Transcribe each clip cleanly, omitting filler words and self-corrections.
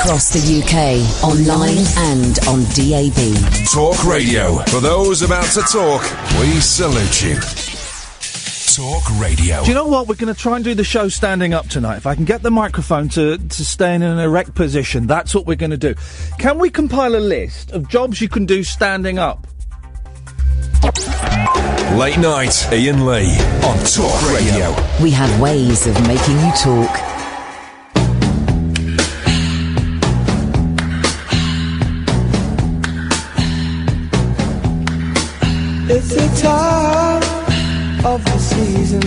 across the UK, online and on DAB. Talk Radio. For those about to talk, we salute you. Talk Radio. Do you know what? We're going to try and do the show standing up tonight. If I can get the microphone to stay in an erect position, that's what we're going to do. Can we compile a list of jobs you can do standing up? Late night, Iain Lee on Talk Radio. We have ways of making you talk. It's the time of the season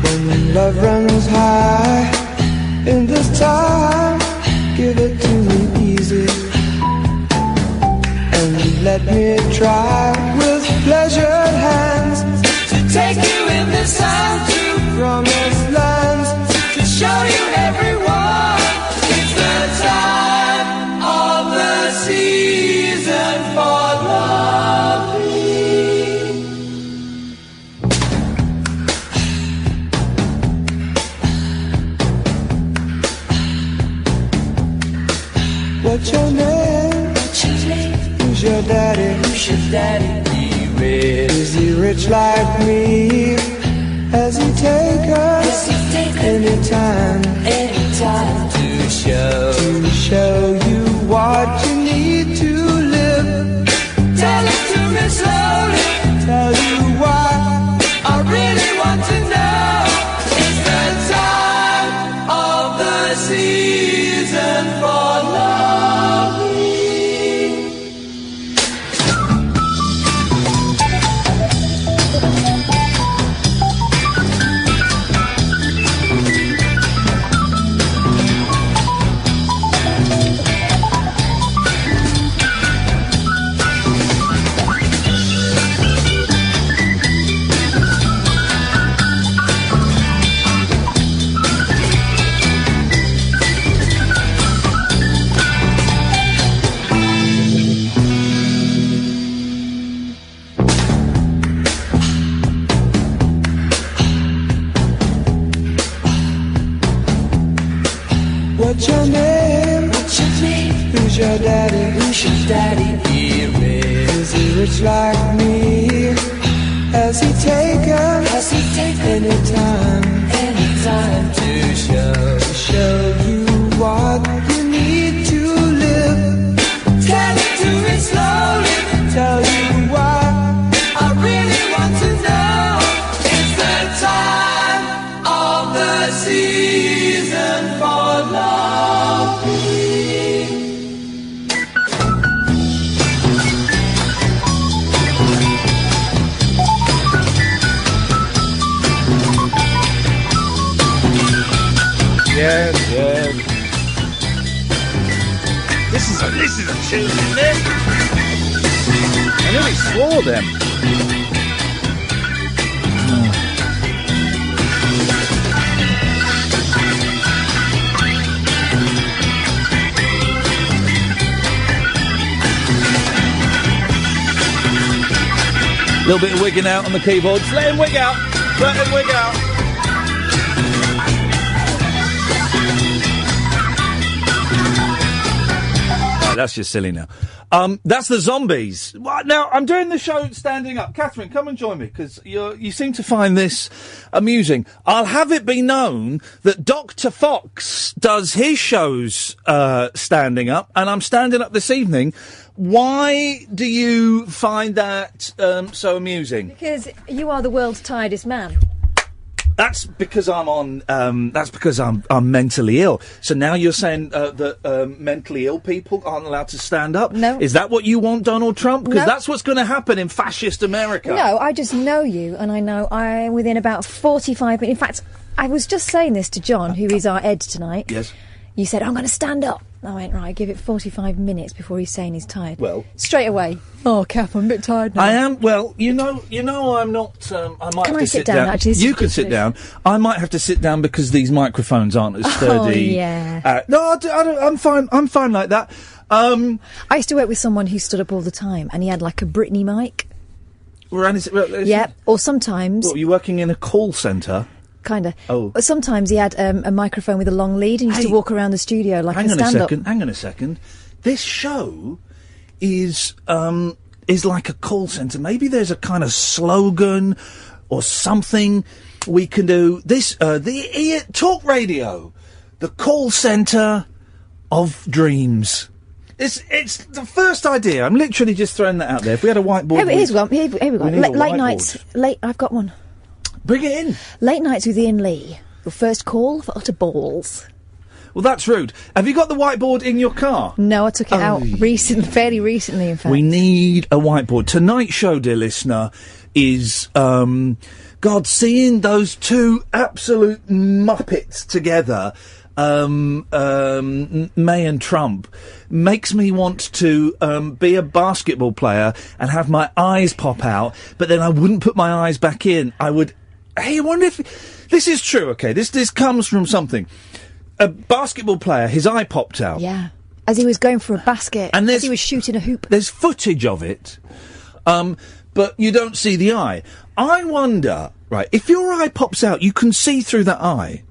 when love runs high. In this time, give it to me easy and let me try with pleasured hands to take you in this time to promised lands, to show you everyone. It's the time of the season for loving. What's your name? What's your name? Who's your daddy? Who's your daddy? Is he rich like me? Has he take us anytime to show you what you need to live? Tell it to me slowly. Tell you why I really want to know. It's the time of the season for loving. What's your name? What's your name? Who's your daddy? Who's your daddy? Is he rich like me? Has he taken anytime to show you what you need to live? Tell it to me slowly. Tell you why I really want to know. It's the time of the season for loving. Yes. This is a tune, isn't it? I nearly swore them. A little bit of wigging out on the keyboards. Let him wig out. Let him wig out. Right, that's just silly now. That's the Zombies. Now, I'm doing the show standing up. Catherine, come and join me, because you seem to find this amusing. I'll have it be known that Dr. Fox does his shows standing up, and I'm standing up this evening. Why do you find that so amusing? Because you are the world's tiredest man. That's because I'm on. That's because I'm mentally ill. So now you're saying that mentally ill people aren't allowed to stand up? No. Is that what you want, Donald Trump? Because No. that's what's going to happen in fascist America. No, I just know you, and I know within about 45 minutes. In fact, I was just saying this to John, who is our Ed tonight. Yes. You said, I'm going to stand up. I went, right, give it 45 minutes before he's saying he's tired. Well. Straight away. Oh, Kath, I'm a bit tired now. I am. Well, you know, I'm not. I might Can have I to sit sit down, actually? This You is can sit down. ridiculous. I might have to sit down because these microphones aren't as sturdy. Oh, yeah. No, I'm fine. I'm fine like that. I used to work with someone who stood up all the time, and he had like a Britney mic. We're Yeah, or sometimes... What, are you working in a call centre? kind of. Oh. But sometimes he had a microphone with a long lead and used to walk around the studio like a stand-up. Hang on a second. This show is like a call centre. Maybe there's a kind of slogan or something we can do. This, talk radio, the call centre of dreams. It's the first idea. I'm literally just throwing that out there. If we had a whiteboard... Here's one. Here we go. We need a Late whiteboard. nights. I've got one. Bring it in. Late nights with Iain Lee. Your first call for utter balls. Well, that's rude. Have you got the whiteboard in your car? No, I took it out fairly recently, in fact. We need a whiteboard. Tonight's show, dear listener, is... God, seeing those two absolute muppets together... May and Trump makes me want to be a basketball player and have my eyes pop out, but then I wouldn't put my eyes back in. I would... Hey, I wonder if... This is true, okay? This comes from something. A basketball player, his eye popped out. Yeah. As he was going for a basket. And as he was shooting a hoop. There's footage of it, but you don't see the eye. I wonder, right, if your eye pops out, you can see through that eye.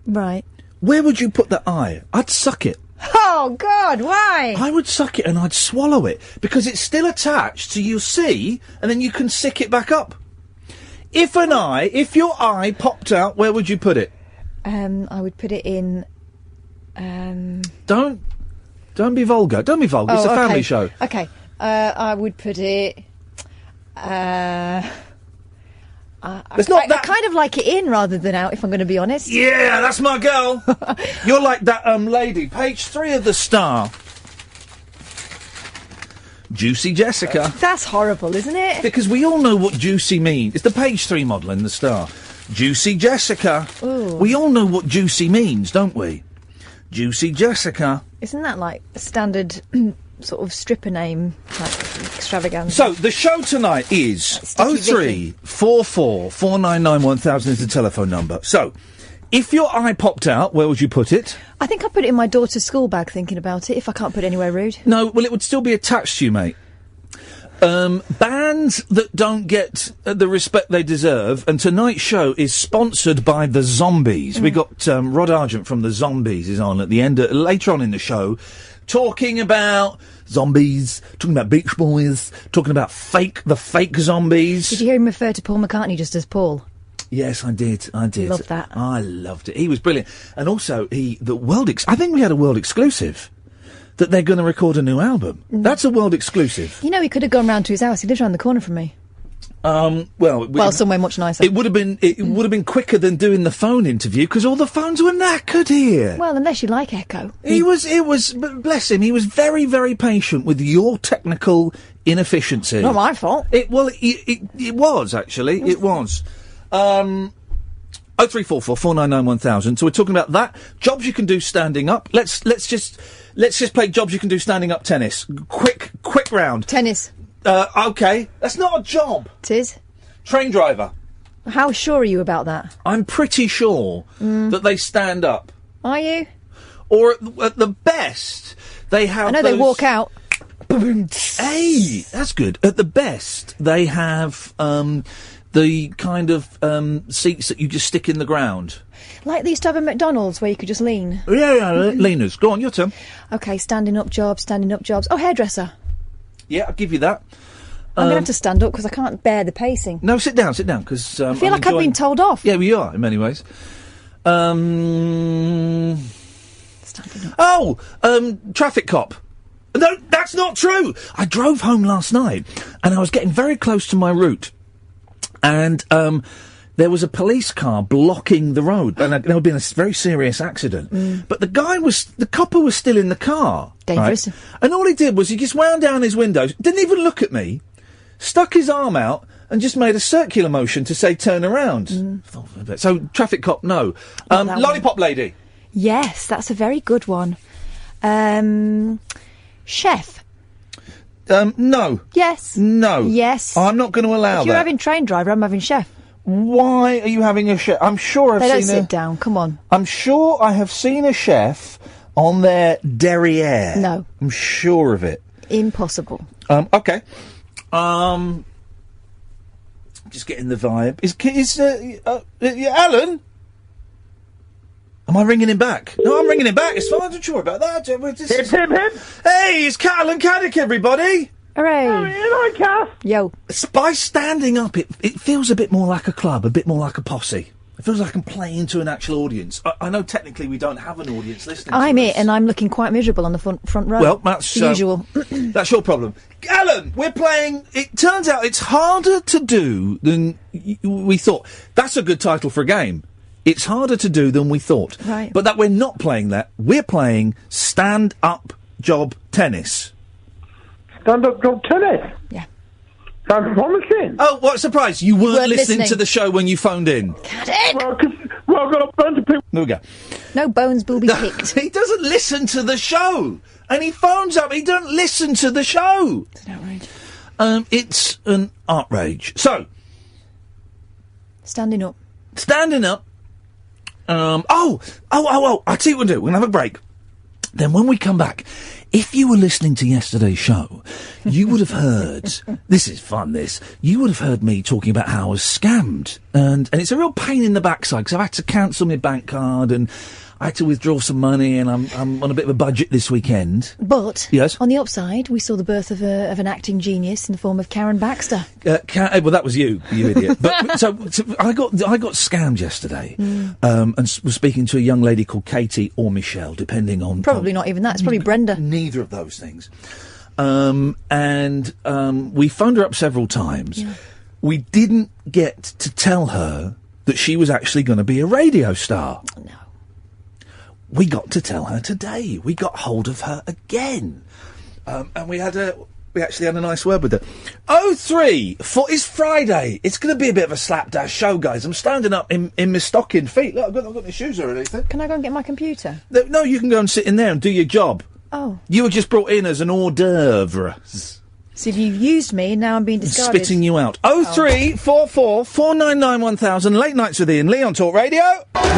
Right. Where would you put that eye? I'd suck it. Oh, God, why? I would suck it and I'd swallow it, because it's still attached, so you see, and then you can sick it back up. If your eye popped out, where would you put it? I would put it in... Don't be vulgar. Don't be vulgar. It's a family show. Okay. I would put it... I kind of like it in rather than out, if I'm going to be honest. Yeah, that's my girl. You're like that lady. Page 3 of the Star. Juicy Jessica. That's horrible, isn't it? Because we all know what juicy means. It's the page 3 model in the Star. Juicy Jessica. Ooh. We all know what juicy means, don't we? Juicy Jessica. Isn't that like a standard sort of stripper name, like extravaganza? So, the show tonight is 0344 499 1000 is the telephone number. So, if your eye popped out, where would you put it? I think I put it in my daughter's school bag, thinking about it, if I can't put it anywhere rude. No, well, it would still be attached to you, mate. Bands that don't get the respect they deserve, and tonight's show is sponsored by the Zombies. We got Rod Argent from the Zombies is on at the end, later on in the show, talking about zombies, talking about Beach Boys, talking about the fake zombies. Did you hear him refer to Paul McCartney just as Paul? Yes, I did. Loved that. I loved it. He was brilliant. And also, I think we had a world exclusive that they're going to record a new album. That's a world exclusive. You know, he could have gone round to his house. He lives around the corner from me. Well, somewhere much nicer. It would have been quicker than doing the phone interview, because all the phones were knackered here. Well, unless you like Echo. Bless him, he was very, very patient with your technical inefficiency. Not my fault. It was, actually. It was. 0344 499 1000. So we're talking about that. Jobs you can do standing up. Let's just play jobs you can do standing up tennis. Quick round. Tennis. Okay. That's not a job. It is. Train driver. How sure are you about that? I'm pretty sure that they stand up. Are you? Or at the best, they have I know they walk out. Hey, that's good. At the best, they have the kind of seats that you just stick in the ground. Like they used to have at McDonald's where you could just lean. Yeah, leaners. Go on, your turn. Okay, standing up jobs. Oh, hairdresser. Yeah, I'll give you that. I'm going to have to stand up because I can't bear the pacing. No, sit down, because... I feel like I've been told off. Yeah, we are, in many ways. Standing up. Oh, traffic cop. No, that's not true! I drove home last night, and I was getting very close to my route, and there was a police car blocking the road, and there had been a very serious accident. But the copper was still in the car. Dangerous. Right? And all he did was he just wound down his windows, didn't even look at me, stuck his arm out, and just made a circular motion to say turn around. So, traffic cop, no. Lollipop lady. Yes, that's a very good one. Chef. No. Yes. No. Yes. I'm not going to allow that. If you're having train driver, I'm having chef. Why are you having a chef? I'm sure They don't sit down, come on. I'm sure I have seen a chef on their derriere. No. I'm sure of it. Impossible. Okay. Just getting the vibe. Is Alan? Am I ringing him back? No, I'm ringing him back. It's fine. Don't you worry about that. Hip, hip, hip. Hey, it's Cattle and Caddick, everybody. Hooray. Oh, you like Cass? Yo. By standing up, it feels a bit more like a club, a bit more like a posse. It feels like I'm playing to an actual audience. I know technically we don't have an audience listening I'm to it, us. and I'm looking quite miserable on the front row. Well, that's the usual. That's your problem. Alan, we're playing... It turns out it's harder to do than we thought. That's a good title for a game. It's harder to do than we thought. Right. But that we're not playing that. We're playing stand-up job tennis. Stand-up job tennis? Yeah. Sounds promising. Oh, what a surprise. You weren't listening listening to the show when you phoned in. Caddick! Well, I've got a bunch of people... There we go. No bones will be picked. He doesn't listen to the show. And he phones up. He doesn't listen to the show. It's an outrage. It's an outrage. So... Standing up. Standing up. I'll tell you what we'll do. We're going to have a break. Then when we come back, if you were listening to yesterday's show, you would have heard, this is fun, you would have heard me talking about how I was scammed. And it's a real pain in the backside, because I've had to cancel my bank card and I had to withdraw some money, and I'm on a bit of a budget this weekend. But, yes? On the upside, we saw the birth of an acting genius in the form of Karen Baxter. Well, that was you idiot. But so I got scammed yesterday, and was speaking to a young lady called Katie or Michelle, depending on... Probably not even that. It's probably Brenda. Neither of those things. We phoned her up several times. Yeah. We didn't get to tell her that she was actually going to be a radio star. No. We got to tell her today. We got hold of her again. And we actually had a nice word with her. 03-4, it's Friday. It's going to be a bit of a slapdash show, guys. I'm standing up in my stocking feet. Look, I've got my shoes or anything. Can I go and get my computer? No, you can go and sit in there and do your job. Oh. You were just brought in as an hors d'oeuvre. So you've used me, and now I'm being discarded. Spitting you out. 0344 499 1000. Late Nights with Iain Lee on Talk Radio.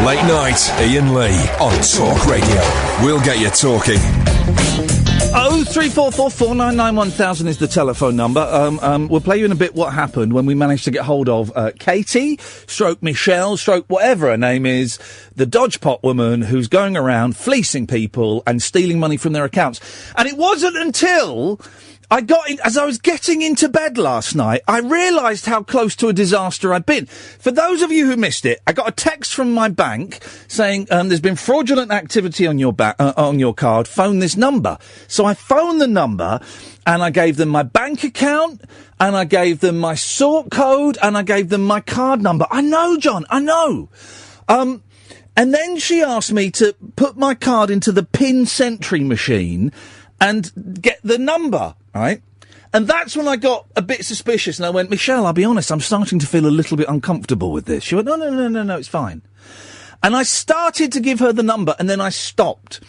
Late Night, Iain Lee on Talk Radio. We'll get you talking. 0344 499 1000 is the telephone number. We'll play you in a bit what happened when we managed to get hold of Katie, stroke Michelle, stroke whatever her name is, the dodgepot woman who's going around fleecing people and stealing money from their accounts. And it wasn't until... as I was getting into bed last night, I realised how close to a disaster I'd been. For those of you who missed it, I got a text from my bank saying, there's been fraudulent activity on your on your card, phone this number. So I phoned the number, and I gave them my bank account, and I gave them my sort code, and I gave them my card number. I know, John, I know. And then she asked me to put my card into the PIN Sentry machine and get the number, right? And that's when I got a bit suspicious, and I went, Michelle, I'll be honest, I'm starting to feel a little bit uncomfortable with this. She went, no, it's fine. And I started to give her the number, and then I stopped.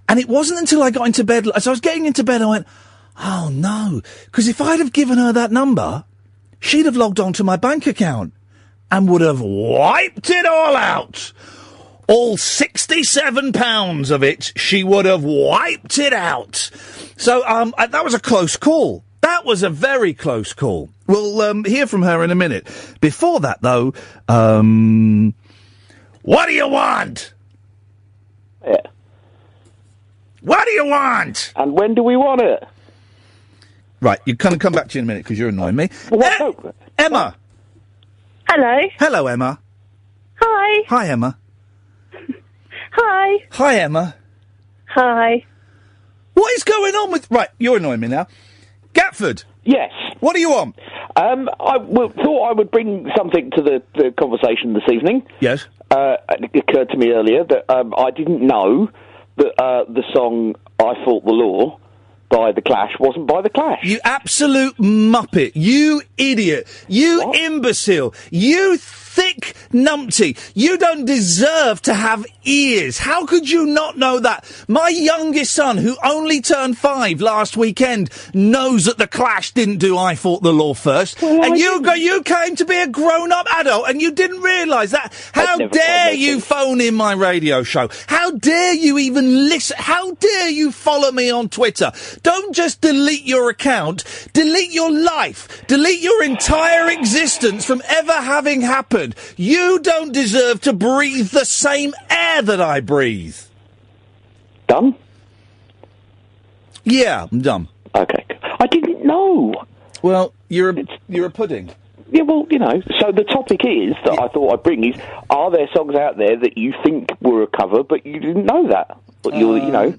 And it wasn't until I got into bed, as I was getting into bed, I went, oh no, because if I'd have given her that number, she'd have logged on to my bank account and would have wiped it all out. All £67 of it, she would have wiped it out. So, that was a close call. That was a very close call. We'll, hear from her in a minute. Before that, though, what do you want? Yeah. What do you want? And when do we want it? Right, you're going to come back to you in a minute because you're annoying me. Well, Emma. Hello. Hello, Emma. Hi. Hi, Emma. Hi. Hi, Emma. Hi. What is going on with... Right, you're annoying me now. Gatford. Yes. What do you want? I thought I would bring something to the conversation this evening. Yes. It occurred to me earlier that I didn't know that the song I Fought the Law by The Clash wasn't by The Clash. You absolute muppet. You idiot. You imbecile. You thick numpty. You don't deserve to have ears. How could you not know that? My youngest son, who only turned 5 last weekend, knows that The Clash didn't do I Fought the Law first. Well, and you came to be a grown-up adult and you didn't realise that. How dare you phone in my radio show? How dare you even listen? How dare you follow me on Twitter? Don't just delete your account. Delete your life. Delete your entire existence from ever having happened. Gatford. You don't deserve to breathe the same air that I breathe. Done? Yeah, I'm done. Okay. I didn't know. Well, you're a pudding. Yeah, well, you know, so the topic is, that I thought I'd bring is, are there songs out there that you think were a cover, but you didn't know that? But you know,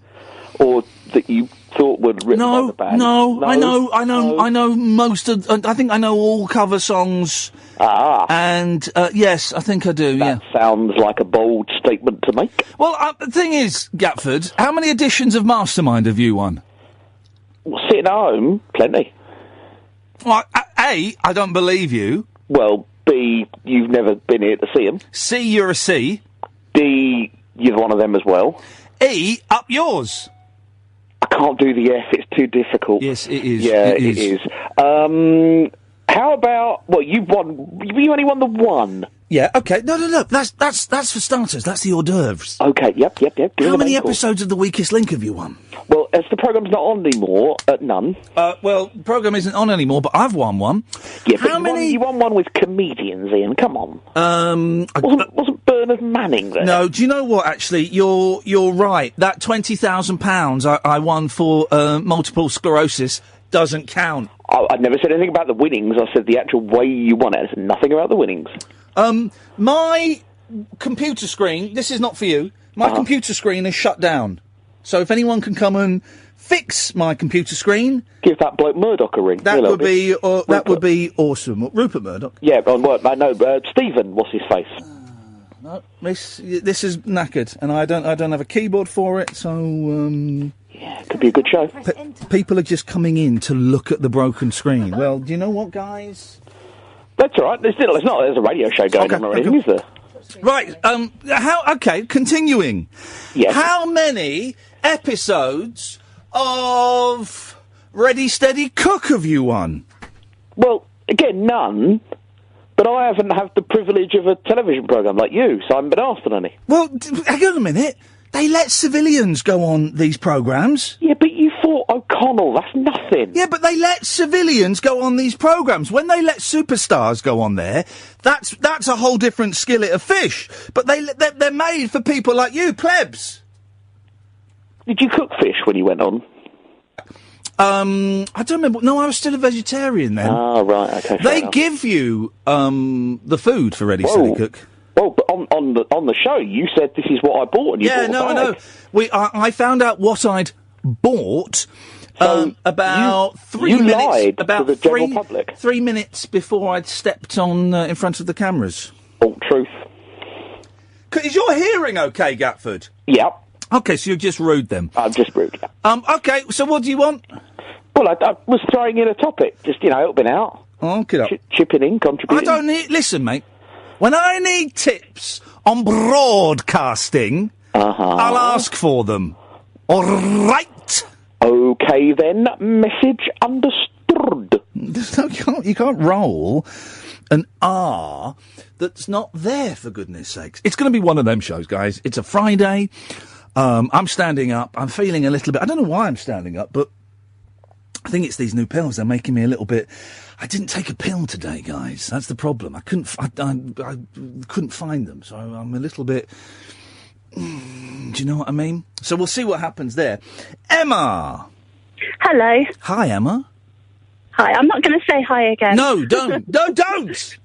or that you thought were written by the band? No, I know most of, I think I know all cover songs. And, yes, I think I do, That sounds like a bold statement to make. Well, the thing is, Gatford, how many editions of Mastermind have you won? Well, sitting at home, plenty. Well, A, I don't believe you. Well, B, you've never been here to see them. C, you're a C. D, you're one of them as well. E, up yours. I can't do the F, it's too difficult. Yes, it is. Yeah, it is. How about, well, you only won the one. Yeah, okay. No. That's for starters. That's the hors d'oeuvres. Okay, yep. How many episodes of The Weakest Link have you won? Well, as the programme's not on anymore, none. Well, the programme isn't on anymore, but I've won one. Yeah, but you won one with comedians, Ian, come on. Wasn't Bernard Manning there? No, do you know what, actually? You're right. That £20,000 I won for multiple sclerosis doesn't count. I'd never said anything about the winnings. I said the actual way you won it. I said nothing about the winnings. My computer screen, this is not for you, my computer screen is shut down. So if anyone can come and fix my computer screen... Give that bloke Murdoch a ring. That would be awesome. Rupert Murdoch? Yeah, on what? I know, Stephen, what's his face? No, this is knackered, and I don't have a keyboard for it, so... Yeah, it could be a good show. People are just coming in to look at the broken screen. Well, do you know what, guys? That's all right. There's a radio show going on or anything, is there? Right, continuing. Yes. How many episodes of Ready Steady Cook have you won? Well, again, none. But I haven't had the privilege of a television programme like you, so I haven't been asked on any. Well, hang on a minute. They let civilians go on these programmes. Yeah, but you fought O'Connell. That's nothing. Yeah, but they let civilians go on these programmes. When they let superstars go on there, that's a whole different skillet of fish. But they're made for people like you, plebs. Did you cook fish when you went on? I don't remember. No, I was still a vegetarian then. Oh, right, okay. They give you the food for Ready Steady Cook. Well, but on the show, you said this is what I bought, and you bought a bag. I know. I found out what I'd bought about 3 minutes. You lied to the general public. 3 minutes before I'd stepped on in front of the cameras. Oh, truth. Is your hearing okay, Gatford? Yep. Okay, so you're just rude then. I'm just rude. Yeah. Okay. So what do you want? Well, I was throwing in a topic, just helping out. Okay. Chipping in, contributing. I don't need. Listen, mate. When I need tips on broadcasting, I'll ask for them. All right. Okay, then. Message understood. You can't roll an R that's not there, for goodness sakes. It's going to be one of them shows, guys. It's a Friday. I'm standing up. I'm feeling a little bit... I don't know why I'm standing up, but I think it's these new pills. They're making me a little bit... I didn't take a pill today, guys. That's the problem. I couldn't find them, so I'm a little bit... Do you know what I mean? So we'll see what happens there. Emma! Hello. Hi, Emma. Hi, I'm not going to say hi again. No, don't. No, don't!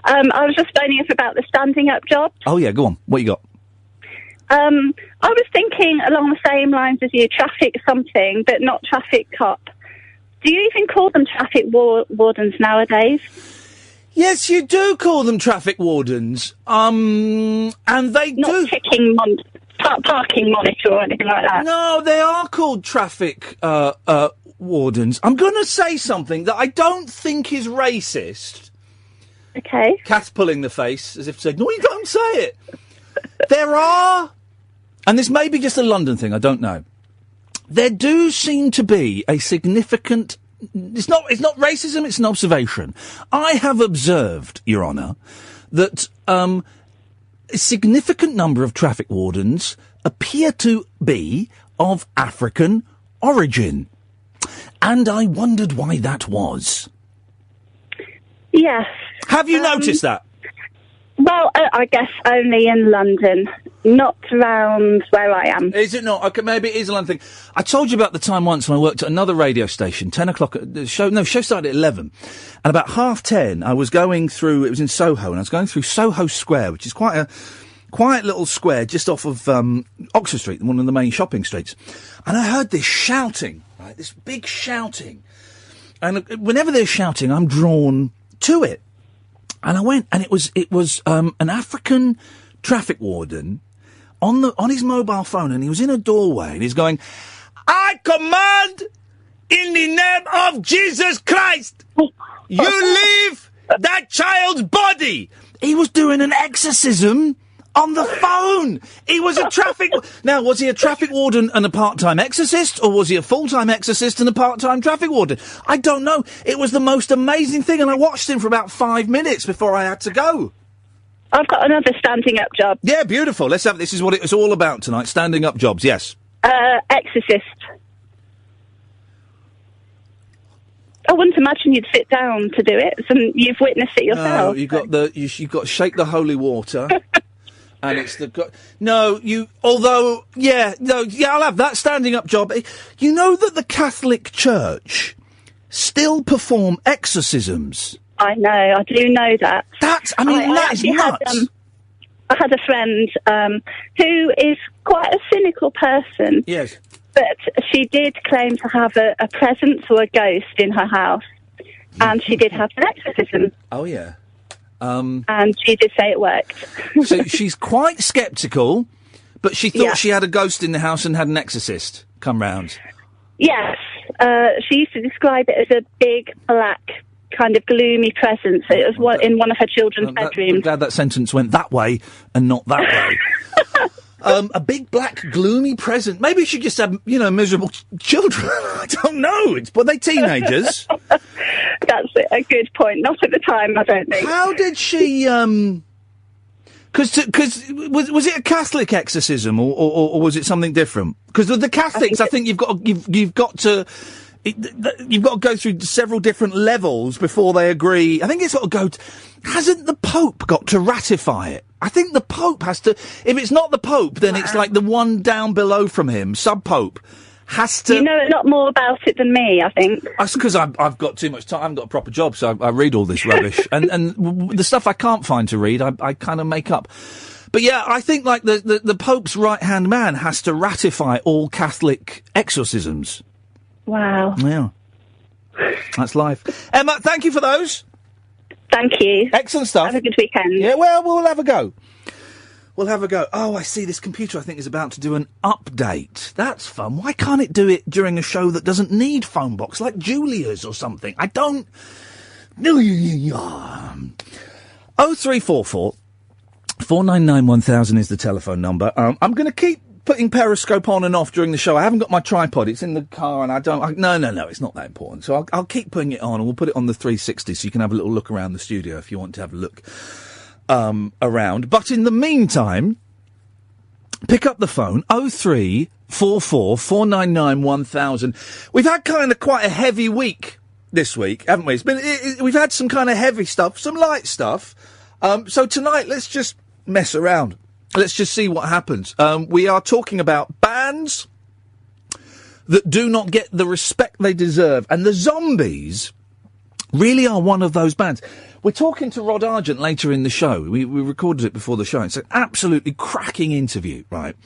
I was just phoning up about the standing up job. Oh, yeah, go on. What you got? I was thinking along the same lines as you, traffic something, but not traffic cop. Do you even call them traffic wardens nowadays? Yes, you do call them traffic wardens. And they not checking parking monitor or anything like that. No, they are called traffic wardens. I'm going to say something that I don't think is racist. Okay. Kath pulling the face as if saying, no, you don't say it. There are, and this may be just a London thing, I don't know. There do seem to be a significant... It's not racism, it's an observation. I have observed, Your Honour, that a significant number of traffic wardens appear to be of African origin. And I wondered why that was. Yes, Have you noticed that? Well, I guess only in London, not around where I am. Is it not? Okay, maybe it is a London thing. I told you about the time once when I worked at another radio station, 10 o'clock, the show started at 11. And about 10:30, I was going through, it was in Soho, and I was going through Soho Square, which is quite a quiet little square just off of Oxford Street, one of the main shopping streets. And I heard this shouting, right, this big shouting. And whenever they're shouting, I'm drawn to it. And I went, and it was an African traffic warden on his mobile phone, and he was in a doorway, and he's going, "I command in the name of Jesus Christ, you leave that child's body." He was doing an exorcism on the phone. He was a traffic... Now, was he a traffic warden and a part-time exorcist, or was he a full-time exorcist and a part-time traffic warden? I don't know. It was the most amazing thing, and I watched him for about 5 minutes before I had to go. I've got another standing up job. Yeah, beautiful. Let's have... This is what it's all about tonight. Standing up jobs, yes. Exorcist. I wouldn't imagine you'd sit down to do it. You've witnessed it yourself. No, you've got to shake the holy water. And it's I'll have that standing up job. You know that the Catholic Church still perform exorcisms? I know, I do know that. That is nuts. I had a friend who is quite a cynical person. Yes. But she did claim to have a presence or a ghost in her house. And she did have an exorcism. Oh, yeah. And she did say it worked. So she's quite sceptical, but she thought she had a ghost in the house and had an exorcist come round. Yes. She used to describe it as a big, black, kind of gloomy presence. It was in one of her children's bedrooms. I'm glad that sentence went that way and not that way. A big, black, gloomy present. Maybe she just had, miserable children. I don't know. Were they teenagers? That's a good point. Not at the time, I don't think. How did she, Because was it a Catholic exorcism or was it something different? Because the Catholics, I think you've got to go through several different levels before they agree. I think it's got to go. Hasn't the Pope got to ratify it? I think the Pope has to. If it's not the Pope, then it's like the one down below from him, sub-Pope, has to. You know a lot more about it than me, I think. That's because I've got too much time. I haven't got a proper job, so I read all this rubbish. and the stuff I can't find to read, I kind of make up. But yeah, I think like the Pope's right-hand man has to ratify all Catholic exorcisms. Wow. Yeah. That's life. Emma, thank you for those. Thank you. Excellent stuff. Have a good weekend. Yeah, well, we'll have a go. We'll have a go. Oh, I see. This computer, I think, is about to do an update. That's fun. Why can't it do it during a show that doesn't need phone box, like Julia's or something? I don't... 0344 499 1000 is the telephone number. I'm going to keep putting Periscope on and off during the show. I haven't got my tripod. It's in the car and I don't... No, it's not that important. So I'll keep putting it on and we'll put it on the 360 so you can have a little look around the studio if you want to have a look around. But in the meantime, pick up the phone, 0344 499 1000. We've had kind of quite a heavy week this week, haven't we? We've had some kind of heavy stuff, some light stuff. So tonight, let's just mess around. Let's just see what happens. We are talking about bands that do not get the respect they deserve. And the Zombies really are one of those bands. We're talking to Rod Argent later in the show. We recorded it before the show. It's an absolutely cracking interview, right?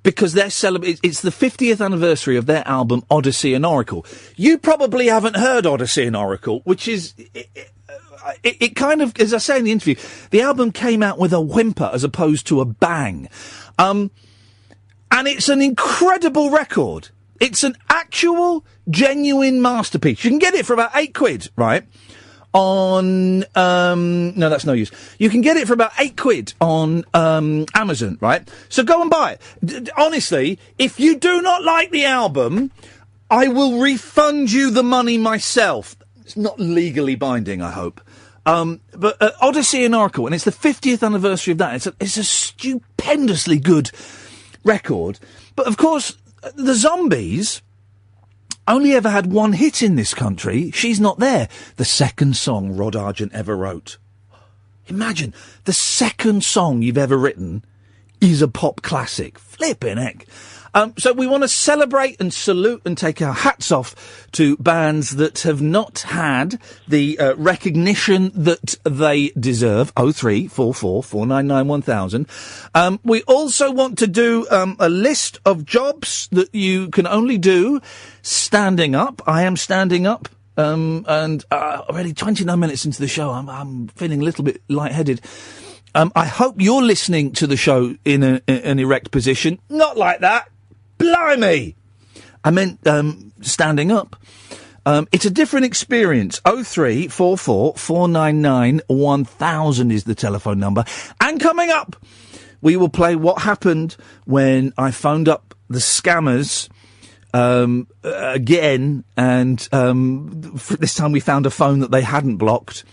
Because they're it's the 50th anniversary of their album Odyssey and Oracle. You probably haven't heard Odyssey and Oracle, which is... It kind of, as I say in the interview, the album came out with a whimper as opposed to a bang. And it's an incredible record. It's an actual, genuine masterpiece. You can get it for about £8, right? On, no, that's no use. You can get it for about £8 on, Amazon, right? So go and buy it. Honestly, if you do not like the album, I will refund you the money myself. It's not legally binding, I hope. But Odyssey and Oracle, and it's the 50th anniversary of that. It's a stupendously good record. But of course, the Zombies only ever had one hit in this country. She's not there. The second song Rod Argent ever wrote. Imagine, the second song you've ever written is a pop classic. Flippin' heck. So we want to celebrate and salute and take our hats off to bands that have not had the recognition that they deserve. 0344 499 1000. We also want to do a list of jobs that you can only do standing up. I am standing up. And already 29 minutes into the show, I'm feeling a little bit lightheaded. I hope you're listening to the show in an erect position. Not like that. Blimey! I meant standing up. It's a different experience. 0344 499 1000 is the telephone number. And coming up, we will play What Happened When I Phoned Up the Scammers again, and this time we found a phone that they hadn't blocked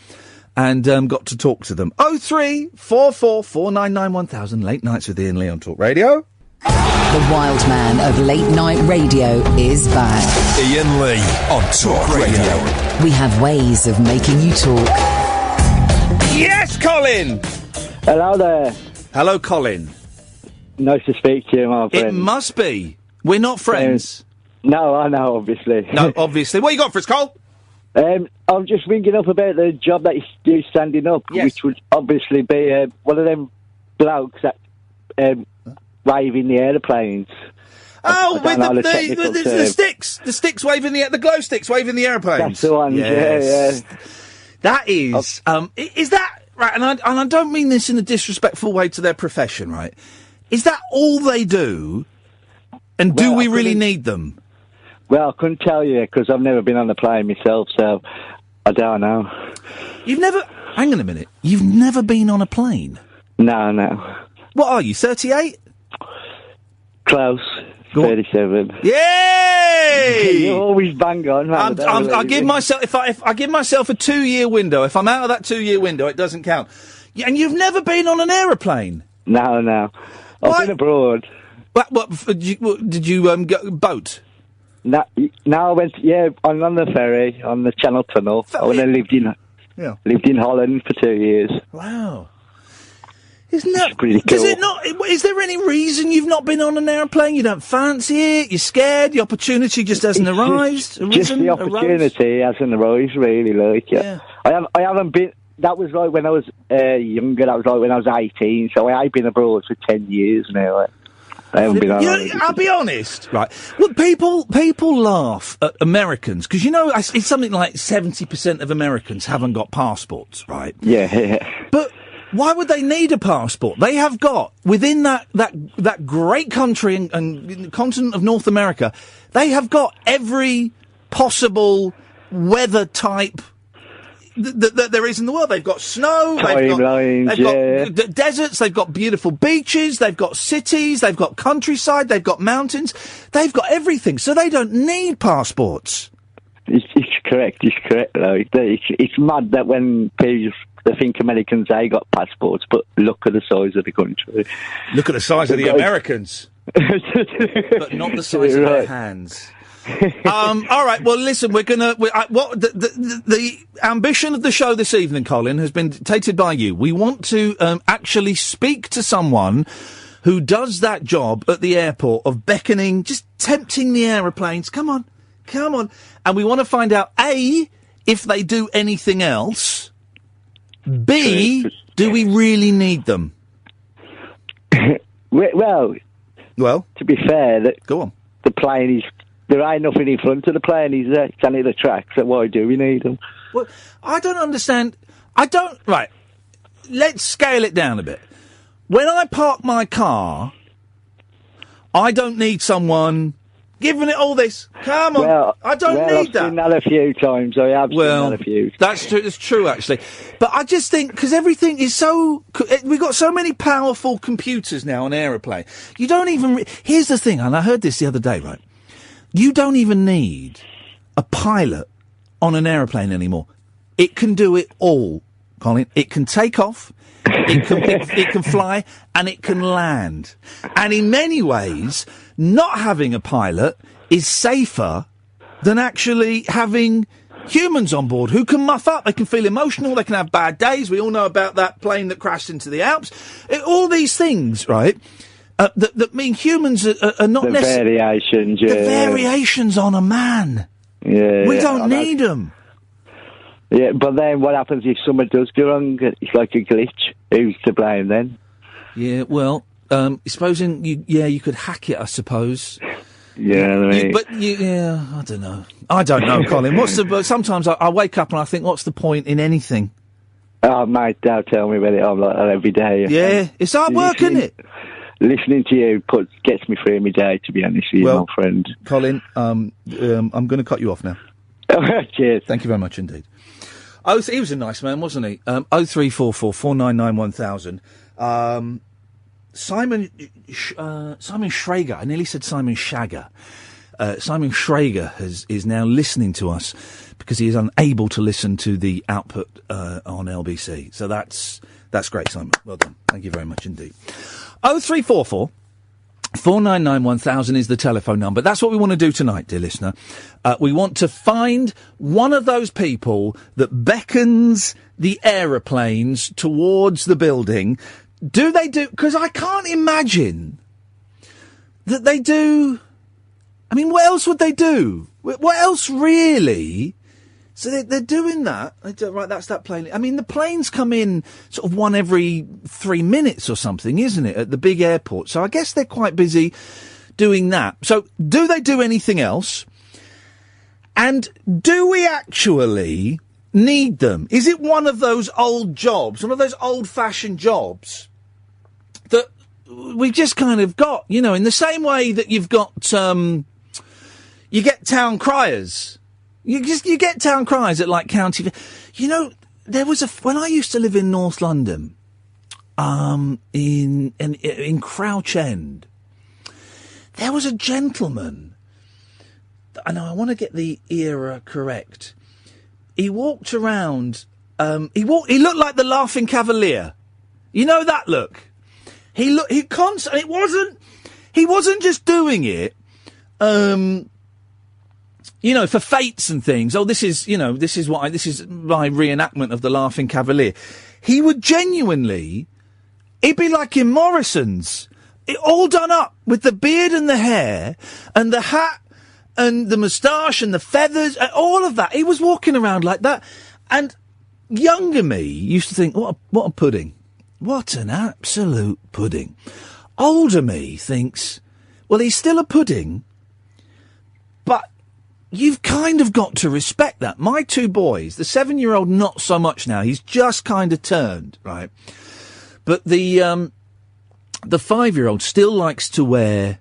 and got to talk to them. 0344 499 1000. Late Nights with Iain Lee on Talk Radio. The wild man of late night radio is back. Iain Lee on Talk Radio. We have ways of making you talk. Yes, Colin! Hello there. Hello, Colin. Nice to speak to you, my friend. It must be. We're not friends. No, I know, obviously. No, obviously. What you got for us, Cole? I'm just ringing up about the job that you do standing up, yes, which would obviously be one of them blokes that waving the aeroplanes. Oh, with the sticks. The sticks waving the glow sticks waving the aeroplanes. That's the one, yes. yeah. That is, is that, right, and I don't mean this in a disrespectful way to their profession, right? Is that all they do? And do we really need them? Well, I couldn't tell you, because I've never been on a plane myself, so I don't know. You've never, hang on a minute, you've never been on a plane? No. What are you, 38? Close. 37. Yay! You always bang on. I give myself, if I give myself a 2-year window, if I'm out of that 2-year window, it doesn't count. Yeah, and you've never been on an aeroplane? No. I've been abroad. What did you go boat? No, I went. Yeah, on the ferry on the Channel Tunnel. I lived in Holland for 2 years. Wow, isn't that pretty cool? Does it not? Is there any reason you've not been on an aeroplane? You don't fancy it? You're scared? The opportunity just hasn't arrived. Just the opportunity hasn't arisen, really. I haven't been. That was like when I was younger. That was like when I was 18. So I've been abroad for 10 years now. I haven't been on. I'll be honest, right? Well, people laugh at Americans because it's something like 70% of Americans haven't got passports, right? Yeah. But why would they need a passport? They have got within that great country and the continent of North America, they have got every possible weather type that there is in the world. They've got snow, they've got deserts, they've got beautiful beaches, they've got cities, they've got countryside, they've got mountains, they've got everything, so they don't need passports. It's correct. It's mad that when people they think Americans they got passports, but look at the size of the country. Look at the size of the Americans, but not the size of their hands. All right. Well, listen. The ambition of the show this evening, Colin, has been dictated by you. We want to actually speak to someone who does that job at the airport of beckoning, just tempting the aeroplanes. Come on, and we want to find out A, if they do anything else. B, do we really need them? Well, to be fair, go on. The plane is. There ain't nothing in front of the plane, is there? It's only the tracks, so why do we need them? Well, I don't understand. Right, let's scale it down a bit. When I park my car, I don't need someone giving it all this. Come on, I don't need that. I've seen that a few times. I have seen that a few. That's true. It's true, actually. But I just think because everything is so, we've got so many powerful computers now on aeroplane. You don't even. Here's the thing, and I heard this the other day. Right, you don't even need a pilot on an aeroplane anymore. It can do it all, Colin. It can take off. It can fly and it can land. And in many ways, not having a pilot is safer than actually having humans on board who can muff up. They can feel emotional. They can have bad days. We all know about that plane that crashed into the Alps. All these things, right, that mean humans are not necessarily... variations, yeah. The variations on a man. Yeah. We don't need them. Yeah, but then what happens if someone does go wrong? It's like a glitch. Who's to blame then? Yeah, well, supposing you could hack it, I suppose. Yeah, I mean... I don't know. I don't know, Colin. But sometimes I wake up and I think, what's the point in anything? Oh, mate, don't tell me about it. I'm like that every day. Yeah, it's hard work, isn't it? Listening to you gets me through my day, to be honest with you, my friend. Colin, I'm going to cut you off now. Cheers. Thank you very much indeed. He was a nice man, wasn't he? 0344 499 1000. Simon Schrager. I nearly said Simon Shagger. Simon Schrager is now listening to us because he is unable to listen to the output on LBC. So that's great, Simon. Well done. Thank you very much indeed. 0344 499 1000 is the telephone number. That's what we want to do tonight, dear listener. We want to find one of those people that beckons the aeroplanes towards the building. Do they do... Because I can't imagine that they do... I mean, what else would they do? What else, really? So they're doing that. Right, that's that plane. I mean, the planes come in sort of one every 3 minutes or something, isn't it, at the big airport? So I guess they're quite busy doing that. So do they do anything else? And do we actually need them? Is it one of those old jobs, one of those old-fashioned jobs that we've just kind of got, you know, in the same way that you've got, you get town criers. You get town criers at, like, county... You know, there was when I used to live in North London, in Crouch End, there was a gentleman, I know I want to get the era correct, he walked around, he looked like the Laughing Cavalier. You know that look? He wasn't just doing it, you know, for fates and things. Oh, this is my reenactment of the Laughing Cavalier. He would genuinely, it'd be like in Morrison's, all done up with the beard and the hair and the hat and the moustache and the feathers, all of that. He was walking around like that. And younger me used to think, what a pudding. What an absolute pudding. Older me thinks, well, he's still a pudding, but you've kind of got to respect that. My two boys, the 7-year-old, not so much now. He's just kind of turned, right? But the 5-year-old still likes to wear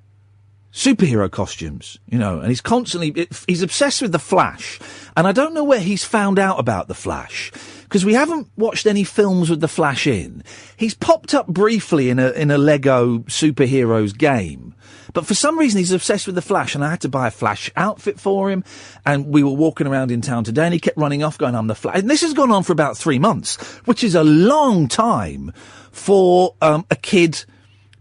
superhero costumes, you know, and he's obsessed with The Flash. And I don't know where he's found out about The Flash, because we haven't watched any films with The Flash in. He's popped up briefly in a Lego superheroes game. But for some reason, he's obsessed with The Flash, and I had to buy a Flash outfit for him. And we were walking around in town today, and he kept running off, going, I'm the Flash. And this has gone on for about 3 months, which is a long time for a kid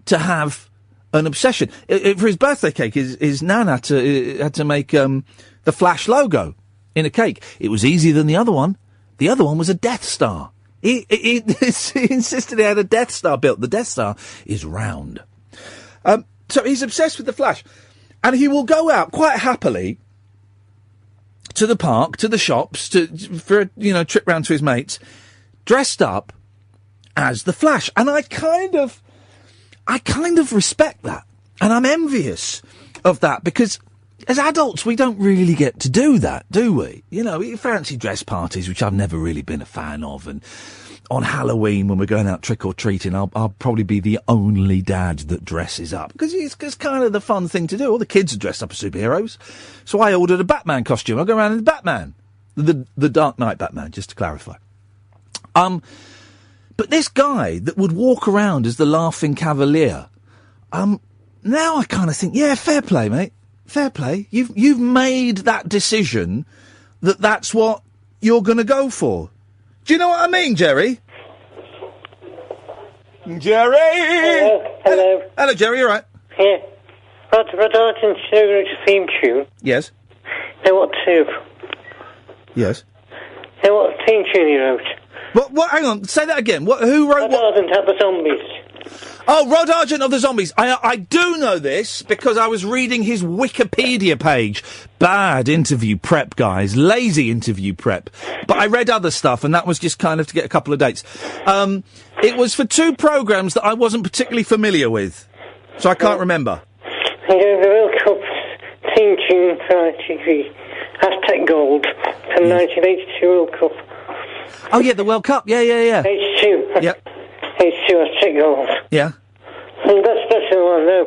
to have an obsession. For his birthday cake, his nan had to make the Flash logo in a cake. It was easier than the other one. The other one was a Death Star. He insisted he had a Death Star built. The Death Star is round. So he's obsessed with The Flash. And he will go out quite happily to the park, to the shops, for a trip round to his mates, dressed up as The Flash. And I kind of respect that. And I'm envious of that, because as adults, we don't really get to do that, do we? You know, fancy dress parties, which I've never really been a fan of, and on Halloween, when we're going out trick-or-treating, I'll probably be the only dad that dresses up, because it's kind of the fun thing to do. All the kids are dressed up as superheroes. So I ordered a Batman costume. I'll go around in Batman. The Dark Knight Batman, just to clarify. But this guy that would walk around as the Laughing Cavalier, now I kind of think, yeah, fair play, mate. Fair play. You've made that decision that's what you're going to go for. Do you know what I mean, Jerry? Jerry! Hello. Hello, Jerry, you all right? Yeah. Rod Argent's theme tune. Yes. Know what tube? Yes. Know what theme tune he wrote? What? Hang on. Say that again. Who wrote? Rod Argent had the Zombies. Oh, Rod Argent of the Zombies. I do know this because I was reading his Wikipedia page. Bad interview prep, guys. Lazy interview prep. But I read other stuff, and that was just kind of to get a couple of dates. It was for 2 programmes that I wasn't particularly familiar with, so I can't remember. He gave the World Cup theme tune for ITV. Aztec Gold from 1982 World Cup. Oh, yeah, the World Cup. Yeah. H2. Yep. H2 Aztec Gold. Yeah. And that's the one I know.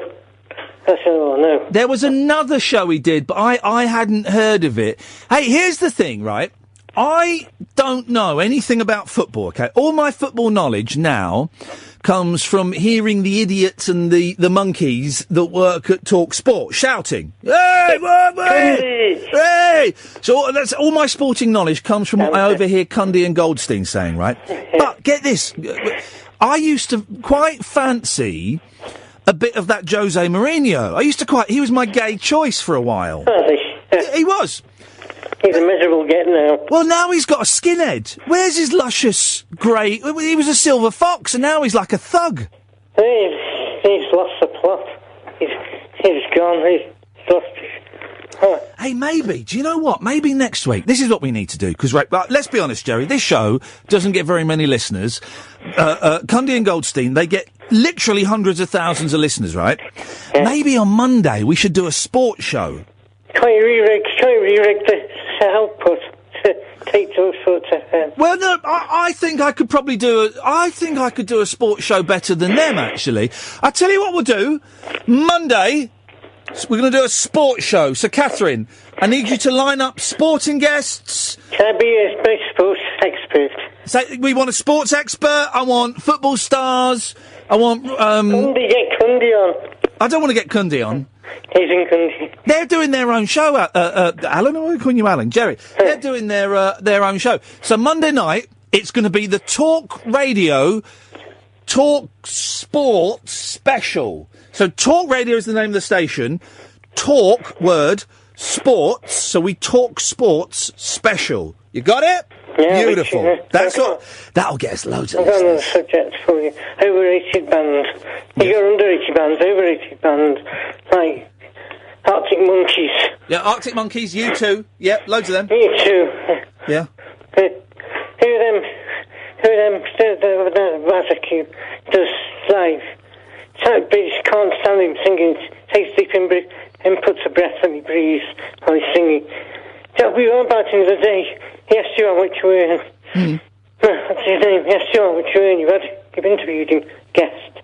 That's the one I know. There was another show he did, but I hadn't heard of it. Hey, here's the thing, right? I don't know anything about football, okay? All my football knowledge now comes from hearing the idiots and the monkeys that work at Talk Sport shouting, "Hey, hey, hey!" So that's all my sporting knowledge comes from what I overhear Cundy and Goldstein saying, right? But get this, I used to quite fancy a bit of that Jose Mourinho. He was my gay choice for a while. He was. He's a miserable get now. Well, now he's got a skinhead. Where's his luscious grey? He was a silver fox, and now he's like a thug. He's lost the plot. He's gone. He's lost his... Hey, maybe. Do you know what? Maybe next week. This is what we need to do. Because, right, let's be honest, Jerry. This show doesn't get very many listeners. Cundy and Goldstein, they get literally hundreds of thousands of listeners, right? Yeah. Maybe on Monday we should do a sports show. Can't you re-rig the output to take those sorts of... Well, no, I think I could probably do a sports show better than them, actually. I tell you what we'll do. Monday, we're going to do a sports show. So, Catherine, I need you to line up sporting guests. Can I be a sports expert? So, we want a sports expert. I want football stars. I want... Get Cundy on. I don't want to get Cundy on. He's in Cundy. They're doing their own show, Alan, or am I calling you Alan? Jerry. They're doing their own show. So Monday night, it's going to be the Talk Radio, Talk Sports Special. So Talk Radio is the name of the station. Talk, word, sports. So we talk sports special. You got it? Yeah, beautiful. That's what. That'll get us loads of I've got another subject for you. Overrated bands. You got underrated bands, overrated bands, like Arctic Monkeys. Yeah, Arctic Monkeys, U2. Yeah, loads of them. U2. Yeah. Who of them Razakube does live? But he can't stand him singing. Takes deep inputs of breath when he breathes while he's singing. We were about him the other day. He asked you how much you earn. What's his name? He asked you how much you earn. You've interviewed him, guest.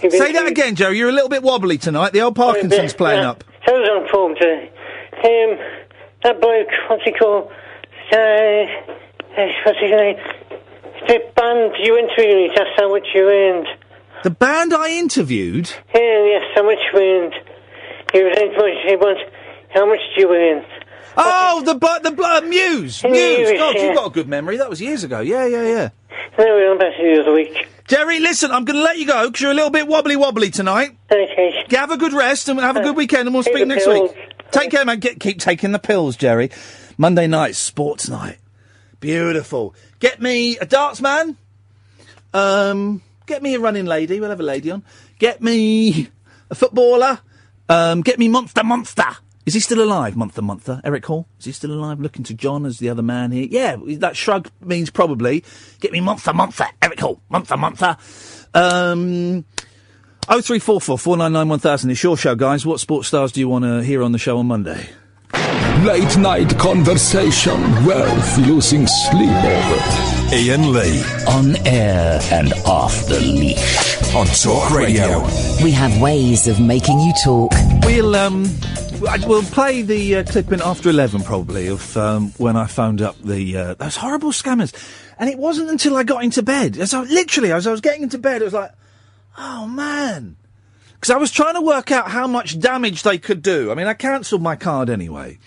Say that again, Joe. You're a little bit wobbly tonight. The old Parkinson's playing up. I was on form today. That bloke, what's he called? What's his name? The band you interviewed, he asked how much you earned. The band I interviewed? Yes, how much you earned. He wants, how much do you earn? Oh, the Muse. Muse. God, you've got a good memory. That was years ago. Yeah. No, we were on about the other week. Jerry, listen, I'm going to let you go because you're a little bit wobbly tonight. Okay. Have a good rest and have a good weekend and we'll speak next week. Take care, man. Keep taking the pills, Jerry. Monday night, sports night. Beautiful. Get me a darts man. Get me a running lady. We'll have a lady on. Get me a footballer. Get me Monster. Is he still alive, Monster? Eric Hall? Is he still alive? Looking to John as the other man here. Yeah, that shrug means probably. Get me Monster. Eric Hall. Monster. 0344 499 1000. It's your show, guys. What sports stars do you want to hear on the show on Monday? Late night conversation worth losing sleep over. Iain Lee. On air and off the leash. On Talk Radio. We have ways of making you talk. We'll play the clip in after 11, probably, of when I phoned up those horrible scammers. And it wasn't until I got into bed. As I was getting into bed, it was like, oh, man. Because I was trying to work out how much damage they could do. I mean, I cancelled my card anyway.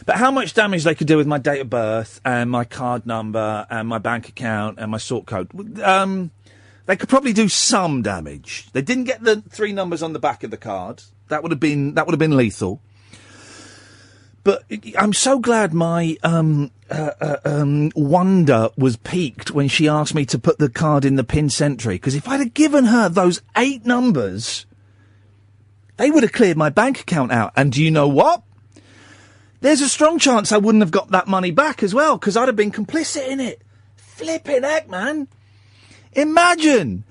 But how much damage they could do with my date of birth and my card number and my bank account and my sort code. They could probably do some damage. They didn't get the 3 numbers on the back of the card. That would have been lethal. But I'm so glad my wonder was piqued when she asked me to put the card in the pin sentry, because if I'd have given her those 8 numbers, they would have cleared my bank account out. And do you know what? There's a strong chance I wouldn't have got that money back as well, because I'd have been complicit in it. Flipping heck, man. Imagine.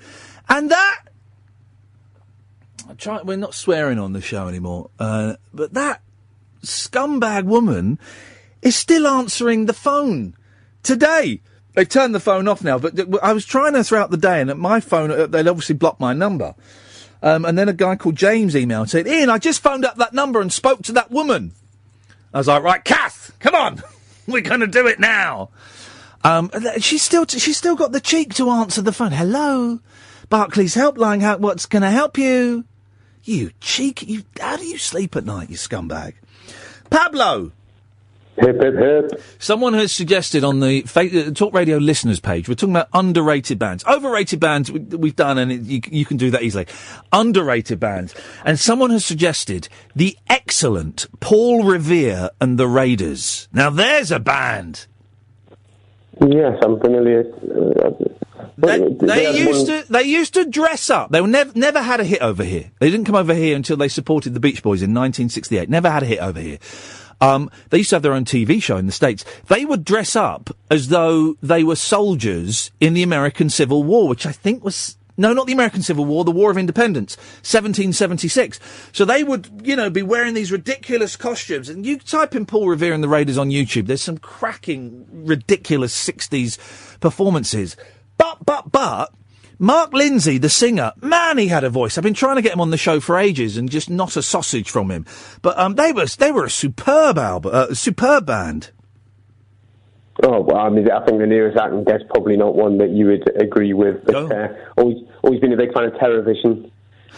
And that... we're not swearing on the show anymore, but that scumbag woman is still answering the phone today. They turned the phone off now, but I was trying her throughout the day, and at my phone, they'd obviously blocked my number. And then a guy called James emailed and said, Ian, I just phoned up that number and spoke to that woman. I was like, right, Kath, come on, we're going to do it now. She's still got the cheek to answer the phone. Hello, Barclays Helpline, what's going to help you? You cheek, how do you sleep at night, you scumbag? Pablo! Hip, hip, hip. Someone has suggested on the Talk Radio listeners page, we're talking about underrated bands. Overrated bands we've done, and you can do that easily. Underrated bands. And someone has suggested the excellent Paul Revere and the Raiders. Now there's a band. Yes, I'm familiar. They used to dress up. They were never had a hit over here. They didn't come over here until they supported the Beach Boys in 1968. Never had a hit over here. They used to have their own TV show in the States. They would dress up as though they were soldiers in the American Civil War, which I think was... No, not the American Civil War, the War of Independence, 1776. So they would, be wearing these ridiculous costumes. And you type in Paul Revere and the Raiders on YouTube, there's some cracking, ridiculous 60s performances. But, Mark Lindsay, the singer, man, he had a voice. I've been trying to get him on the show for ages and just not a sausage from him. But they were a superb band. Oh, well, I mean, I think the nearest I can guess probably not one that you would agree with. But, always been a big fan of Terrorvision.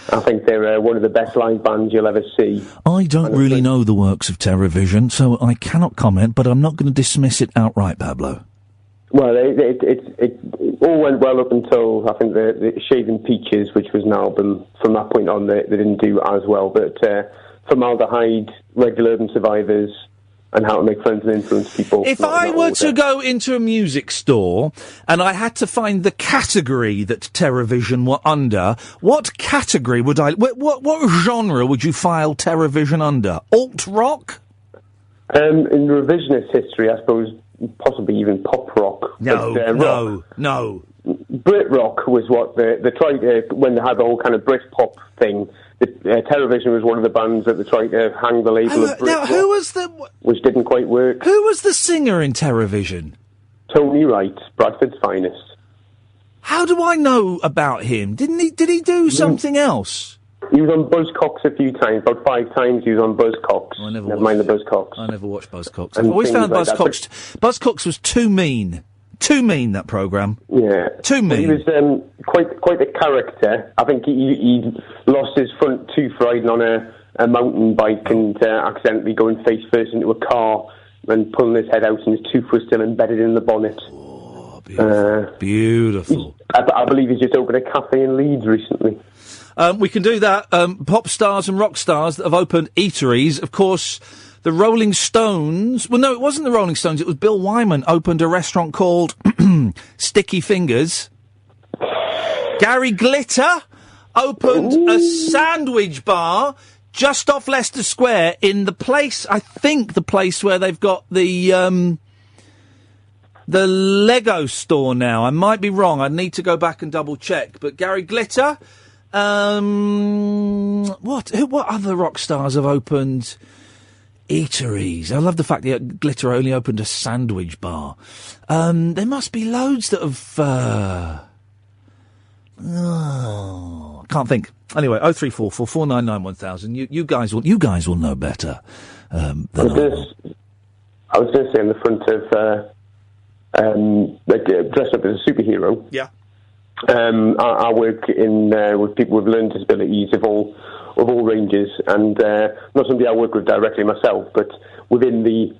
I think they're one of the best live bands you'll ever see. I don't really know the works of Terrorvision, so I cannot comment, but I'm not going to dismiss it outright, Pablo. Well, it all went well up until, I think, the Shaving Peaches, which was an album. From that point on, they didn't do as well. But Formaldehyde, Regular Urban Survivors, and How to Make Friends and Influence People. If I were to go into a music store and I had to find the category that Terrorvision were under, what category would I... What genre would you file Terrorvision under? Alt-rock? In revisionist history, I suppose, possibly even pop rock. No. Brit rock was what they tried when they had the whole kind of Brit pop thing. Terrorvision was one of the bands that they tried to hang the label of Brit rock, which didn't quite work. Who was the singer in Terrorvision? Tony Wright, Bradford's finest. How do I know about him? Did he do something else? He was on Buzzcocks a few times, about 5 times he was on Buzzcocks. Never mind the Buzzcocks. I never watched Buzzcocks. I've always found Buzzcocks... Buzzcocks was too mean. Too mean, that programme. Yeah. Too mean. He was quite a character. I think he lost his front tooth riding on a mountain bike and accidentally going face first into a car and pulling his head out, and his tooth was still embedded in the bonnet. Oh, beautiful. Beautiful. I believe he's just opened a cafe in Leeds recently. We can do that. Pop stars and rock stars that have opened eateries. Of course, the Rolling Stones... Well, no, it wasn't the Rolling Stones. It was Bill Wyman opened a restaurant called Sticky Fingers. Gary Glitter opened a sandwich bar just off Leicester Square in the place, I think the place where they've got the Lego store now. I might be wrong. I'd need to go back and double check. But Gary Glitter... What other rock stars have opened eateries? I love the fact that Glitter only opened a sandwich bar. There must be loads that have, can't think. Anyway, 0344 499 1000. You guys will know better, than I was going to say in the front of, dressed up as a superhero. Yeah. I work with people with learning disabilities of all ranges, and not somebody I work with directly myself, but within the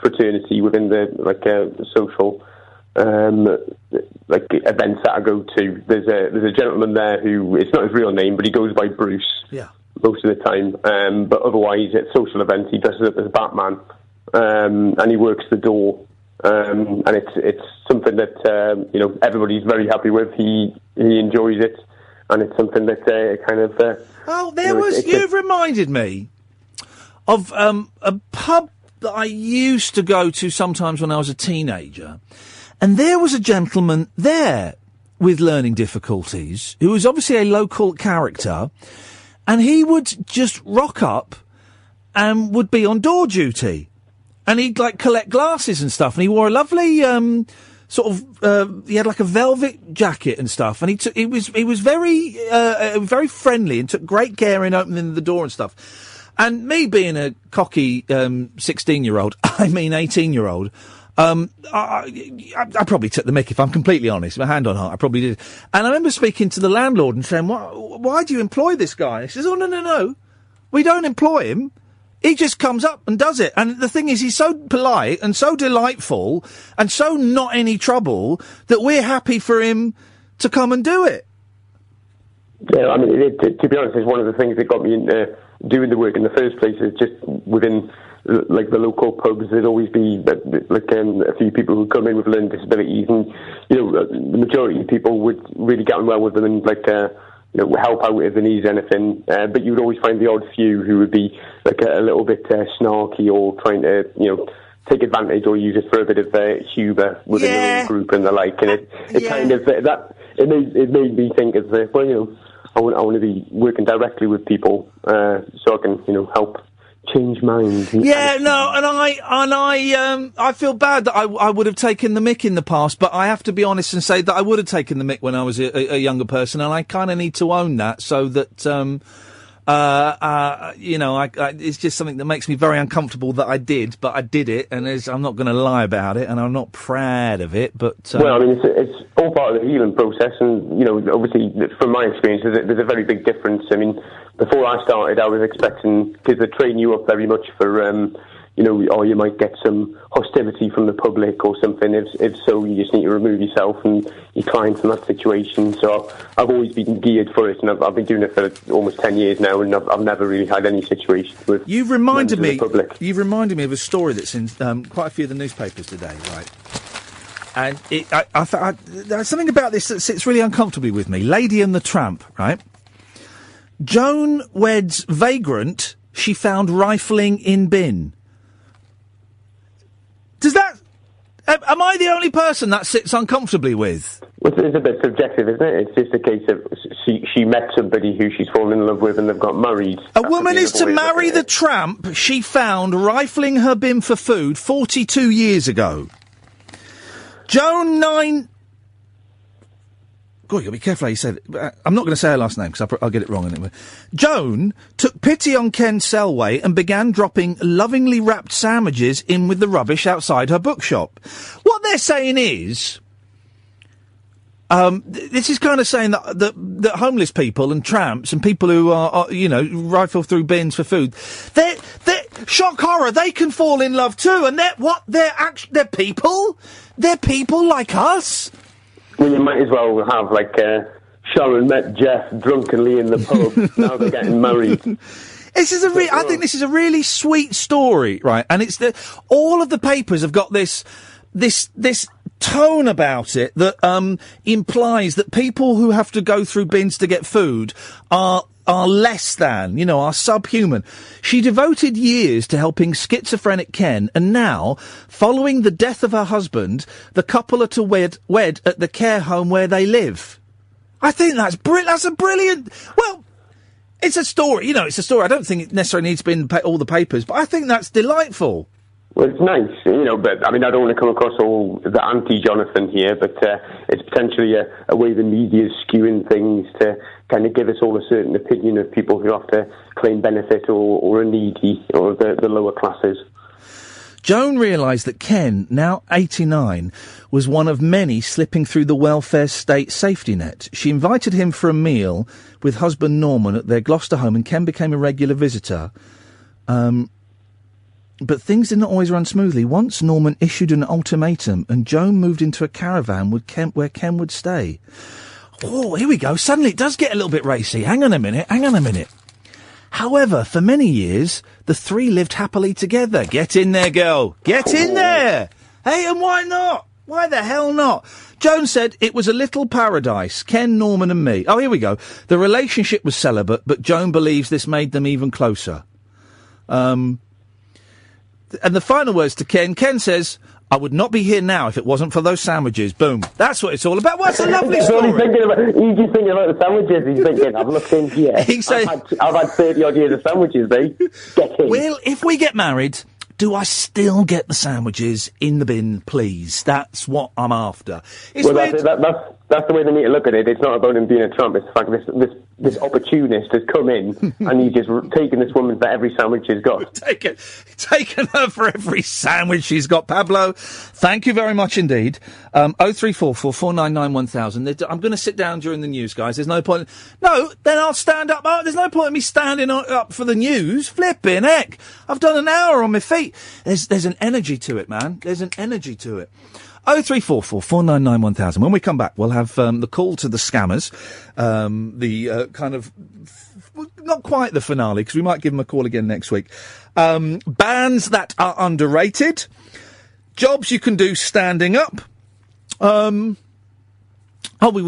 fraternity, within the social events that I go to. There's a gentleman there who, it's not his real name, but he goes by Bruce. Yeah. most of the time. But otherwise, at social events, he dresses up as Batman, and he works the door. And it's something that everybody's very happy with. He enjoys it, and it's something that kind of. You've reminded me of a pub that I used to go to sometimes when I was a teenager, and there was a gentleman there with learning difficulties who was obviously a local character, and he would just rock up and would be on door duty. And he'd, collect glasses and stuff, and he wore a lovely, he had like a velvet jacket and stuff, and he was very, very friendly and took great care in opening the door and stuff. And me being a cocky, 16-year-old, 18-year-old, I probably took the mick, if I'm completely honest. My hand on heart, I probably did. And I remember speaking to the landlord and saying, why do you employ this guy? And he says, oh, no, we don't employ him. He just comes up and does it. And the thing is, he's so polite and so delightful and so not any trouble that we're happy for him to come and do it. Yeah, I mean, to be honest, it's one of the things that got me into doing the work in the first place. Is just within, the local pubs, there'd always be, a few people who come in with learning disabilities, and, the majority of people would really get on well with them and, help out if they need anything, but you would always find the odd few who would be a little bit snarky or trying to take advantage or use it for a bit of humour within their own group and the like. And it kind of it made me think of I want to be working directly with people so I can help change minds. Yeah, no, and I feel bad that I would have taken the mick in the past, but I have to be honest and say that I would have taken the mick when I was a younger person, and I kind of need to own that so that, it's just something that makes me very uncomfortable that I did, but I did it, and I'm not going to lie about it, and I'm not proud of it, but... Well, I mean, it's all part of the healing process, and, obviously, from my experience, there's a very big difference. I mean, before I started, I was expecting, because they train you up very much for, or you might get some hostility from the public or something. If so, you just need to remove yourself and your client from that situation. So I've always been geared for it, and I've been doing it for almost 10 years now, and I've never really had any situations with You've reminded me of a story that's in quite a few of the newspapers today, right? And there's something about this that sits really uncomfortably with me. Lady and the Tramp, right? Joan weds vagrant she found rifling in bin. Does that... Am I the only person that sits uncomfortably with? Well, it's a bit subjective, isn't it? It's just a case of she met somebody who she's fallen in love with and they've got married. A woman is to marry the tramp she found rifling her bin for food 42 years ago. Joan 9... God, you've got to be careful how you say it. I'm not going to say her last name because I'll get it wrong anyway. Joan took pity on Ken Selway and began dropping lovingly wrapped sandwiches in with the rubbish outside her bookshop. What they're saying is, this is kind of saying that homeless people and tramps and people who are rifle through bins for food, they're shock horror. They can fall in love too, and they're people. They're people like us. Well, you might as well have, Sharon met Jeff drunkenly in the pub. Now they're getting married. I think this is a really sweet story, right? And it's all of the papers have got this tone about it that implies that people who have to go through bins to get food are less than, are subhuman. She devoted years to helping schizophrenic Ken, and now, following the death of her husband, the couple are to wed at the care home where they live. I think that's a brilliant... Well, it's a story, it's a story. I don't think it necessarily needs to be in all the papers, but I think that's delightful. Well, it's nice, but, I don't want to come across all the anti-Jonathan here, but it's potentially a way the media's skewing things to kind of give us all a certain opinion of people who have to claim benefit or are needy or the lower classes. Joan realised that Ken, now 89, was one of many slipping through the welfare state safety net. She invited him for a meal with husband Norman at their Gloucester home, and Ken became a regular visitor. But things did not always run smoothly. Once Norman issued an ultimatum and Joan moved into a caravan where Ken would stay. Oh, here we go. Suddenly it does get a little bit racy. Hang on a minute. However, for many years, the three lived happily together. Get in there, girl. Get in there. Hey, and why not? Why the hell not? Joan said it was a little paradise. Ken, Norman and me. Oh, here we go. The relationship was celibate, but Joan believes this made them even closer. And the final words to Ken. Ken says, I would not be here now if it wasn't for those sandwiches. Boom. That's what it's all about. Well, it's a lovely story. He's just thinking about the sandwiches. He's thinking, I've looked in here. I've had 30 odd years of sandwiches, mate. Get in. Well, if we get married, do I still get the sandwiches in the bin, please? That's what I'm after. It's weird. That's the way they need to look at it. It's not about him being a Trump. It's the fact this opportunist has come in and he's just taken this woman for every sandwich she's got. Taken her for every sandwich she's got. Pablo, thank you very much indeed. 0344 499 1000. I'm going to sit down during the news, guys. There's no point. No, then I'll stand up. Oh, there's no point in me standing up for the news. Flipping heck. I've done an hour on my feet. There's an energy to it, man. There's an energy to it. 0344 499 1000. When we come back, we'll have the call to the scammers, kind of not quite the finale, because we might give them a call again next week. Bands that are underrated, jobs you can do standing up. We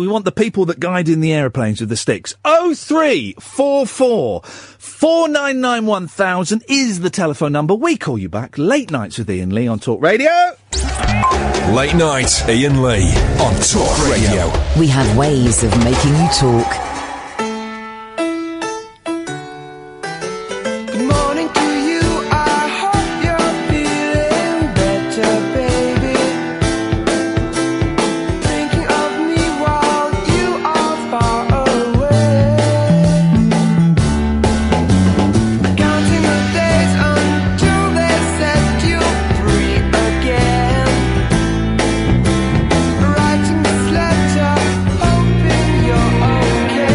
want the people that guide in the aeroplanes with the sticks. 0344 499 1000 is the telephone number. We call you back. Late Nights with Iain Lee on Talk Radio. Late Night, Iain Lee on Talk Radio. We have ways of making you talk. Good morning to you. I hope you're feeling better, baby. Thinking of me while you are far away. Counting the days until they set you free again. Writing this letter, hoping you're okay.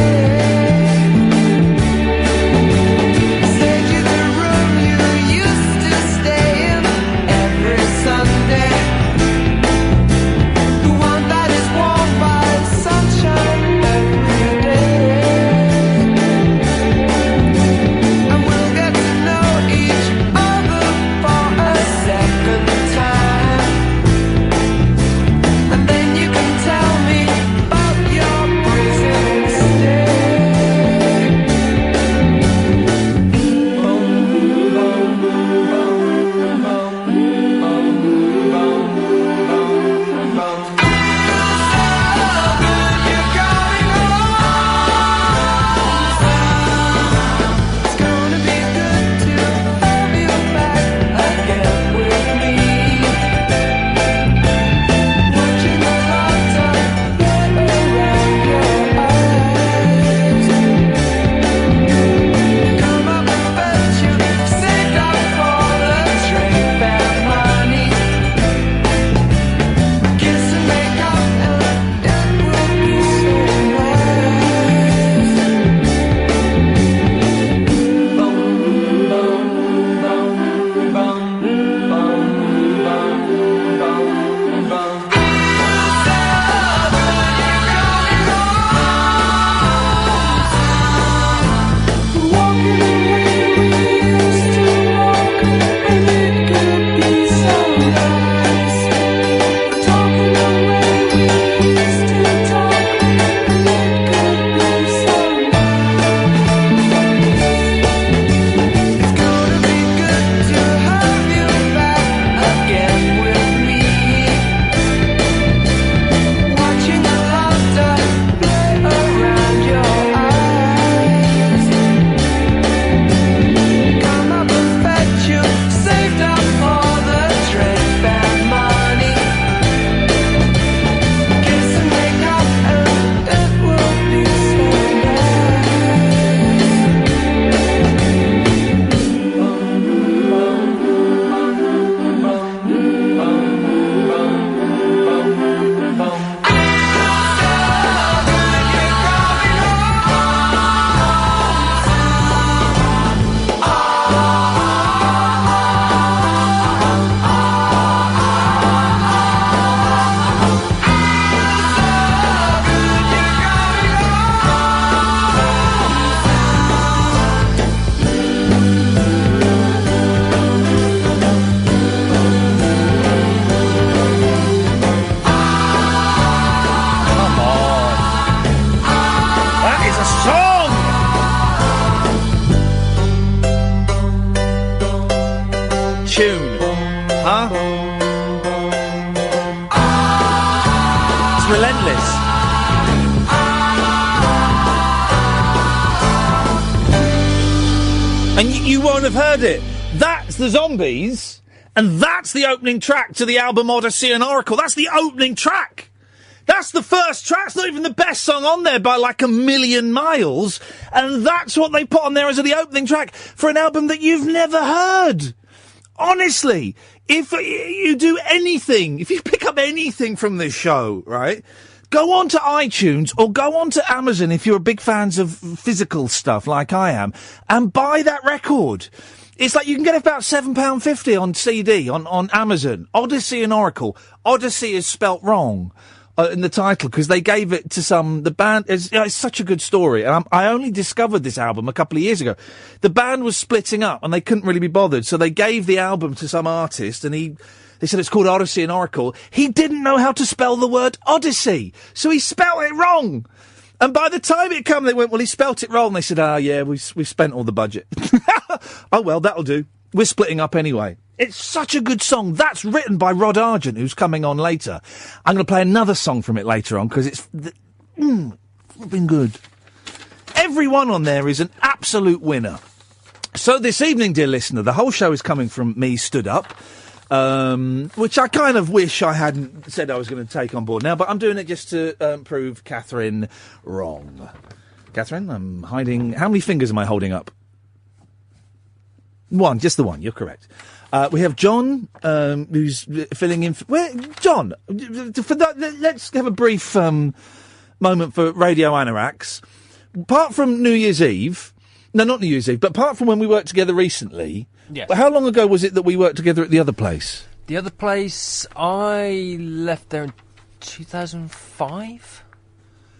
tune. Huh? It's relentless. And you won't have heard it. That's the Zombies, and that's the opening track to the album Odyssey and Oracle. That's the opening track. That's the first track. It's not even the best song on there by like a million miles. And that's what they put on there as the opening track for an album that you've never heard. Honestly, if you do anything, if you pick up anything from this show, right, go on to iTunes or go on to Amazon if you're a big fans of physical stuff like I am, and buy that record. It's like you can get it about £7.50 on CD on Amazon. Odyssey and Oracle. Odyssey is spelt wrong in the title because they gave it to the band. It's such a good story. And I only discovered this album a couple of years ago. The band was splitting up and they couldn't really be bothered. So they gave the album to some artist and they said it's called Odyssey and Oracle. He didn't know how to spell the word Odyssey. So he spelt it wrong. And by the time it came, they went, well, he spelt it wrong. They said, yeah, we've spent all the budget. Oh, well, that'll do. We're splitting up anyway. It's such a good song. That's written by Rod Argent, who's coming on later. I'm going to play another song from it later on, because it's been good. Everyone on there is an absolute winner. So this evening, dear listener, the whole show is coming from me stood up, which I kind of wish I hadn't said I was going to take on board now, but I'm doing it just to prove Catherine wrong. Catherine, I'm hiding... How many fingers am I holding up? One, just the one. You're correct. We have John, who's filling in... John, for that, let's have a brief moment for Radio Anoraks. Apart from New Year's Eve... No, not New Year's Eve, but apart from when we worked together recently... Yes. How long ago was it that we worked together at the other place? The other place, I left there in 2005.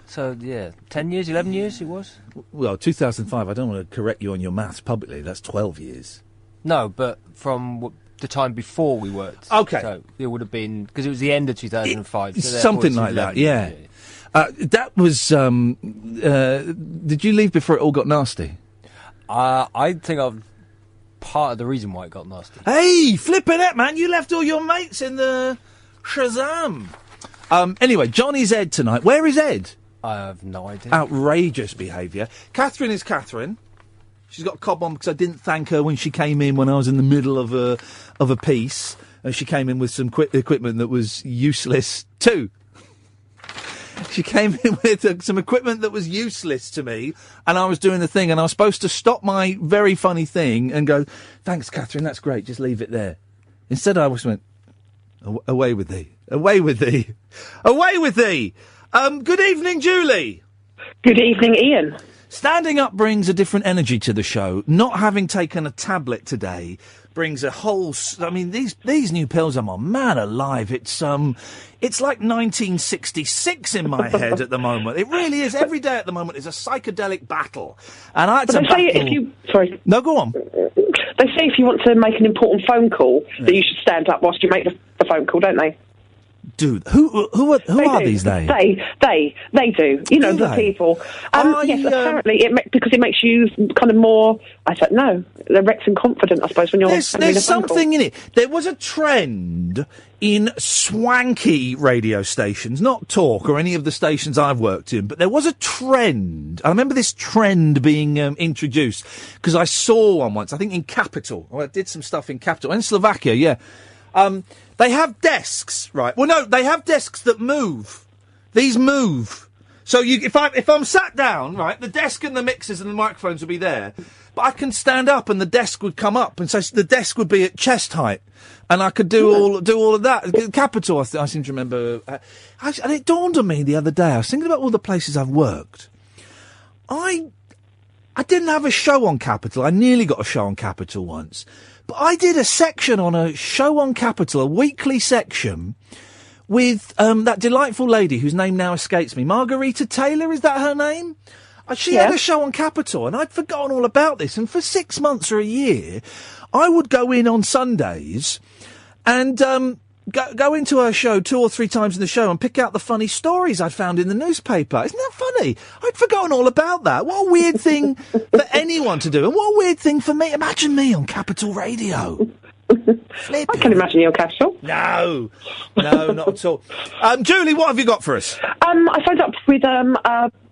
So, yeah, 10 years, 11 years it was? Well, 2005, I don't want to correct you on your maths publicly. That's 12 years. No, but from the time before we worked. Okay. So it would have been, because it was the end of 2005. So something like that, yeah. That was, did you leave before it all got nasty? I think I'm part of the reason why it got nasty. Hey, flipping it, man. You left all your mates in the Shazam. Anyway, Johnny's Ed tonight. Where is Ed? I have no idea. Outrageous behaviour. Catherine is Catherine. She's got a cob on because I didn't thank her when she came in when I was in the middle of a piece. And she came in with some equipment that was useless too. She came in with some equipment that was useless to me, and I was doing the thing, and I was supposed to stop my very funny thing and go, thanks, Catherine, that's great, just leave it there. Instead, I just went, away with thee, away with thee, away with thee. Good evening, Julie. Good evening, Iain. Standing up brings a different energy to the show. Not having taken a tablet today brings a whole... I mean, these new pills I'm on, man alive, it's like 1966 in my head at the moment. It really is. Every day at the moment is a psychedelic battle. And I had to battle... if you... Sorry. No, go on. They say if you want to make an important phone call, that you should stand up whilst you make the phone call, don't they? Dude, who are these days? They do. You know, the people. Yes, apparently, because it makes you kind of more, I don't know, erect and confident, I suppose, when you're There's something in it. There was a trend in swanky radio stations, not Talk or any of the stations I've worked in, but there was a trend. I remember this trend being introduced, because I saw one once, I think in Capital. I did some stuff in Capital, in Slovakia, yeah. They have desks, right? Well, no, they have desks that move. These move. So if I'm sat down, right, the desk and the mixers and the microphones would be there, but I can stand up and the desk would come up, and so the desk would be at chest height, and I could do all of that. Capital, I seem to remember. And it dawned on me the other day. I was thinking about all the places I've worked. I didn't have a show on Capital. I nearly got a show on Capital once. But I did a section on a show on Capital, a weekly section, with that delightful lady whose name now escapes me. Margarita Taylor, is that her name? She had a show on Capital, and I'd forgotten all about this. And for 6 months or a year, I would go in on Sundays and go into her show 2 or 3 times in the show and pick out the funny stories I'd found in the newspaper. Isn't that funny? I'd forgotten all about that. What a weird thing for anyone to do, and what a weird thing for me. Imagine me on Capital Radio. I can imagine your castle. No, not at all. Julie, what have you got for us? I phoned up with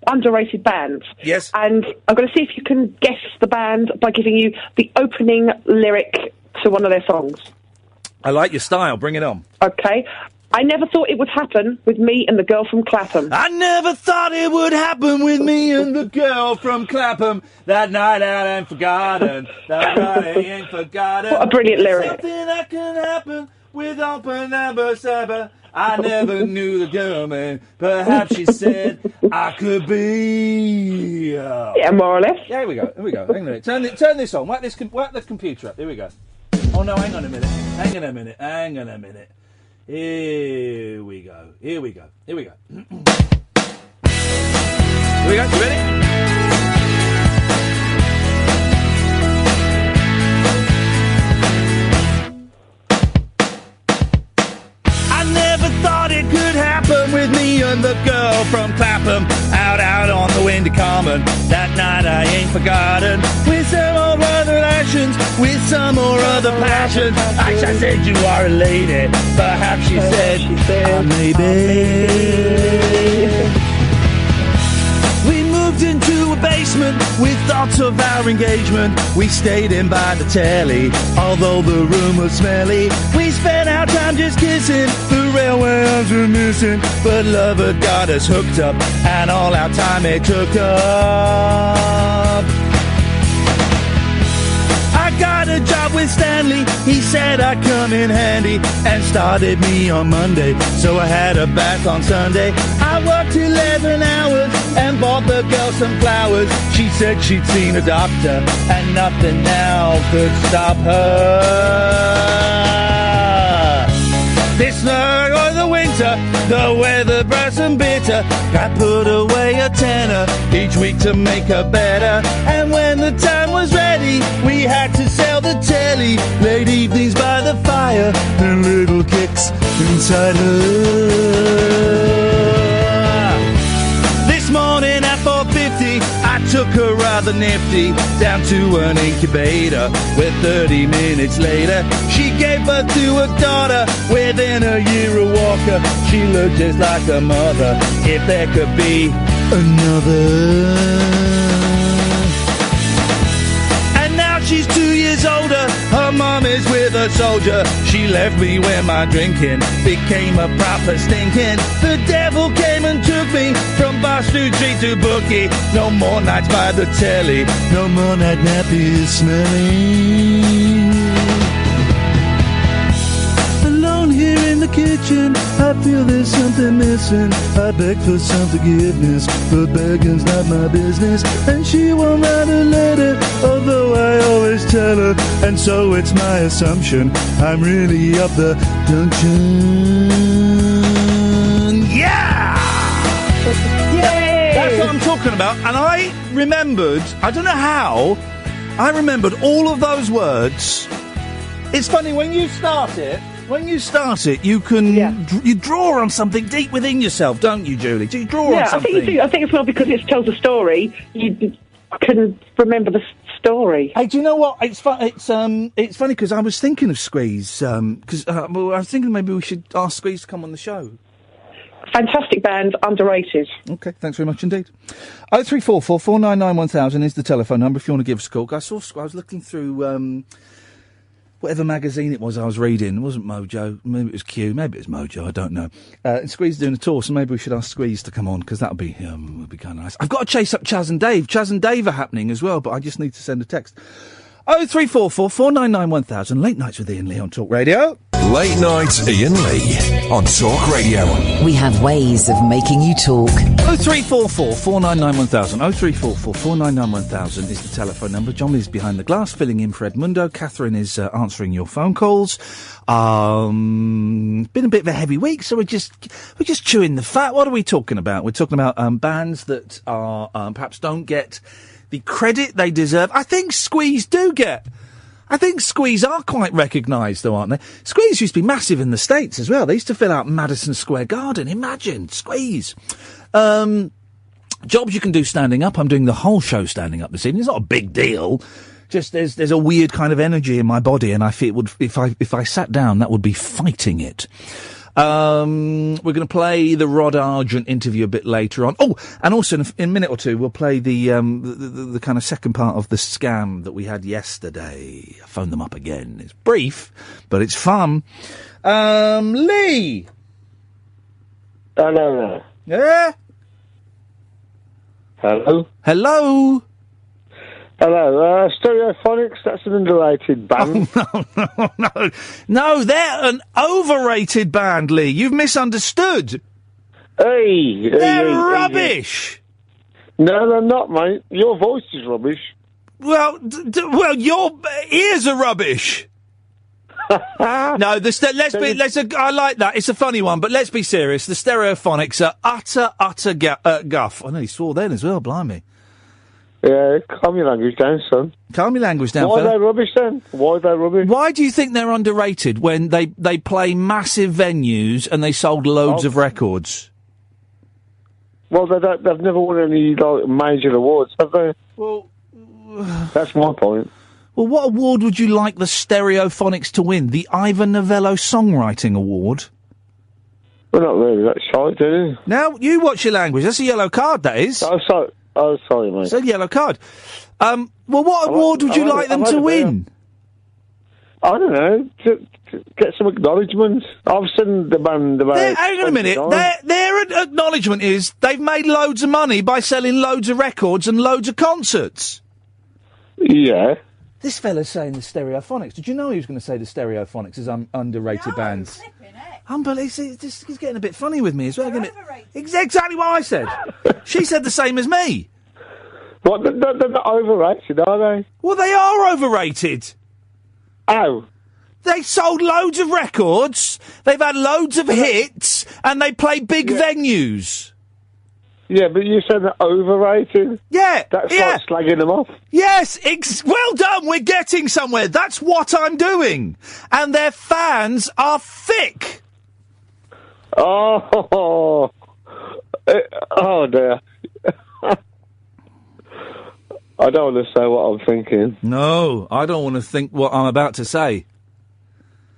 underrated bands. Yes. And I'm going to see if you can guess the band by giving you the opening lyric to one of their songs. I like your style. Bring it on. Okay. I never thought it would happen with me and the girl from Clapham. I never thought it would happen with me and the girl from Clapham. That night out ain't forgotten. That night ain't forgotten. What a brilliant lyric. Something that can happen with open number 7. I never knew the girl, man. Perhaps she said I could be. Yeah, more or less. Yeah, here we go. Hang on a minute. Turn this on. Whack the computer up. Here we go. Oh no, hang on a minute. Here we go. You ready? I never thought it could happen with me and the girl from Clapham. Out on the windy common. That night I ain't forgotten. With some more other actions, with some more other passions. I said you are a lady. Perhaps she said, maybe. We moved into a basement with thoughts of our engagement. We stayed in by the telly, although the room was smelly. We spent our time just kissing, the railway arms were missing. But love had got us hooked up, and all our time it took up. I got a job with Stanley, he said I'd come in handy, and started me on Monday, so I had a bath on Sunday. I worked 11 hours and bought the girl some flowers. She said she'd seen a doctor and nothing now could stop her. This snow or the winter, the weather brass and bitter. I put away a tenner each week to make her better. And when the time was ready, we had to sell the telly. Late evenings by the fire and little kicks inside her. This morning at 4:50, I took her rather nifty down to an incubator, where 30 minutes later she gave birth to a daughter. Within a year a walker, she looked just like her mother. If there could be another. She's 2 years older, her mum is with a soldier. She left me when my drinking became a proper stinking. The devil came and took me from Boston Street to Bookie. No more nights by the telly, no more night nappies smelling. Alone here in the kitchen, I feel there's something missing. I beg for some forgiveness, but begging's not my business. And she won't write a letter, although I always tell her. And so it's my assumption I'm really up the junction. Yeah! Yay! That's what I'm talking about. And I remembered, I don't know how, I remembered all of those words. It's funny, when you start it, you can you draw on something deep within yourself, don't you, Julie? Do you draw on something? I think you do. I think it's more because it tells a story. You can remember the story. Hey, do you know what? It's funny because I was thinking of Squeeze. I was thinking maybe we should ask Squeeze to come on the show. Fantastic band, underrated. Okay, thanks very much indeed. 0344 499 1000 is the telephone number if you want to give us a call. I was looking through whatever magazine it was I was reading. It wasn't Mojo. Maybe it was Q. Maybe it was Mojo. I don't know. Squeeze doing a tour, so maybe we should ask Squeeze to come on, because that would be kind of nice. I've got to chase up Chaz and Dave. Chaz and Dave are happening as well, but I just need to send a text. 0344 499 1000. Late Nights with Iain Lee on Talk Radio. Late Night Iain Lee on Talk Radio. We have ways of making you talk. 0344 499 1000. 0344 499 1000 is the telephone number. John is behind the glass, filling in for Edmundo. Catherine is answering your phone calls. Been a bit of a heavy week, so we're just chewing the fat. What are we talking about? We're talking about bands that are perhaps don't get the credit they deserve. I think Squeeze do get. I think Squeeze are quite recognised, though, aren't they? Squeeze used to be massive in the States as well. They used to fill out Madison Square Garden. Imagine, Squeeze. Jobs you can do standing up. I'm doing the whole show standing up this evening. It's not a big deal. there's a weird kind of energy in my body, and I feel it would, if I sat down, that would be fighting it. We're going to play the Rod Argent interview a bit later on. Oh, and also in a minute or two, we'll play the kind of second part of the scam that we had yesterday. I phoned them up again. It's brief, but it's fun. Lee. Hello. Yeah. Hello. Hello. Hello. Stereophonics. That's an underrated band. Oh, no, they're an overrated band, Lee. You've misunderstood. They're rubbish. No, they're not, mate. Your voice is rubbish. Well, your ears are rubbish. No, I like that. It's a funny one, but let's be serious. The Stereophonics are utter guff. I know you swore then as well, blimey. Yeah, calm your language down, son. Calm your language down, Why fella. are they rubbish then? Why are they rubbish? Why do you think they're underrated when they play massive venues and they sold loads of records? Well, they've never won any major awards, have they? Well, that's my point. Well, what award would you like the Stereophonics to win? The Ivor Novello Songwriting Award? Well, not really. That's shy, do you? Now, you watch your language. That's a yellow card, that is. Oh, sorry, mate. It's a yellow card. Well, what award would you like them to win? I don't know. To get some acknowledgement. I've seen the band about... Hang on a minute. Their acknowledgement is they've made loads of money by selling loads of records and loads of concerts. Yeah. This fella's saying the Stereophonics. Did you know he was going to say the Stereophonics is underrated bands? Unbelievable. He's getting a bit funny with me as well. Exactly what I said. She said the same as me. What? They're not overrated, are they? Well, they are overrated. How? They sold loads of records, they've had loads of hits, and they play big venues. Yeah, but you said they're overrated. Yeah. That's like slagging them off. Yes, well done, we're getting somewhere. That's what I'm doing. And their fans are thick. Oh dear. I don't want to say what I'm thinking. No, I don't want to think what I'm about to say.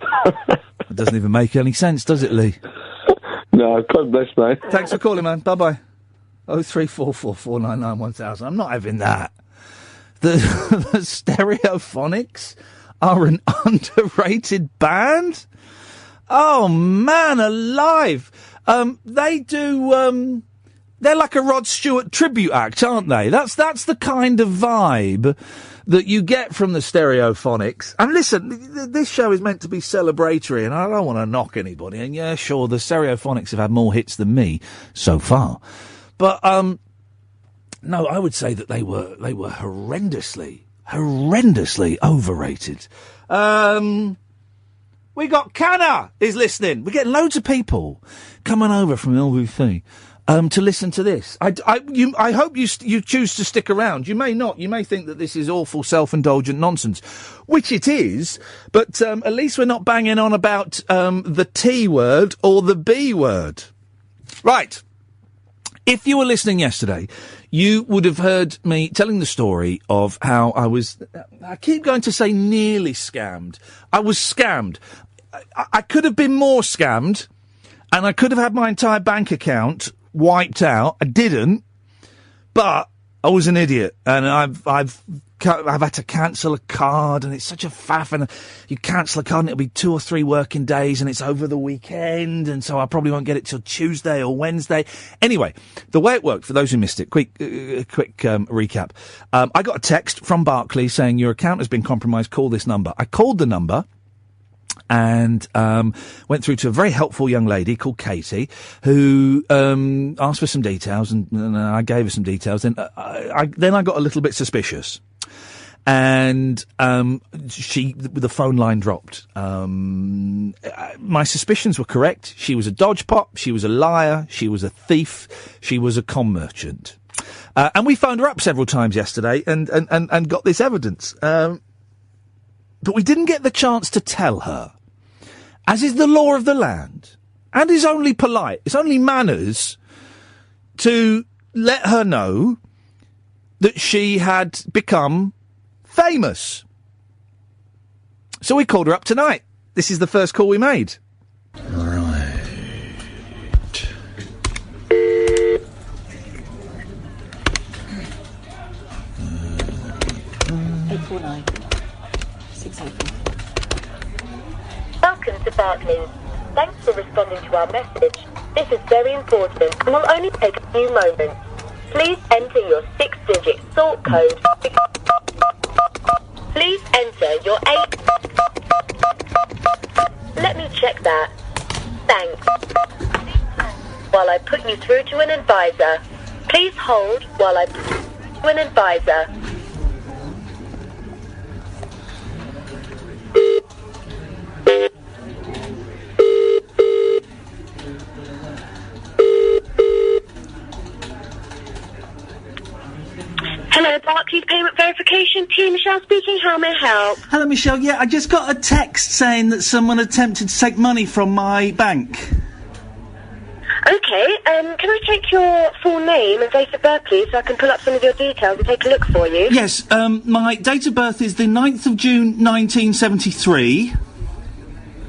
It doesn't even make any sense, does it, Lee? No, God bless, mate. Thanks for calling, man. Bye-bye. 03444991000. I'm not having that. The Stereophonics are an underrated band? Oh, man alive. They do, they're like a Rod Stewart tribute act, aren't they? That's the kind of vibe that you get from the Stereophonics. And listen, this show is meant to be celebratory, and I don't want to knock anybody. And yeah, sure, the Stereophonics have had more hits than me so far. But, no, I would say that they were horrendously overrated. We got Canna is listening. We're getting loads of people coming over from LBC. To listen to this. I hope you choose to stick around. You may not. You may think that this is awful self-indulgent nonsense, which it is, but at least we're not banging on about the T word or the B word. Right. If you were listening yesterday, you would have heard me telling the story of how I keep going to say nearly scammed. I was scammed. I could have been more scammed, and I could have had my entire bank account wiped out. I didn't, but I was an idiot, and I've had to cancel a card, and it's such a faff, and you cancel a card and it'll be 2 or 3 working days, and it's over the weekend, and so I probably won't get it till Tuesday or Wednesday. Anyway, the way it worked, for those who missed it, quick recap. I got a text from Barclays saying your account has been compromised, call this number. I called the number and went through to a very helpful young lady called Katie, who asked for some details, and I gave her some details. And then I got a little bit suspicious, and the phone line dropped. My suspicions were correct. She was a dodge pop. She was a liar. She was a thief. She was a con merchant. And we phoned her up several times yesterday and got this evidence. But we didn't get the chance to tell her, as is the law of the land, and is only polite, it's only manners, to let her know that she had become famous. So we called her up tonight. This is the first call we made. Right. 849 684. Welcome to Barclays. Thanks for responding to our message. This is very important and will only take a few moments. Please enter your 6-digit sort code. Please enter your 8... Let me check that. Thanks. While I put you through to an advisor. Please hold while I put you through to an advisor. Hello, Barclays Payment Verification Team. Michelle speaking. How may I help? Hello, Michelle. Yeah, I just got a text saying that someone attempted to take money from my bank. Okay, can I take your full name and date of birth, please, so I can pull up some of your details and take a look for you? Yes, my date of birth is the 9th of June 1973.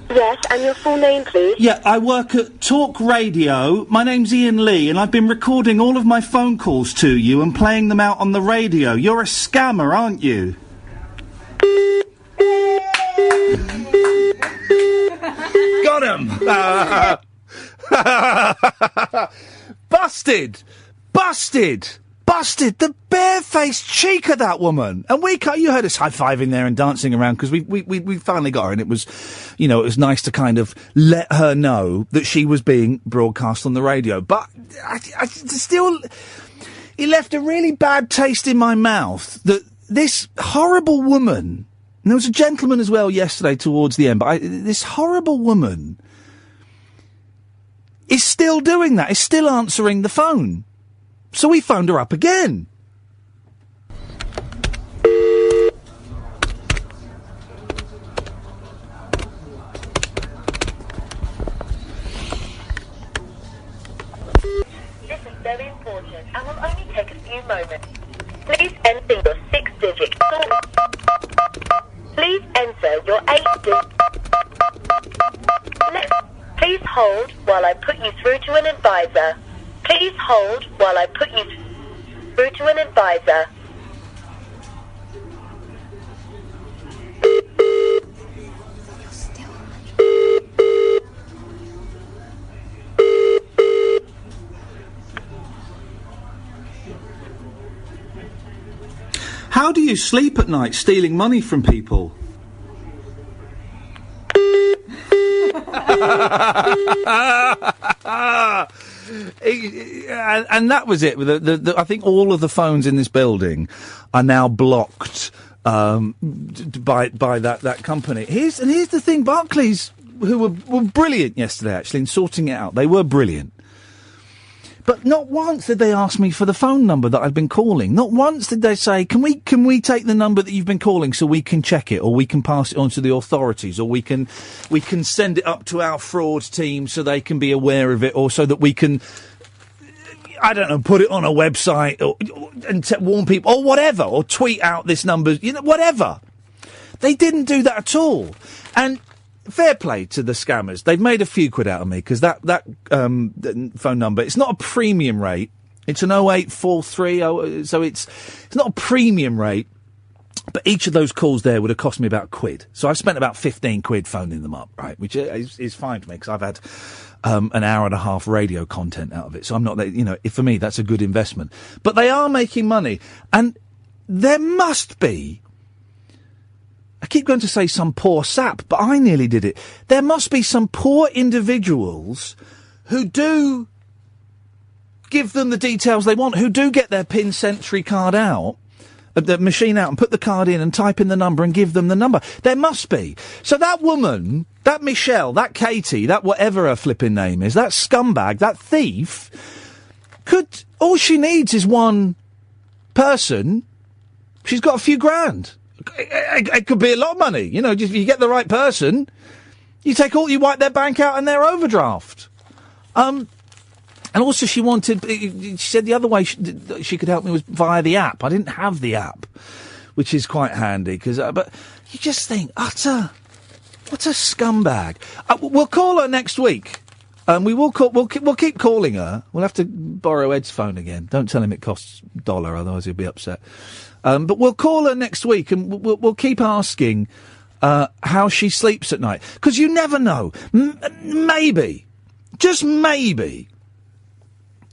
Yes, and your full name, please? Yeah, I work at Talk Radio. My name's Iain Lee, and I've been recording all of my phone calls to you and playing them out on the radio. You're a scammer, aren't you? Got him! Busted! Busted! Busted! The barefaced cheek of that woman! And you heard us high-fiving there and dancing around because we finally got her, and it was, it was nice to kind of let her know that she was being broadcast on the radio. But I still, it left a really bad taste in my mouth that this horrible woman, and there was a gentleman as well yesterday towards the end, but this horrible woman is still doing that, is still answering the phone. So we phoned her up again. This is very important and will only take a few moments. Please enter your 6-digit sort. Please enter your 8-digit. Please hold while I put you through to an advisor. Please hold while I put you through to an advisor. How do you sleep at night stealing money from people? And that was it. I think all of the phones in this building are now blocked by that company. Here's the thing: Barclays, who were brilliant yesterday, actually, in sorting it out. They were brilliant. But not once did they ask me for the phone number that I'd been calling. Not once did they say, can we take the number that you've been calling so we can check it, or we can pass it on to the authorities, or we can send it up to our fraud team so they can be aware of it, or so that we can, I don't know, put it on a website and warn people, or whatever, or tweet out this number, whatever. They didn't do that at all. And fair play to the scammers. They've made a few quid out of me, because that phone number, it's not a premium rate. It's an 0843, so it's not a premium rate. But each of those calls there would have cost me about £1. So I've spent about 15 quid phoning them up, right? Which is fine for me, because I've had an hour and a half radio content out of it. So I'm not, for me, that's a good investment. But they are making money. And there must be, I keep going to say some poor sap, but I nearly did it. There must be some poor individuals who do give them the details they want, who do get their PIN Sentry card out, the machine out, and put the card in and type in the number and give them the number. There must be. So that woman, that Michelle, that Katie, that whatever her flipping name is, that scumbag, that thief, all she needs is one person. She's got a few grand. It could be a lot of money, just if you get the right person, you wipe their bank out and their overdraft. And also she said the other way she could help me was via the app. I didn't have the app, which is quite handy, because, but you just think, what a scumbag. We'll call her next week. We'll keep calling her. We'll have to borrow Ed's phone again. Don't tell him it costs $1, otherwise he'll be upset. But we'll call her next week, and we'll keep asking how she sleeps at night. Because you never know. Maybe, just maybe,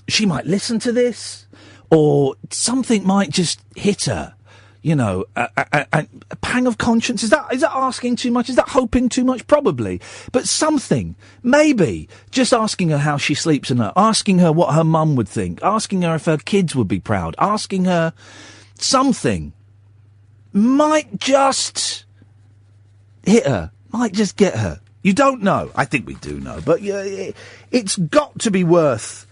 she might listen to this, or something might just hit her. You know, a pang of conscience. Is that asking too much? Is that hoping too much? Probably. But something. Maybe. Just asking her how she sleeps at night. Asking her what her mum would think. Asking her if her kids would be proud. Asking her something. Might just hit her. Might just get her. You don't know. I think we do know. But it's got to be worth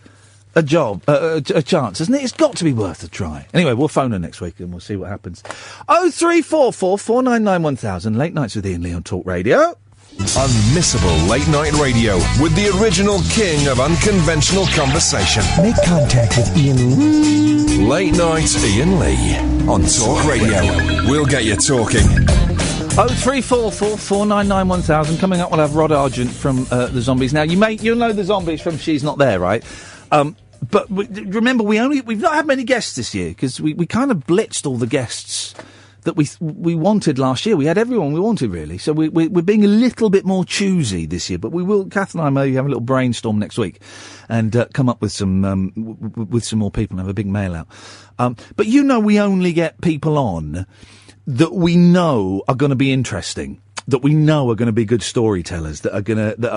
a chance, isn't it? It's got to be worth a try. Anyway, we'll phone her next week and we'll see what happens. 0344 499 1000. Late Nights with Iain Lee on Talk Radio. Unmissable late night radio with the original king of unconventional conversation. Make contact with Iain. Late Night Iain Lee on Talk Radio. We'll get you talking. 0344 499 1000. Coming up, we'll have Rod Argent from the Zombies. Now, you'll know the Zombies from She's Not There, right? But remember, we've not had many guests this year, because we kind of blitzed all the guests that we wanted last year. We had everyone we wanted, really. So we're being a little bit more choosy this year. But we will, Kath and I may have a little brainstorm next week and come up with some more people and have a big mail out. But we only get people on that we know are going to be interesting, that we know are going to be good storytellers, that are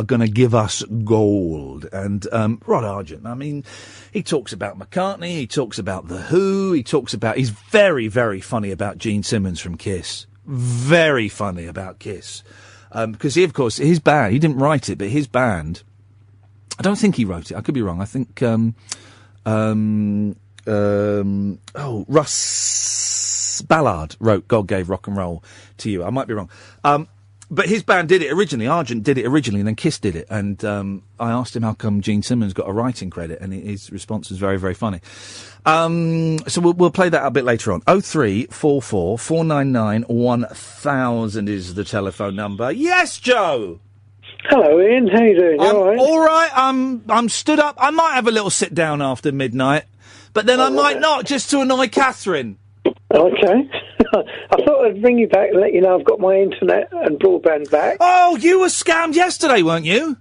going to give us gold. And Rod Argent, I mean, he talks about McCartney, he talks about The Who, he's very, very funny about Gene Simmons from Kiss. Very funny about Kiss. Because he, of course, his band, he didn't write it, but his band, I don't think he wrote it, I could be wrong, I think, Russ Ballard wrote God Gave Rock and Roll to You. I might be wrong. But his band did it originally. Argent did it originally, and then Kiss did it. And I asked him how come Gene Simmons got a writing credit, and his response was very, very funny. So we'll play that a bit later on. 0344 499 1000 is the telephone number. Yes, Joe. Hello, Ian. How you doing? I'm all right? All right. I'm stood up. I might have a little sit down after midnight, but then I might not, just to annoy Catherine. Okay. I thought I'd ring you back and let you know I've got my internet and broadband back. Oh, you were scammed yesterday, weren't you?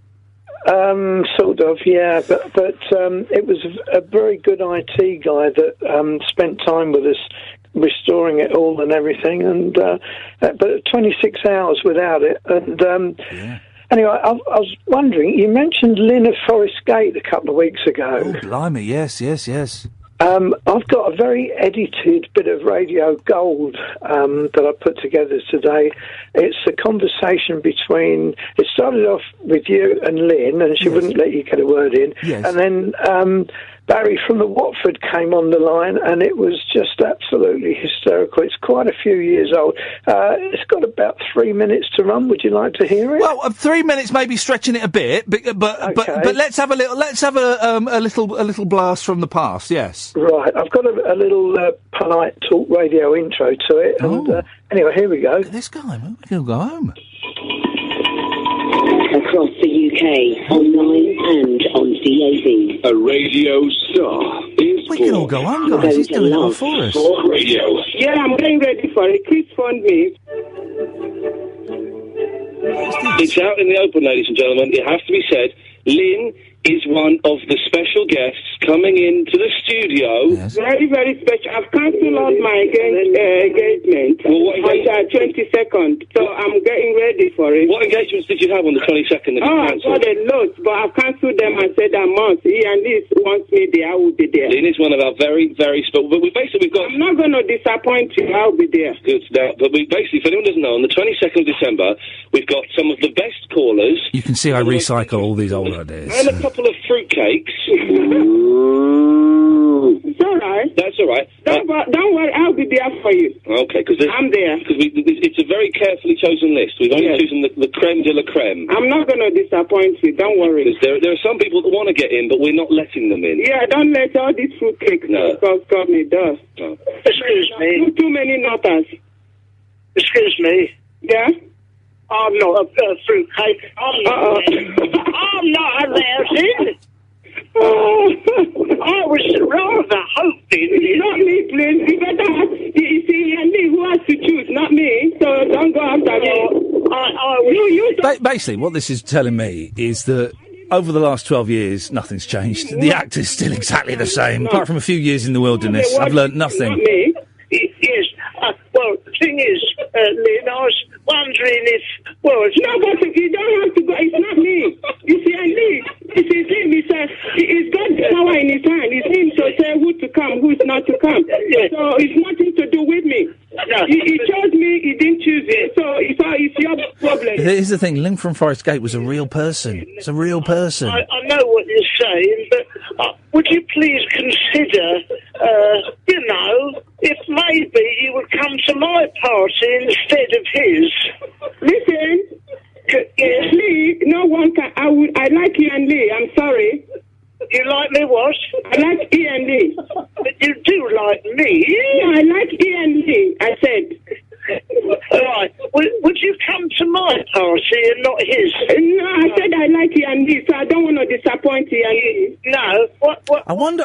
Sort of, yeah. But it was a very good IT guy that spent time with us restoring it all and everything. And but 26 hours without it. And anyway, I was wondering, you mentioned Lynn of Forest Gate a couple of weeks ago. Oh, blimey, yes. I've got a very edited bit of radio gold that I put together today. It's a conversation between... It started off with you and Lynn, and she wouldn't let you get a word in. Yes. And then Barry from the Watford came on the line, and it was just absolutely hysterical. It's quite a few years old. It's got about 3 minutes to run. Would you like to hear it? Well, 3 minutes may be stretching it a bit, but let's have a little blast from the past. Yes. Right. I've got a little polite talk radio intro to it. And anyway, here we go. This guy, we can go home. Across the UK, online and on DAB. A radio star is We can all go home, guys. He's doing it all for us. Talk Radio. Yeah, I'm getting ready for it. Please phone me. It's out in the open, ladies and gentlemen. It has to be said. Lynn is one of the special guests coming into the studio. Yes. Very, very special. I've cancelled all my engagement on the 22nd, so I'm getting ready for it. What engagements did you have on the 22nd? I've got a lot, but I've cancelled them and said I must. Ian wants me there. I will be there. Lynn is one of our very, very special... But we've got... I'm not going to disappoint you. I'll be there. Good. But we basically, if anyone doesn't know, on the 22nd of December, we've got some of the best callers. You can see I recycle all these old ideas. And a couple of fruitcakes. It's all right. That's all right. Don't worry, I'll be there for you. Okay, because I'm there. Because it's a very carefully chosen list. We've only chosen the creme de la creme. I'm not going to disappoint you. Don't worry. Because there are some people that want to get in, but we're not letting them in. Yeah, don't let all these fruitcakes cause me dust. No. Excuse me. Too many nutters. Excuse me. Yeah? I'm not a fruitcake. I'm not a rousin. I was rather hoping... Not me, please. You better... You see, and me who has to choose, not me. So don't go after me. Basically, what this is telling me is that over the last 12 years, nothing's changed. The actor's still exactly the same. Apart from a few years in the wilderness, I've learnt nothing. Yes. Well, the thing is, Lynn, I was wondering if... Well, it's no, but you don't have to go. It's not me. You see, and Lee, it's him. He's got the power in his hand. It's him to say who to come, who's not to come. Yeah. So it's nothing to do with me. No. He chose me, he didn't choose it. So it's your problem. Here's the thing, Lynn from Forest Gate was a real person. It's a real person. I know what you're saying, but would you please consider, if maybe you would come to my party instead of his? Listen, yes, Lee, no one can... I like Iain Lee, I'm sorry. You like me what? I like Iain Lee. But you do like me? No, I like Iain Lee, I said. Right. Would you come to my party and not his? No, I said I like Iain Lee, so I don't want to disappoint Iain Lee. No. What?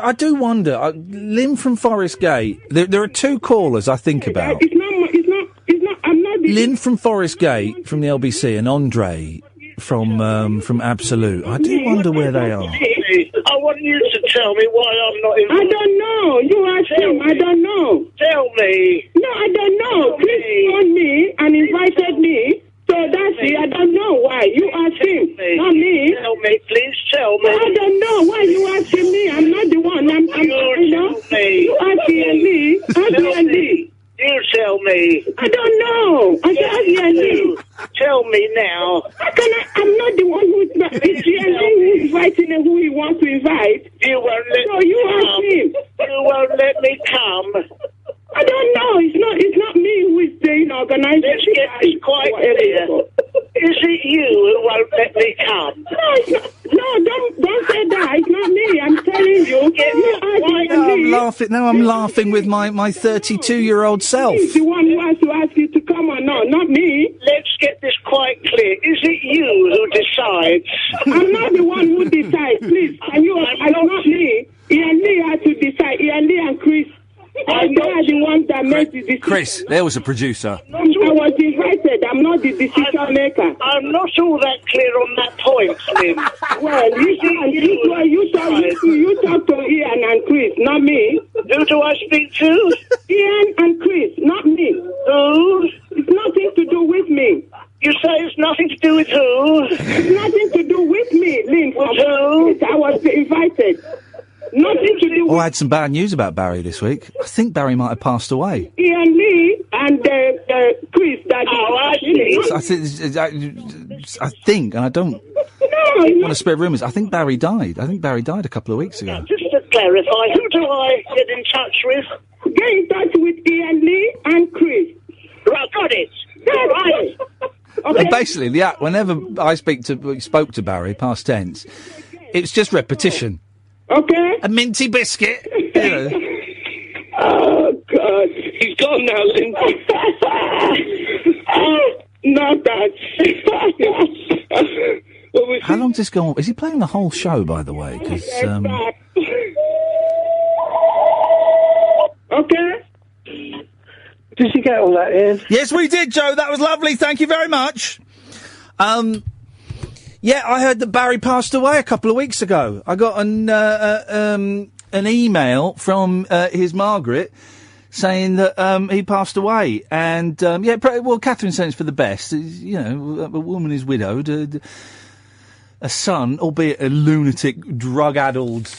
I do wonder, Lynn from Forest Gate, there are two callers I think about. It's not, I'm not... Lynn from Forest Gate, from the LBC, and Andre from Absolute. I do wonder where they are. I want you to tell me why I'm not invited. I don't know. You asked him. I don't know. Tell me. No, I don't know. Chris phoned me and invited me. So that's it. I don't know why. You asked him, not me. Tell me, please tell me. I don't know why you asking me. I'm not the one. You asked Iain Lee. You tell me. I don't know. I asked Iain Lee. Tell me now. I'm not the one who's inviting and who he wants to invite. You won't let so me you come. ask him. You won't let me come. I don't know. It's not me who is saying organizing. Let's get this quite clear. Is it you who won't let me come? No, it's not. No, don't say that. It's not me. I'm telling you. I'm laughing with my 32-year-old self. He's the one who has to ask you to come or not, not me. Let's get this quite clear. Is it you who decides? I'm not the one who decides. Please, it's not me. Iain Lee has to decide. Iain Lee and Chris. They are the ones that make the decision. Chris, there was a producer. I was invited. I'm not the decision maker. I'm not all that clear on that point, Lynn. Well, you talk to Iain and Chris, not me. Who do I speak to? Iain and Chris, not me. Who? It's nothing to do with me. You say it's nothing to do with who? It's nothing to do with me, Lynn. With who? I was invited. Nothing to do with... I had some bad news about Barry this week. I think Barry might have passed away. Iain Lee and Chris. I think, and I don't want to spread rumours, I think Barry died. I think Barry died a couple of weeks ago. Just to clarify, who do I get in touch with? Get in touch with Iain Lee and Chris. Right, got it. Right. Okay. Basically, whenever I spoke to Barry, past tense, it's just repetition. Okay. A minty biscuit. Oh, God. He's gone now, Lynn. Not that. How long does this go on? Is he playing the whole show, by the way? Okay. Did you get all that in? Yes, we did, Joe. That was lovely. Thank you very much. Yeah, I heard that Barry passed away a couple of weeks ago. I got an email from his Margaret saying that he passed away. And, Catherine said it's for the best. A woman is widowed. A son, albeit a lunatic, drug-addled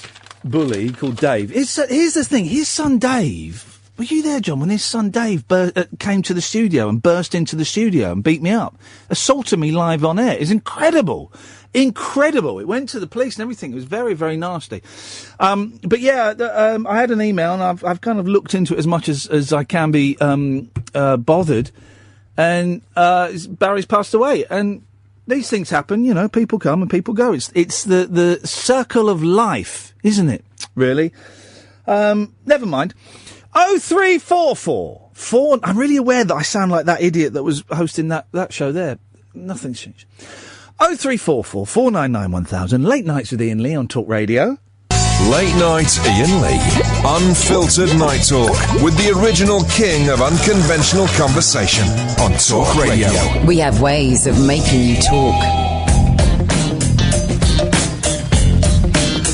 bully called Dave. Here's the thing. His son Dave... Were you there, John, when his son Dave came to the studio and burst into the studio and beat me up? Assaulted me live on air. It's incredible. Incredible. It went to the police and everything. It was very, very nasty. I had an email and I've kind of looked into it as much as I can be bothered. And Barry's passed away. And these things happen, people come and people go. It's the circle of life, isn't it? Really? Never mind. 0344 I'm really aware that I sound like that idiot that was hosting that show there. Nothing's changed. 0344 499 1000. Late Nights with Iain Lee on Talk Radio. Late Night Iain Lee. Unfiltered night talk with the original king of unconventional conversation on Talk Radio. We have ways of making you talk.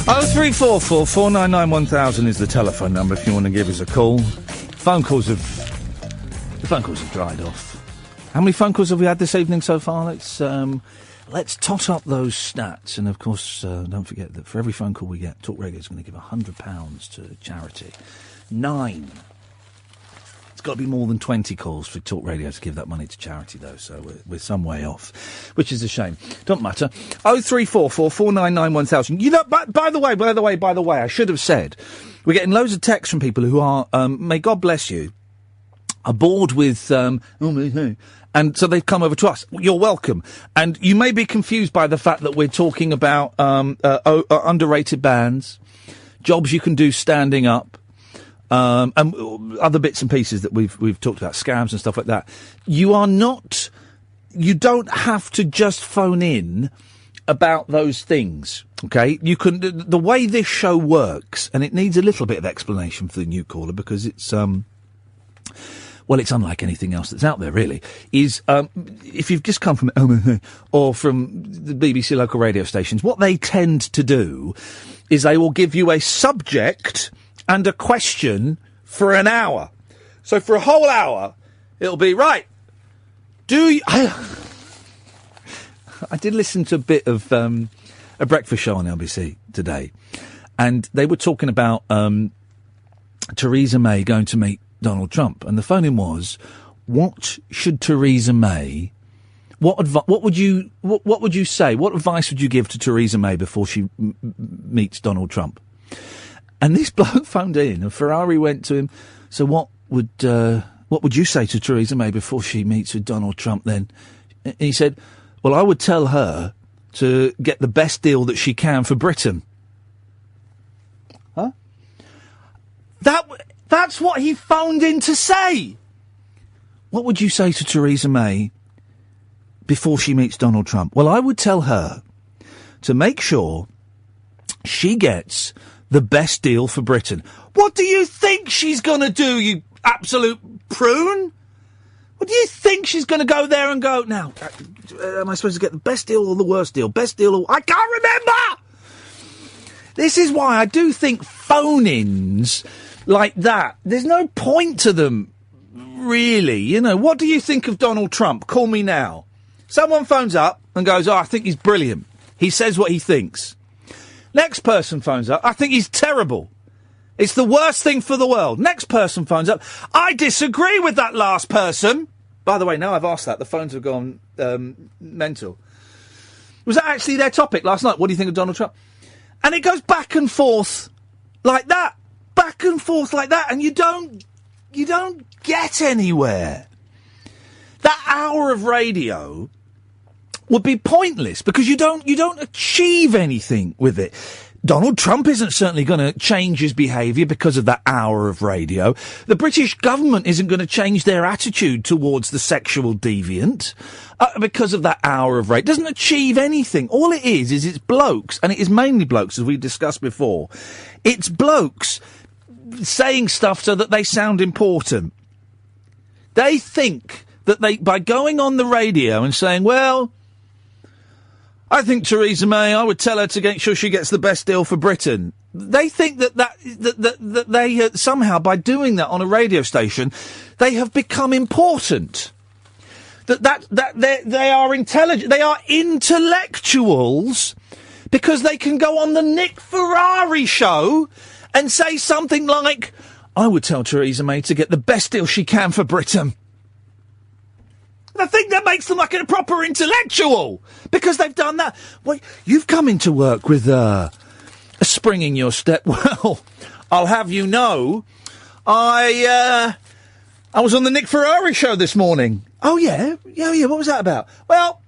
0344 499 1000 is the telephone number if you want to give us a call. The phone calls have dried off. How many phone calls have we had this evening so far? Let's tot up those stats. And, of course, don't forget that for every phone call we get, Talk Radio is going to give £100 to charity. 9. It's got to be more than 20 calls for Talk Radio to give that money to charity, though, so we're some way off, which is a shame. Don't matter. 0344 499 1000. You know, by the way, I should have said, we're getting loads of texts from people who are, may God bless you, are bored with, and so they've come over to us. You're welcome. And you may be confused by the fact that we're talking about underrated bands, jobs you can do standing up, and other bits and pieces that we've talked about, scams and stuff like that. You don't have to just phone in about those things, okay? You can, the way this show works, and it needs a little bit of explanation for the new caller because it's, well, it's unlike anything else that's out there, really, is if you've just come from or from the BBC local radio stations, what they tend to do is they will give you a subject and a question for an hour. So for a whole hour, it'll be, right, I did listen to a bit of a breakfast show on LBC today, and they were talking about Theresa May going to meet Donald Trump, and the phone-in was, what should Theresa May, what would you say, what advice would you give to Theresa May before she meets Donald Trump? And this bloke phoned in, and Ferrari went to him, so what would you say to Theresa May before she meets with Donald Trump then? And he said, well, I would tell her to get the best deal that she can for Britain. Huh? That's what he phoned in to say. What would you say to Theresa May before she meets Donald Trump? Well, I would tell her to make sure she gets the best deal for Britain. What do you think she's going to do, you absolute prune? What do you think she's going to go there and go, now, am I supposed to get the best deal or the worst deal? Best deal or... I can't remember! This is why I do think phone-ins like that, there's no point to them, really. You know, what do you think of Donald Trump? Call me now. Someone phones up and goes, I think he's brilliant. He says what he thinks. Next person phones up, I think he's terrible. It's the worst thing for the world. Next person phones up, I disagree with that last person. By the way, now I've asked that, the phones have gone mental. Was that actually their topic last night? What do you think of Donald Trump? And it goes back and forth like that. Back and forth like that, and you don't get anywhere. That hour of radio would be pointless because you don't achieve anything with it. Donald Trump isn't certainly going to change his behaviour because of that hour of radio. The British government isn't going to change their attitude towards the sexual deviant because of that hour of radio. It doesn't achieve anything. All it is it's blokes, and it is mainly blokes, as we discussed before. It's blokes saying stuff so that they sound important. They think that by going on the radio and saying, well, I think Theresa May, I would tell her to make sure she gets the best deal for Britain. They think that they somehow, by doing that on a radio station, they have become important. That they are intelligent, they are intellectuals, because they can go on the Nick Ferrari show and say something like, I would tell Theresa May to get the best deal she can for Britain. I think that makes them like a proper intellectual, because they've done that. Well, you've come into work with a spring in your step. Well, I'll have you know, I was on the Nick Ferrari show this morning. Oh, yeah? Yeah, what was that about? Well,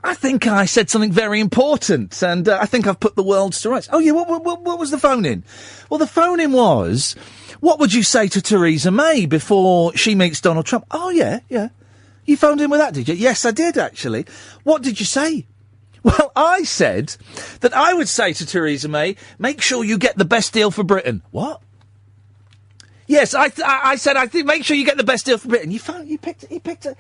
I think I said something very important, and I think I've put the world to rights. Oh, yeah, what was the phone-in? Well, the phone-in was, what would you say to Theresa May before she meets Donald Trump? Oh, yeah. You phoned in with that, did you? Yes, I did, actually. What did you say? Well, I said that I would say to Theresa May, make sure you get the best deal for Britain. What? Yes, I said, I think, make sure you get the best deal for Britain. He picked it.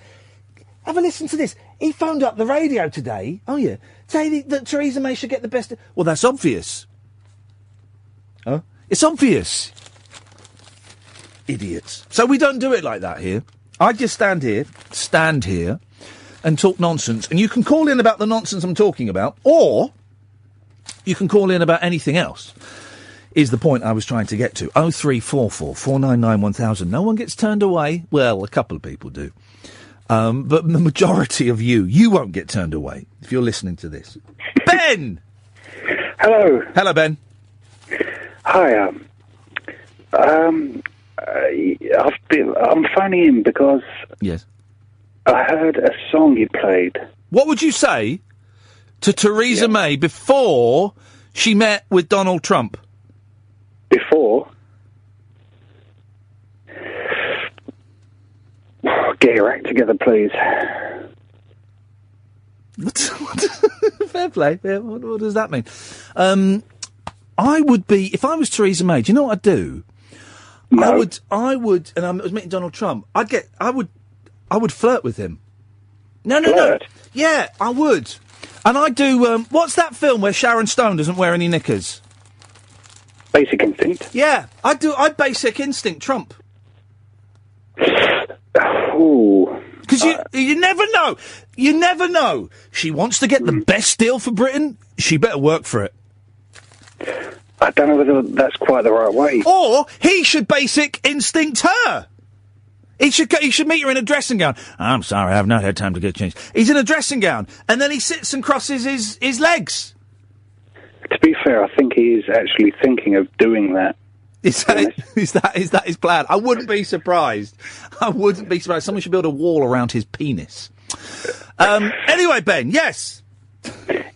Have a listen to this. He phoned up the radio today. Oh, yeah. Say that Theresa May should get the best... Well, that's obvious. Oh? It's obvious. Idiots. So we don't do it like that here. I just stand here, and talk nonsense. And you can call in about the nonsense I'm talking about, or you can call in about anything else, is the point I was trying to get to. 0344 499 1000. No one gets turned away. Well, a couple of people do. But the majority of you won't get turned away if you're listening to this. Ben! Hello. Hello, Ben. Hi, I'm phoning in because... Yes. I heard a song you played. What would you say to Theresa May before she met with Donald Trump? Before? Get your act together, please. Fair play. Yeah, what does that mean? I would be, if I was Theresa May, do you know what I'd do? No. I would, and I was meeting Donald Trump, I would flirt with him. No. Yeah, I would. And I'd do, what's that film where Sharon Stone doesn't wear any knickers? Basic Instinct? Yeah, I'd Basic Instinct Trump. Ooh. Because you never know. You never know. She wants to get the best deal for Britain. She better work for it. I don't know whether that's quite the right way. Or he should Basic Instinct her. He should meet her in a dressing gown. I'm sorry, I've not had time to get changed. He's in a dressing gown, and then he sits and crosses his legs. To be fair, I think he is actually thinking of doing that. Is that his plan? I wouldn't be surprised. Someone should build a wall around his penis. Anyway, Ben, yes.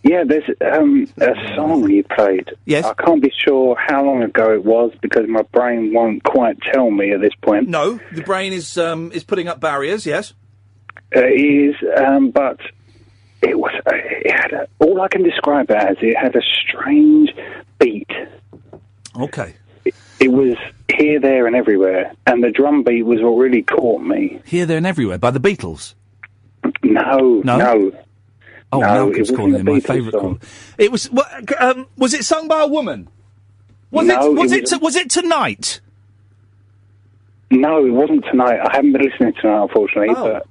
Yeah, there's a song you played. Yes. I can't be sure how long ago it was because my brain won't quite tell me at this point. No, the brain is putting up barriers. Yes. It is, but it was. All I can describe it as, it had a strange beat. Okay. It was here, there, and everywhere, and the drum beat was what really caught me. Here, there, and everywhere by the Beatles. No. Oh, no, Malcolm's calling in, my favourite call. It was. Was it sung by a woman? Was it Tonight? No, it wasn't Tonight. I haven't been listening tonight, unfortunately. Oh. But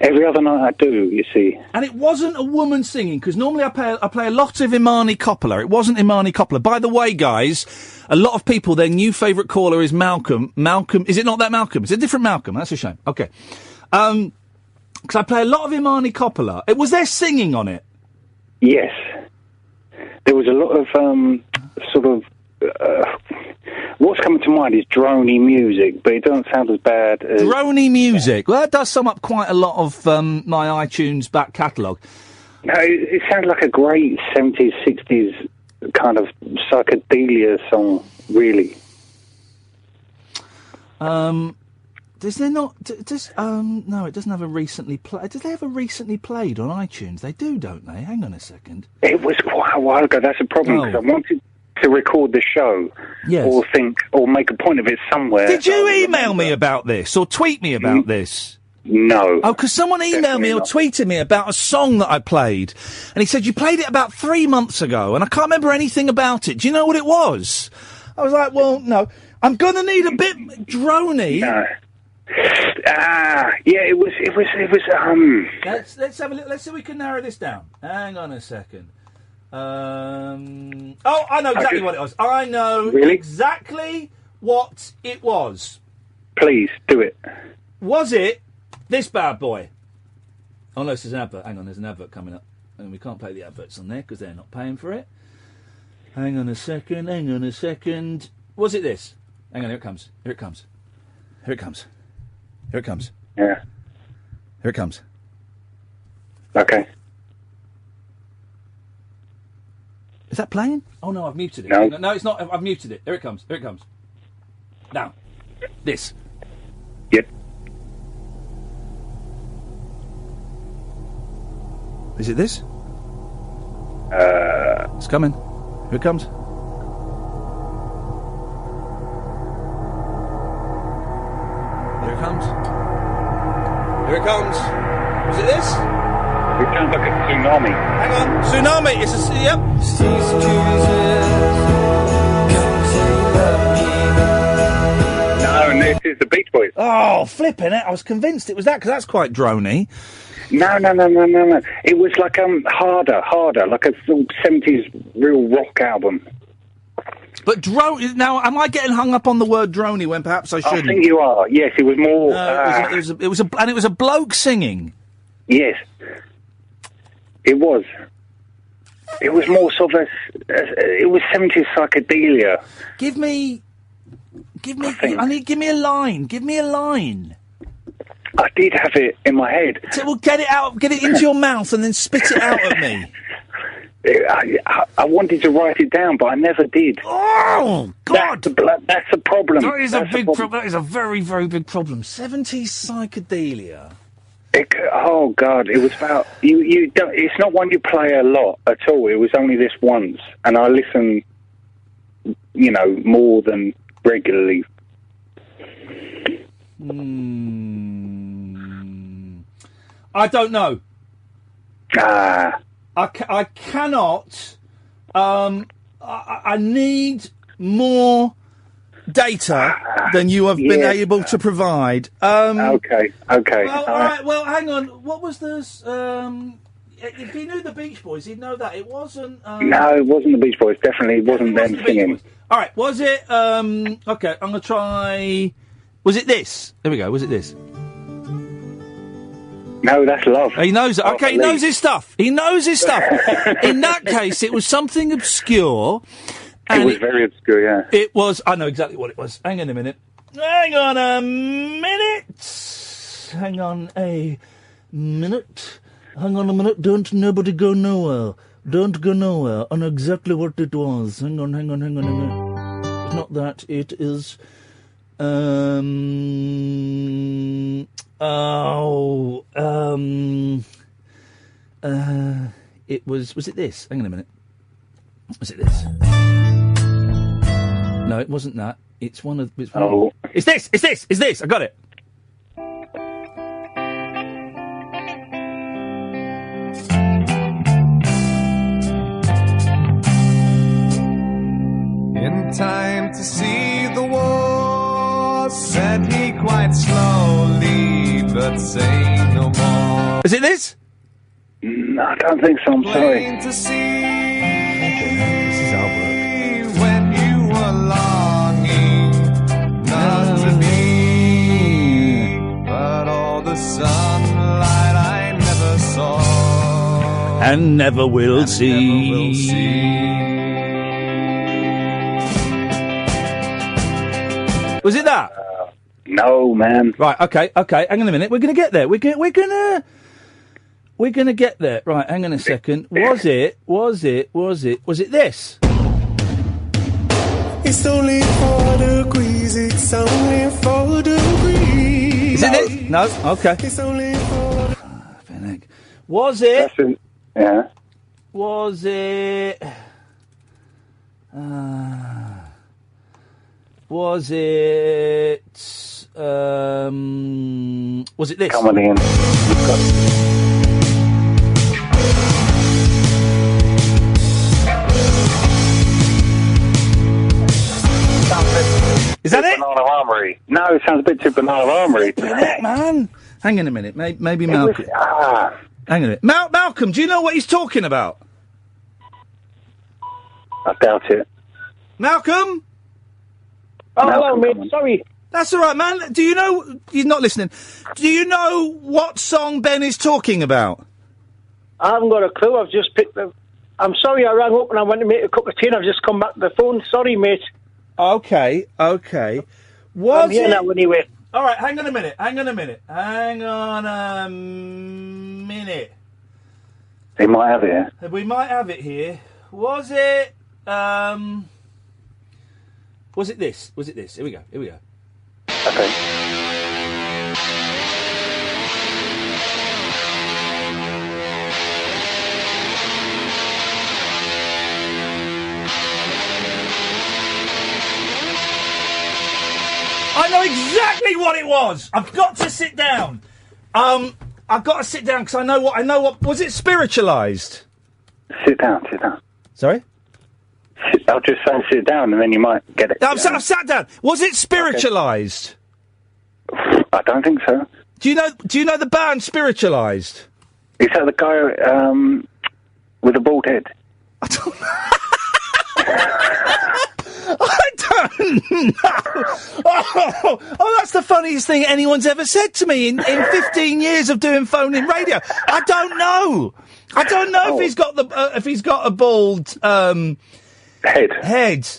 every other night I do. You see. And it wasn't a woman singing, because normally I play a lot of Imani Coppola. It wasn't Imani Coppola. By the way, guys, a lot of people, their new favourite caller is Malcolm. Malcolm, is it not that Malcolm? It's a different Malcolm. That's a shame. Okay. Because I play a lot of Imani Coppola. Was there singing on it? Yes. There was a lot of what's coming to mind is droney music, but it doesn't sound as bad as... Droney music? Well, that does sum up quite a lot of my iTunes back catalogue. No, it sounds like a great 70s, 60s kind of psychedelia song, really. Does there not? No, it doesn't have a recently played. Does they have a recently played on iTunes? They do, don't they? Hang on a second. It was quite a while ago. That's a problem because I wanted to record the show, or make a point of it somewhere. Did you email me about this or tweet me about this? No. Oh, because someone emailed me or tweeted me about a song that I played, and he said you played it about 3 months ago, and I can't remember anything about it. Do you know what it was? I was like, well, no. I'm gonna need a bit droney. No. Yeah, it was. Let's have a look. Let's see if we can narrow this down. Hang on a second. I know exactly what it was. I know exactly what it was. Please do it. Was it this bad boy? Oh no, this is an advert. Hang on, there's an advert coming up, and we can't play the adverts on there because they're not paying for it. Hang on a second. Was it this? Hang on, here it comes. Here it comes. Yeah. Here it comes. Okay. Is that playing? Oh no, I've muted it. No. No, it's not. I've muted it. Here it comes. Here it comes. Now, this. Yep. Is it this? It's coming. Here it comes. Here it comes. Here it comes. Is it this? It sounds like a tsunami. Hang on. Tsunami. It's a... Yep. No, and this is the Beach Boys. Oh, flipping it. I was convinced it was that, because that's quite drony. No. It was like harder, like a sort of 70s real rock album. But drone... Now, am I getting hung up on the word drony when perhaps I shouldn't? I think you are. Yes, it was more... No, it was a bloke singing. Yes. It was. It was more sort of it was 70s psychedelia. Give me a line. Give me a line. I did have it in my head. So, well, get it out. Get it into your mouth and then spit it out at me. I wanted to write it down, but I never did. Oh God! That's the problem. That is a big problem. That is a very, very big problem. 70s psychedelia. Oh God! It was about you. Don't. It's not one you play a lot at all. It was only this once, and I listen, more than regularly. I don't know. I cannot. I need more data than you have been able to provide. Okay. Well, all right. Well, hang on. What was this? If he knew the Beach Boys, he'd know that it wasn't. No, it wasn't the Beach Boys. Definitely wasn't them singing. All right. Was it? Okay. I'm gonna try. Was it this? There we go. Was it this? No, that's Love. He knows it. Okay, he knows his stuff. He knows his stuff. In that case, it was something obscure. It was very obscure, yeah. It was... I know exactly what it was. Hang on a minute. Hang on a minute. Hang on a minute. Hang on a minute. Don't nobody go nowhere. Don't go nowhere. I know exactly what it was. Hang on. It's not that. It is... it was... Was it this? Hang on a minute. Was it this? No, it wasn't that. It's one of... It's this! It's this! It's this! I got it! In time to see the war, said he quite slowly, but say no more. Is it this? No, I don't think so, I'm sorry. To see this is our work. When you were longing not to be, but all the sunlight I never saw and never will see. Was it that? No, man. Right, okay. Hang on a minute. We're going to get there. We're going to get there. Right, hang on a second. Was it this? It's only 4 degrees. It's only 4 degrees. Is it this? No? Okay. It's only 4. Was it? Yeah. Was it? Was it? Was it this? Come on in. Is that it? Banana Armory. No, it sounds a bit too Banana Armory. Man, hang on a minute. Maybe Malcolm. Hang on a minute. Malcolm, do you know what he's talking about? I doubt it. Malcolm? Oh, hello, mate. Sorry. That's all right, man. Do you know... You're not listening. Do you know what song Ben is talking about? I haven't got a clue. I've just picked the... I'm sorry I rang up and I went to make a cup of tea and I've just come back to the phone. Sorry, mate. Okay. I'm here now anyway. All right, hang on a minute. They might have it here. We might have it here. Was it this? Was it this? Here we go. Okay. I know exactly what it was. I've got to sit down. I've got to sit down because I know what. Was it spiritualised? Sit down. Sorry? I'll just say sit down and then you might get it. I've sat down. Was it spiritualised? Okay. I don't think so. Do you know the band Spiritualised? Is that the guy with the bald head? I don't know. Oh, that's the funniest thing anyone's ever said to me in 15 years of doing phone-in radio. I don't know. If he's got a bald head.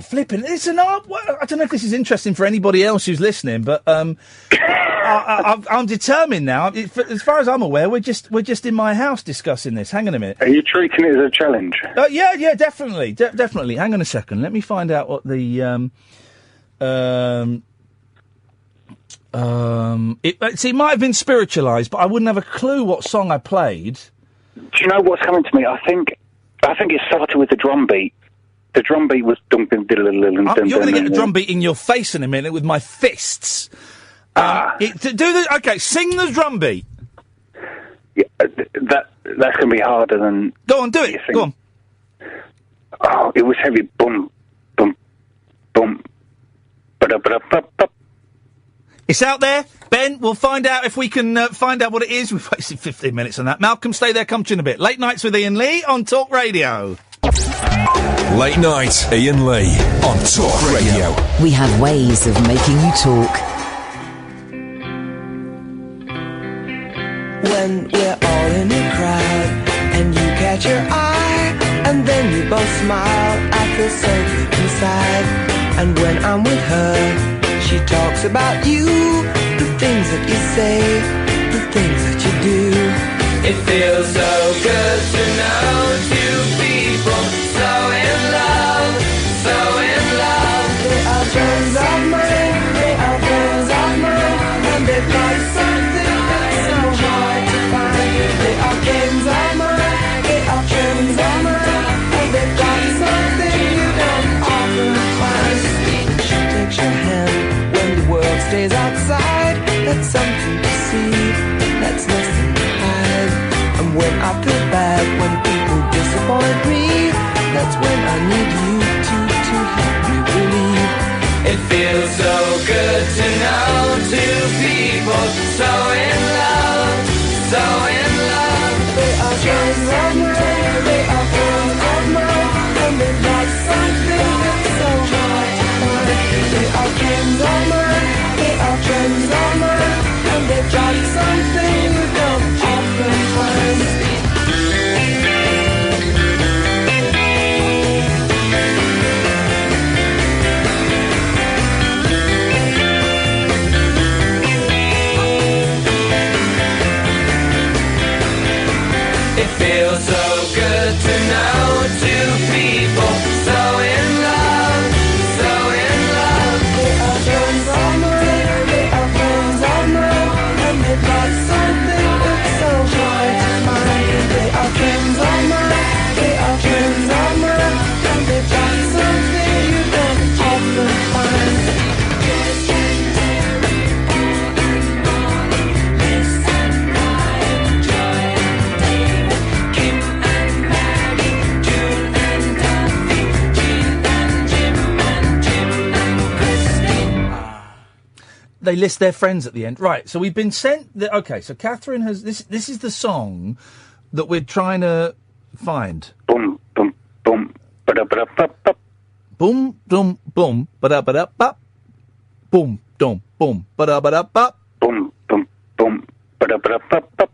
Flipping! Listen, I don't know if this is interesting for anybody else who's listening, but I'm determined now. As far as I'm aware, we're just in my house discussing this. Hang on a minute. Are you treating it as a challenge? Yeah, definitely, definitely. Hang on a second. Let me find out what the it might have been spiritualised, but I wouldn't have a clue what song I played. Do you know what's coming to me? I think it started with the drum beat. The drum beat was dum dum dum dum. You're going to get the drum beat in your face in a minute with my fists. Sing the drum beat. Yeah, that's going to be harder than. Go on, do it. Go on. Oh, it was heavy. Boom, boom, boom. Ba-da-ba-da-ba-ba. It's out there. Ben, we'll find out if we can find out what it is. We've wasted 15 minutes on that. Malcolm, stay there, come to you in a bit. Late Nights with Iain Lee on Talk Radio. Late Night, Iain Lee on Talk Radio. We have ways of making you talk. When we're all in a crowd and you catch her eye and then you both smile, I feel so good inside. And when I'm with her, she talks about you, the things that you say, the things that you do. It feels so good to know two people so in love, so in love. They are friends of mine, they are friends of mine, and they've got something that's so hard to find. They are friends of mine, they are friends of mine, and they've got something you don't often find. She takes your hand when the world stays outside. That's something to see, that's nothing to hide. And when I feel bad, when people disappoint me, that's when I need you to help me believe. It feels so good to know two people so in love, so in love. They are friends of mine, they are friends of mine, and they've got something that's so hard to find. They are friends of mine, they are friends of mine, and they've got something you don't often find. It feels so good to know two people so in love, so in love. They are friends of mine, they are friends of mine, and they've got something that's so hard to find. They are friends of mine, they are friends of mine, and they've got something you don't often find. They list their friends at the end. Right, so we've been sent... so Catherine has... This is the song that we're trying to find. Boom, boom, boom, ba-da-ba-da-ba-ba. Boom, dum, boom, ba-da-ba-da-ba. Boom, dum, boom, ba-da-ba-da-ba. Boom, boom, boom, ba-da-ba-da-ba-ba.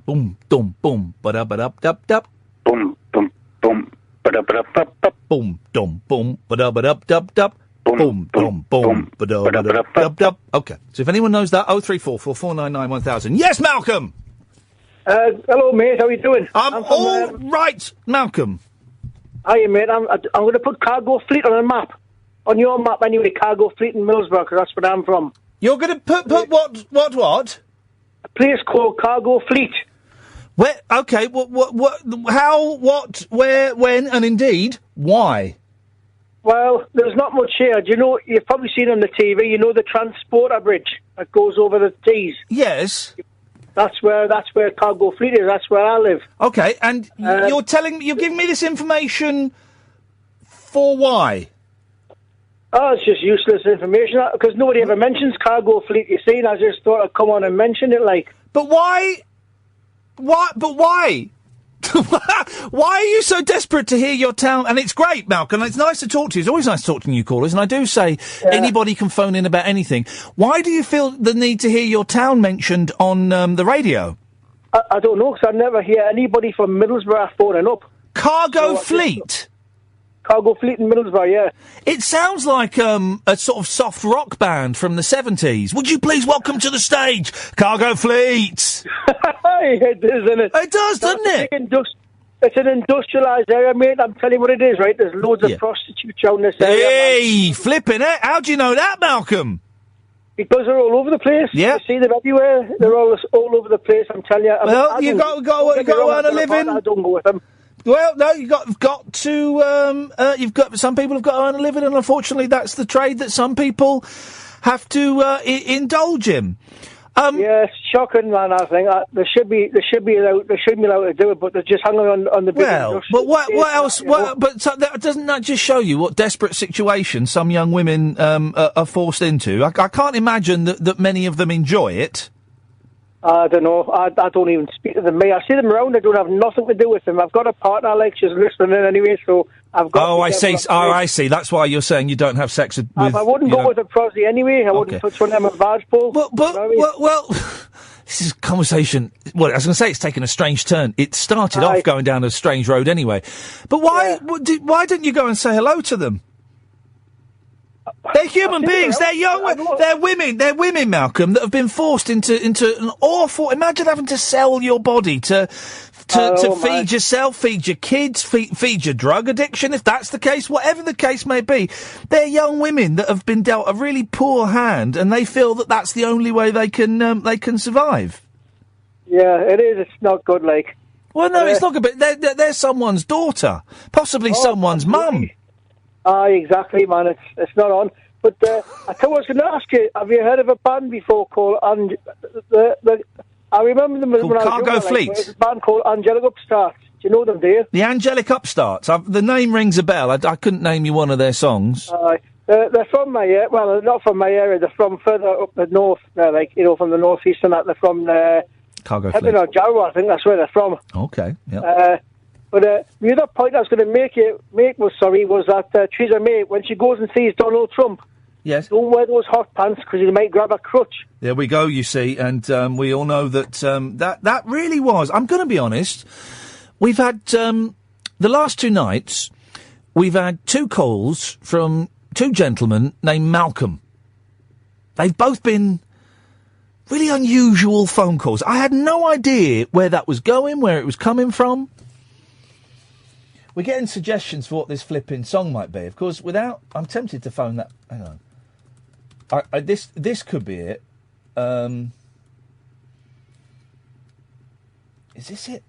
Boom, dum, boom, ba-da-ba-da-ba-da-ba. Boom, boom, boom, ba-da-ba-da-ba-ba. Boom, dum, boom, ba-da-ba-da-ba-da-ba. Boom, boom, boom, ba-da-ba-da-ba-da-ba. Okay, so if anyone knows that, 0344 499 1000. Yes, Malcolm! Hello, mate. How are you doing? I'm all right, Malcolm. Hiya, mate. I'm going to put Cargo Fleet on a map. On your map, anyway, Cargo Fleet in Middlesbrough, because that's where I'm from. You're going to put what? A place called Cargo Fleet. Where? Okay. What? How? What? Where? When? And indeed, why? Well, there's not much here. Do you know? You've probably seen on the TV. You know the transporter bridge that goes over the Tees. Yes. That's where Cargo Fleet is. That's where I live. Okay, and you're giving me this information for why? Oh, it's just useless information because nobody ever mentions Cargo Fleet. You see, and I just thought I'd come on and mention it. But why? What? But why? Why are you so desperate to hear your town? And it's great, Malcolm. It's nice to talk to you. It's always nice talking to you callers. And I do say anybody can phone in about anything. Why do you feel the need to hear your town mentioned on the radio? I don't know, because I never hear anybody from Middlesbrough phoning up. Cargo Fleet? Cargo Fleet in Middlesbrough, yeah. It sounds like a sort of soft rock band from the 70s. Would you please welcome to the stage, Cargo Fleet? It is, isn't it? It does, doesn't it? It's an industrialised area, mate. I'm telling you what it is, right? There's loads of prostitutes out in this area. Hey, flipping it. How do you know that, Malcolm? Because they're all over the place. Yeah. You see them everywhere. They're all over the place, I'm telling you. Well, you got to earn a living. I don't go with them. Well, no, you've got to, some people have got to earn a living, and unfortunately that's the trade that some people have to indulge in. Yeah, it's shocking, man, I think. They should be allowed to do it, but they're just hanging on the big Well, but what else, doesn't that just show you what desperate situation some young women are forced into? I can't imagine that many of them enjoy it. I don't know. I don't even speak to them. I see them around. I don't have nothing to do with them. I've got a partner, she's listening in anyway, so I've got... Oh, I see. I see. That's why you're saying you don't have sex with... I wouldn't go with a prosy anyway. I wouldn't touch one of them a barge pole. Well, this is a conversation... Well, I was going to say it's taken a strange turn. It started off going down a strange road anyway. But why didn't you go and say hello to them? They're human beings. They're young. They're women. They're women, Malcolm, that have been forced into an awful. Imagine having to sell your body to feed yourself, feed your kids, feed your drug addiction. If that's the case, whatever the case may be, they're young women that have been dealt a really poor hand, and they feel that that's the only way they can survive. Yeah, it is. It's not good. Well, no, it's not good. But they're someone's daughter, possibly someone's mum. Exactly, man. It's not on. But I tell you what I was going to ask you, have you heard of a band before called... I remember them when I was Cargo Fleet? There's a band called Angelic Upstarts. Do you know them, do you? The Angelic Upstarts? The name rings a bell. I couldn't name you one of their songs. They're from my area. Well, not from my area. They're from further up the north, from the northeast and that. They're from... Cargo Fleet. Jarrow, I think that's where they're from. Okay, yeah. But the other point I was going to make was that Theresa May, when she goes and sees Donald Trump, yes, don't wear those hot pants because you might grab a crutch. There we go, you see, and we all know that that really was. I'm going to be honest. We've had the last two nights. We've had two calls from two gentlemen named Malcolm. They've both been really unusual phone calls. I had no idea where that was going, where it was coming from. We're getting suggestions for what this flipping song might be. Of course, I'm tempted to phone that. Hang on. This could be it. Is this it?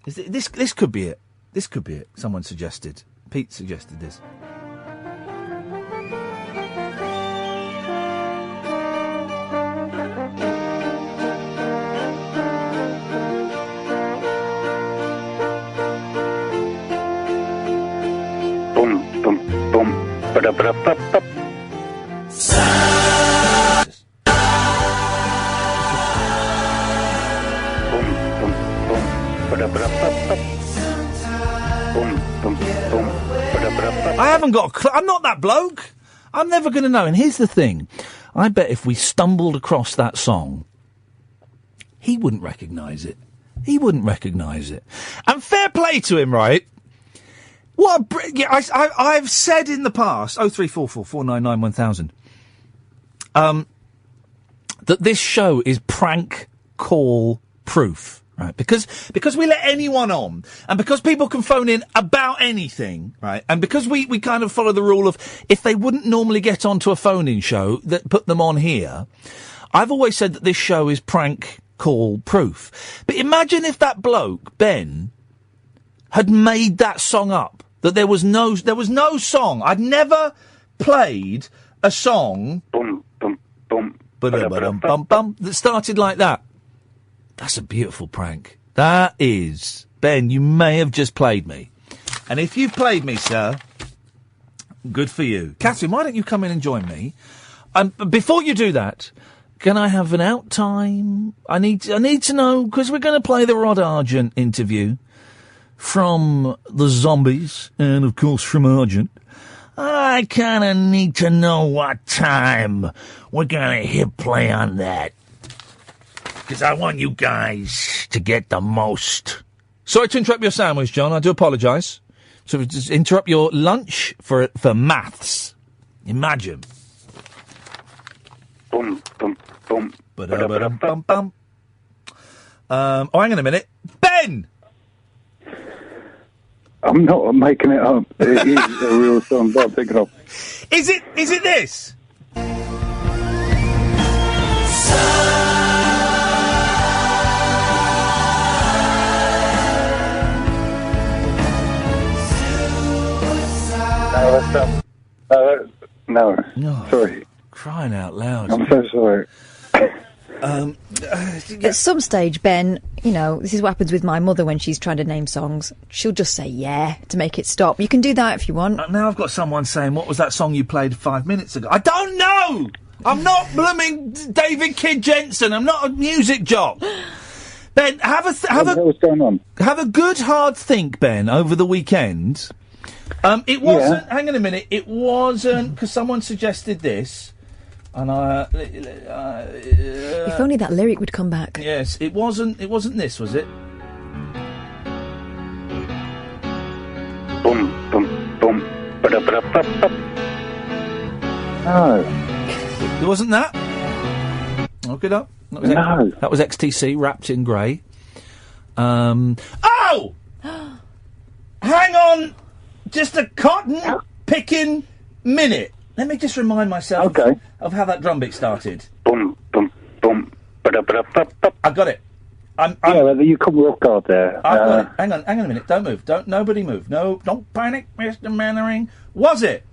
This could be it. This could be it. Someone suggested. Pete suggested this. I haven't got I'm not that bloke. I'm never going to know. And here's the thing. I bet if we stumbled across that song, he wouldn't recognise it. He wouldn't recognise it. And fair play to him, right? I've said in the past, 0344 499 1000, that this show is prank call Proof. Right, because we let anyone on, and because people can phone in about anything, right, and because we kind of follow the rule of if they wouldn't normally get onto a phone-in show, that put them on here. I've always said that this show is prank call proof. But imagine if that bloke, Ben, had made that song up. That there was no song. I'd never played a song that started like that. That's a beautiful prank. That is. Ben, you may have just played me. And if you've played me, sir, good for you. Catherine, why don't you come in and join me? Before you do that, can I have an out time? I need to know, because we're going to play the Rod Argent interview from the Zombies, and of course from Argent. I kind of need to know what time we're going to hit play on that. Because I want you guys to get the most. Sorry to interrupt your sandwich, John. I do apologise. So just interrupt your lunch for maths. Imagine. Boom, boom, boom. Ba-da-ba-dum-bum-bum. Hang on a minute. Ben! I'm not making it up. It is a real song. Don't pick it up. Is it this? No. Sorry. Crying out loud. I'm so sorry. At some stage, Ben, this is what happens with my mother when she's trying to name songs. She'll just say yeah to make it stop. You can do that if you want. Now I've got someone saying, what was that song you played 5 minutes ago? I don't know! I'm not blooming David Kidd Jensen. I'm not a music jock. Ben, what's going on? Have a good hard think, Ben, over the weekend. It wasn't. Hang on a minute. It wasn't because someone suggested this, and if only that lyric would come back. Yes, it wasn't. It wasn't this, was it? Boom, boom, boom. No. It wasn't that. Look it up. That was XTC wrapped in grey. Oh! Hang on. Just a cotton-picking minute. Let me just remind myself of how that drum beat started. Boom, boom, boom. I got it. You come rock guard there. I got it. Hang on a minute. Don't move. Nobody move. No, don't panic, Mr. Mannering. Was it?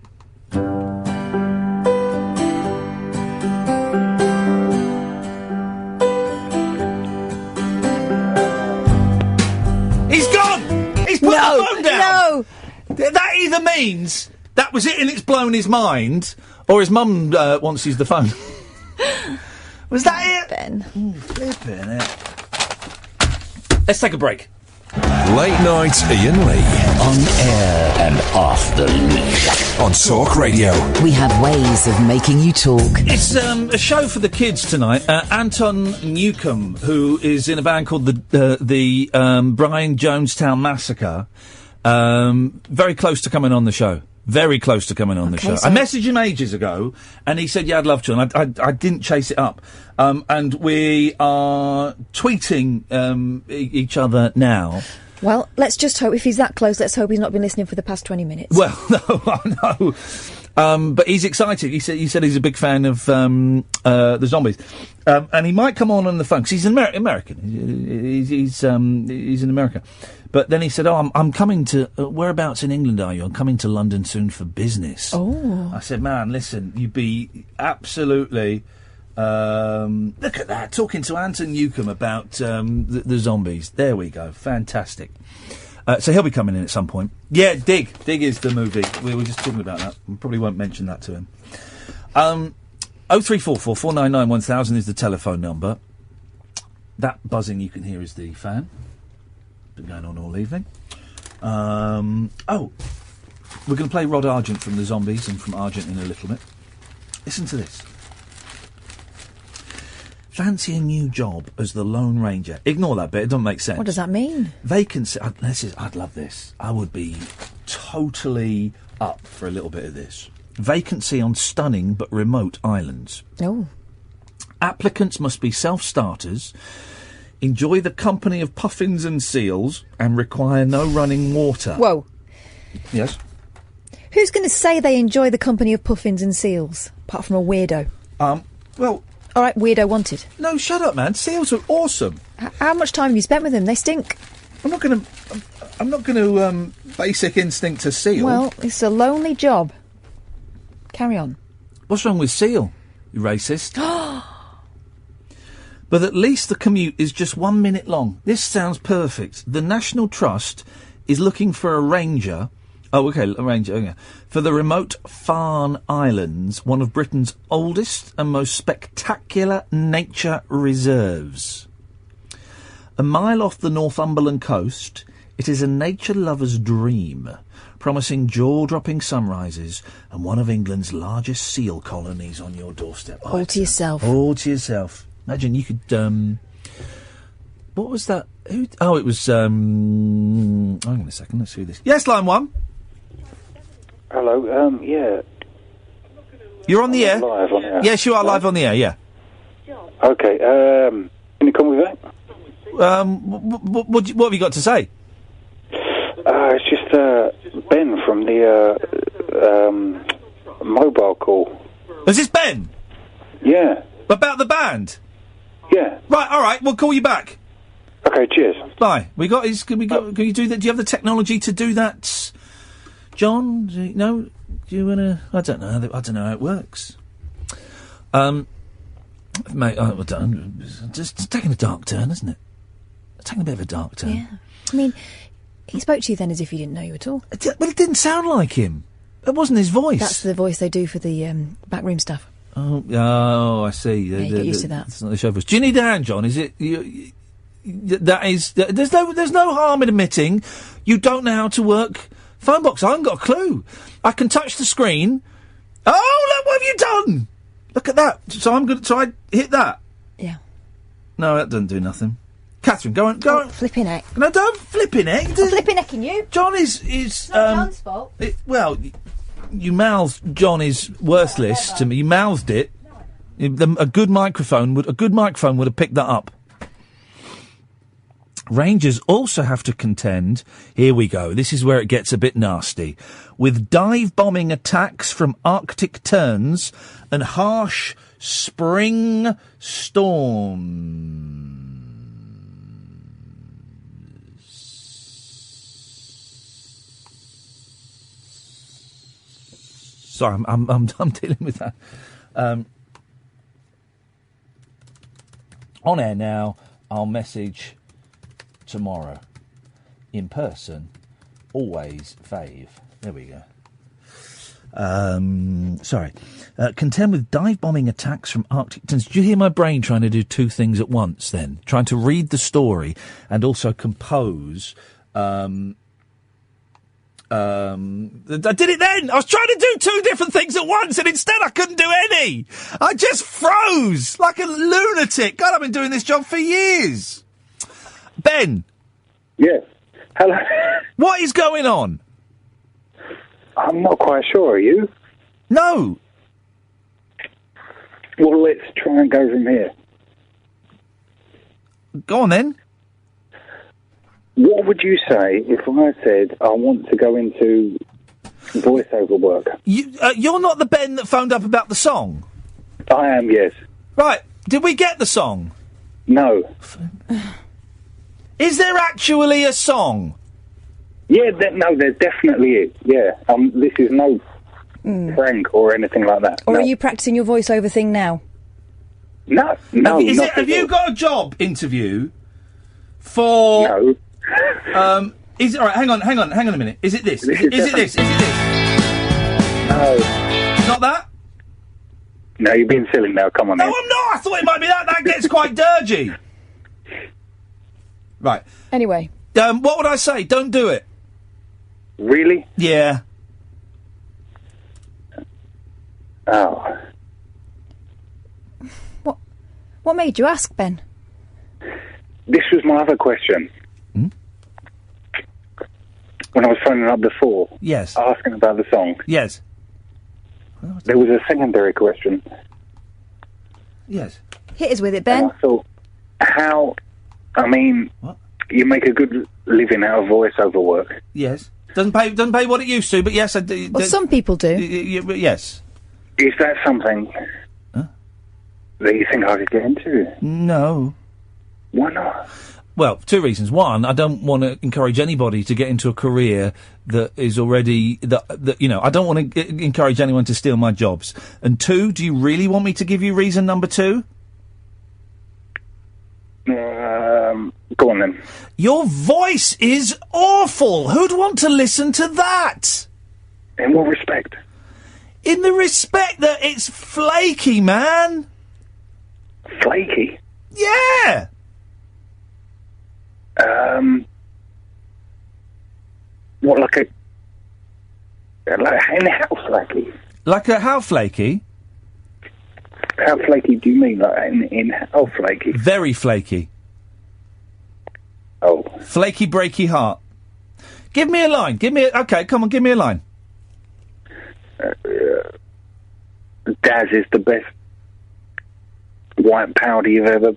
He's gone! He's put the phone down! No! That either means that was it and it's blown his mind, or his mum wants to use the phone. Was that it? Ben. Flipping it. Let's take a break. Late night Iain Lee. On air and off the leash. On Talk Radio. We have ways of making you talk. It's a show for the kids tonight. Anton Newcombe, who is in a band called the Brian Jonestown Massacre, very close to coming on the show. Very close to coming on the show. I messaged him ages ago, and he said, yeah, I'd love to, and I didn't chase it up. And we are tweeting each other now. Well, let's just hope, if he's that close, let's hope he's not been listening for the past 20 minutes. Well, no. But he's excited. He said he's a big fan of the Zombies. And he might come on the phone, because he's an American. He's in America. But then he said, I'm coming to... whereabouts in England are you? I'm coming to London soon for business. Oh. I said, man, listen, you'd be absolutely... look at that, talking to Anton Newcombe about the Zombies. There we go, fantastic. So he'll be coming in at some point. Yeah, Dig is the movie. We were just talking about that. We probably won't mention that to him. 0344 499 1000 is the telephone number. That buzzing you can hear is the fan. Been going on all evening. We're going to play Rod Argent from the Zombies and from Argent in a little bit. Listen to this. Fancy a new job as the Lone Ranger. Ignore that bit, it doesn't make sense. What does that mean? Vacancy. I'd love this. I would be totally up for a little bit of this. Vacancy on stunning but remote islands. Oh. Applicants must be self-starters, enjoy the company of puffins and seals, and require no running water. Whoa. Yes? Who's going to say they enjoy the company of puffins and seals, apart from a weirdo? Well... All right, weirdo wanted. No, shut up, man. Seals are awesome. How much time have you spent with them? They stink. I'm not going to basic instinct to seal. Well, it's a lonely job. Carry on. What's wrong with seal, you racist? But at least the commute is just 1 minute long. This sounds perfect. The National Trust is looking for a ranger... Oh, OK, a ranger, okay. For the remote Farne Islands, one of Britain's oldest and most spectacular nature reserves. A mile off the Northumberland coast, it is a nature lover's dream, promising jaw-dropping sunrises and one of England's largest seal colonies on your doorstep. All to yourself. All to yourself. Imagine you could, what was that? Oh, it was, hang on a second, let's see this. Yes, line 1. Hello, yeah. You're on the air? Live on air. Yes, you are live on the air, yeah. Okay, can you call me back? What have you got to say? It's just, Ben from the, mobile call. Is this Ben? Yeah. About the band? Yeah. Right, alright, we'll call you back. Okay, cheers. Bye. Can you do that? Do you have the technology to do that, John? No? Do you wanna... I don't know how it works. Mate, it's taking a dark turn, isn't it? It's taking a bit of a dark turn. Yeah. I mean, he spoke to you then as if he didn't know you at all. Well, it didn't sound like him. It wasn't his voice. That's the voice they do for the backroom stuff. Oh, I see. Yeah, you get used to that. It's not the show voice. Do you need a hand, John? Is it... that is... There's no harm in admitting you don't know how to work phone box. I haven't got a clue. I can touch the screen. Oh, look, what have you done? Look at that. So I hit that. Yeah. No, that doesn't do nothing. Catherine, go on. Flipping heck. No, don't flipping heck. I'm flipping hecking you. John is not John's fault. You mouthed John is worthless to me. You mouthed it. A good microphone would have picked that up. Rangers also have to contend, here we go, this is where it gets a bit nasty, with dive-bombing attacks from Arctic terns and harsh spring storms. Sorry, I'm dealing with that. On air now, I'll message... tomorrow. In person. Always fave. There we go. Sorry. Contend with dive-bombing attacks from Arctic terns. Did you hear my brain trying to do two things at once then? Trying to read the story and also compose... I did it then! I was trying to do two different things at once and instead I couldn't do any! I just froze! Like a lunatic! God, I've been doing this job for years! Ben. Yes. Hello. What is going on? I'm not quite sure, are you? No. Well, let's try and go from here. Go on then. What would you say if I said I want to go into voiceover work? You're not the Ben that phoned up about the song? I am, yes. Right. Did we get the song? No. Is there actually a song? Yeah, no, there definitely is. Yeah, this is no prank or anything like that. Or no. are you practicing your voiceover thing now? No. Have you got a job interview for? No. Is it all right? Hang on a minute. Is it this? Is it this? No. Not that? No, you're being silly now. Come on. No, I'm not. I thought it might be that. That gets quite dirgy. Right. Anyway. What would I say? Don't do it. Really? Yeah. Oh. What made you ask, Ben? This was my other question. When I was phoning up before. Yes. Asking about the song. Yes. There was a secondary question. Yes. Hit us with it, Ben. And I thought, how I mean, you make a good living out of voiceover work. Yes. Doesn't pay what it used to, but yes, I do. Well, some people do. Yes. Is that something that you think I could get into? No. Why not? Well, two reasons. One, I don't want to encourage anybody to get into a career that is already that you know. I don't want to encourage anyone to steal my jobs. And two, do you really want me to give you reason number two? Go on then. Your voice is awful. Who'd want to listen to that? In what respect? In the respect that it's flaky, man. Flaky? Yeah. What, like how flaky? Like a how flaky? How flaky do you mean? Like in how flaky? Very flaky. Oh. Flaky, breaky heart. Give me a line. Okay, come on, give me a line. Daz is the best white powder you've ever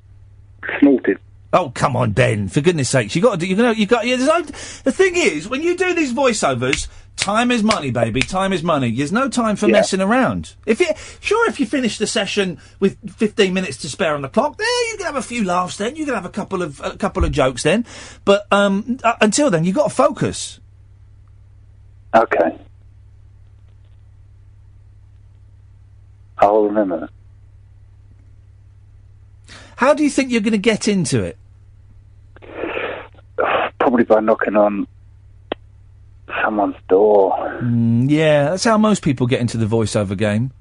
snorted. Oh, come on, Ben! For goodness sakes, you got to do. You got. Yeah, the thing is, when you do these voiceovers, time is money, baby. Time is money. There's no time for messing around. If you finish the session with 15 minutes to spare on the clock, there you can have a few laughs. Then you can have a couple of jokes. Then, but until then, you got to focus. Okay. I'll remember that. How do you think you're going to get into it? Probably by knocking on someone's door. Yeah, that's how most people get into the voiceover game.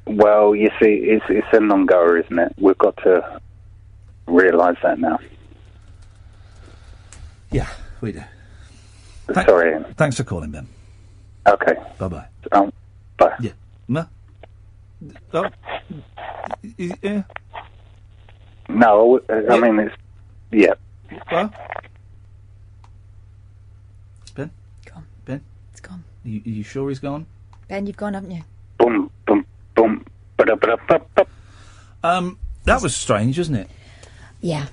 Well, you see, it's a non-goer, isn't it? We've got to realise that now. Yeah, we do. Sorry, Ian. Thanks for calling, Ben. Okay. Bye-bye. Bye. Yeah. Oh. Yeah. No, I mean, it's... Yeah. Well? Ben? Gone. Ben? It's gone. Are you sure he's gone? Ben, you've gone, haven't you? Boom, boom, boom. Ba-da-ba-da-ba-ba. That was strange, wasn't it? Yeah.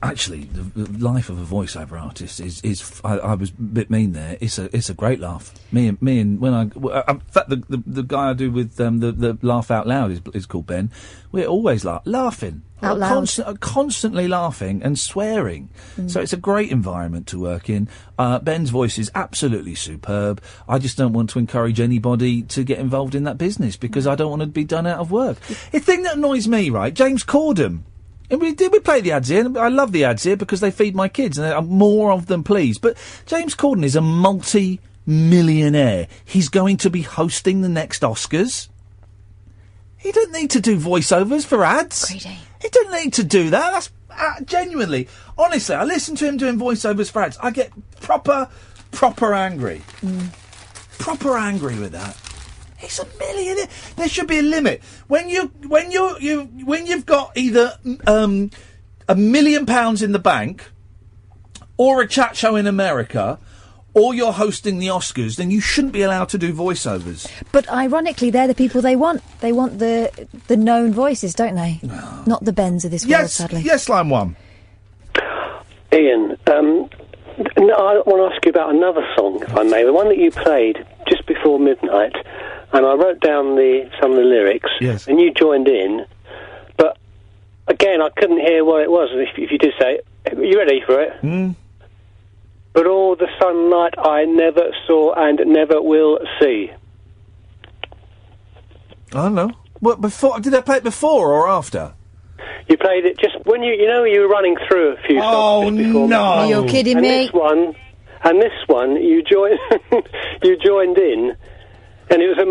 Actually, the life of a voiceover artist is I was a bit mean there. It's a great laugh. Me and when in fact the guy I do with the laugh out loud is called Ben. We're always laughing out loud, constantly laughing and swearing. So it's a great environment to work in. Ben's voice is absolutely superb. I just don't want to encourage anybody to get involved in that business because I don't want to be done out of work. The thing that annoys me, right, James Corden. And we play the ads here, and I love the ads here because they feed my kids, and there are more of them, please. But James Corden is a multi-millionaire. He's going to be hosting the next Oscars. He doesn't need to do voiceovers for ads. Greedy. He doesn't need to do that. That's genuinely, honestly, I listen to him doing voiceovers for ads. I get proper angry. Proper angry with that. He's a millionaire. There should be a limit. When you've got either £1 million in the bank, or a chat show in America, or you're hosting the Oscars, then you shouldn't be allowed to do voiceovers. But ironically, they're the people they want. They want the known voices, don't they? No. Not the Bens of this world, sadly. Yes, line one. Ian, I want to ask you about another song, if I may. The one that you played just before midnight. And I wrote down some of the lyrics, and you joined in. But again, I couldn't hear what it was. If you did say it, are you ready for it? But all the sunlight I never saw and never will see. I don't know. What before? Did I play it before or after? You played it just when you were running through a few songs just before. No! You're kidding me. This one, you joined. You joined in. And it was a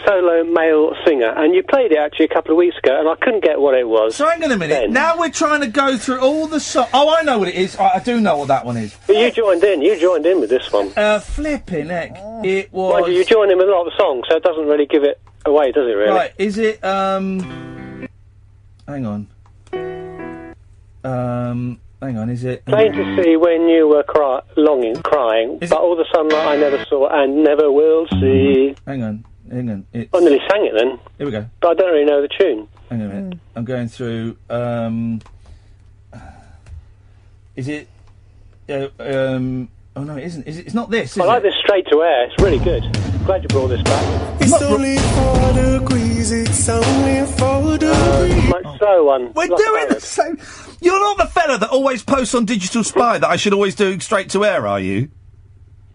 solo male singer, and you played it actually a couple of weeks ago, and I couldn't get what it was. So hang on a minute. Then. Now we're trying to go through all the songs. Oh, I know what it is. I do know what that one is. But you joined in with this one. Flipping heck. It was. Mind you joined in with a lot of songs, so it doesn't really give it away, does it? Really? Right? Is it? Hang on. Hang on, is it... Plain to see when you were crying, but all the sunlight I never saw and never will see. Hang on. It's... I nearly sang it then. Here we go. But I don't really know the tune. Hang on a minute. I'm going through... Is it? Oh no, it isn't. It's not this. I like this straight to air. It's really good. Glad you brought this back. It's only 4 degrees. It's only 4 degrees. My slow one. We're doing the same. You're not the fella that always posts on Digital Spy that I should always do straight to air, are you?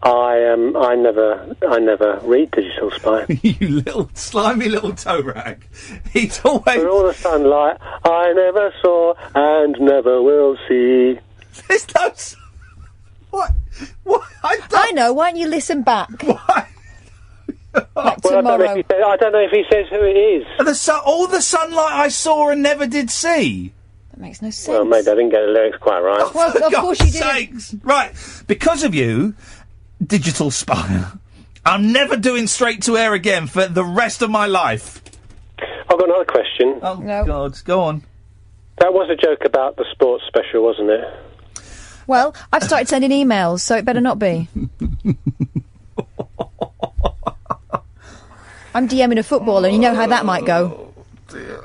I never read Digital Spy. You little slimy little toe rag. He's always. For all the sunlight I never saw and never will see. There's no. What? I know. Why don't you listen back? Why? Like Well, tomorrow. I don't know if he says who it is. All the sunlight I saw and never did see. That makes no sense. Well, maybe I didn't get the lyrics quite right. Well, of course you didn't. Sakes. Right, because of you, Digital Spy, I'm never doing straight to air again for the rest of my life. I've got another question. Oh, no. God, go on. That was a joke about the sports special, wasn't it? Well, I've started sending emails, so it better not be. I'm DMing a footballer, and you know how that might go. Dear.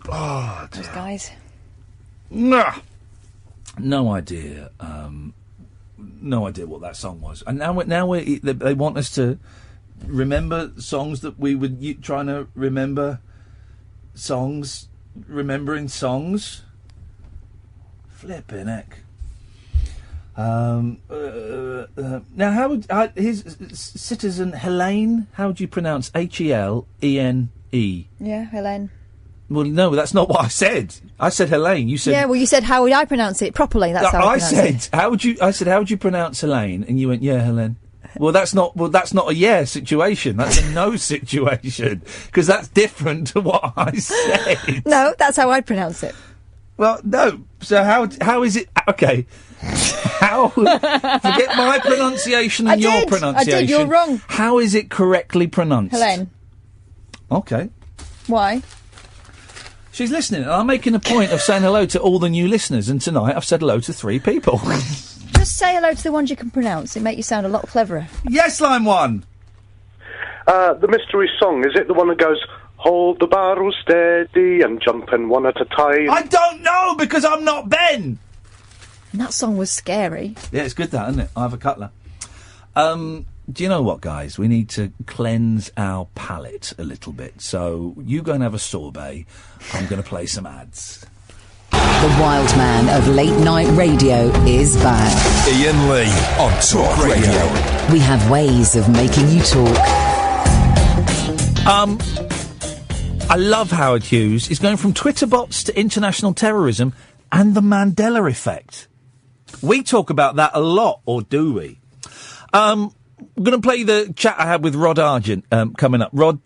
Oh, dear. Those guys. Nah. No idea. No idea what that song was. And now they want us to remember songs that we were trying to remember. Songs, remembering songs. Flippin' heck. Now, how would his citizen Helene? How would you pronounce Helene? Yeah, Helene. Well, no, that's not what I said. I said Helene. You said. Yeah, well, you said how would I pronounce it properly? That's how I pronounce it. How would you? I said how would you pronounce Helene? And you went, yeah, Helene. Well, that's not a yeah situation. That's a no situation because that's different to what I said. No, that's how I'd pronounce it. Well, no. So how is it? Okay. How? Forget my pronunciation and your pronunciation. I did. You're wrong. How is it correctly pronounced? Helene. Okay. Why? She's listening, and I'm making a point of saying hello to all the new listeners. And tonight, I've said hello to 3 people. Just say hello to the ones you can pronounce. It make you sound a lot cleverer. Yes, line 1. The mystery song, is it the one that goes, hold the barrel steady and jumping one at a time? I don't know, because I'm not Ben! And that song was scary. Yeah, it's good that, isn't it? I have a cutler. Do you know what, guys? We need to cleanse our palate a little bit. So you go and have a sorbet. I'm going to play some ads. The wild man of late night radio is back. Iain Lee on Talk Radio. We have ways of making you talk. I love Howard Hughes. He's going from Twitter bots to international terrorism and the Mandela effect. We talk about that a lot, or do we? We're going to play the chat I had with Rod Argent coming up. Rod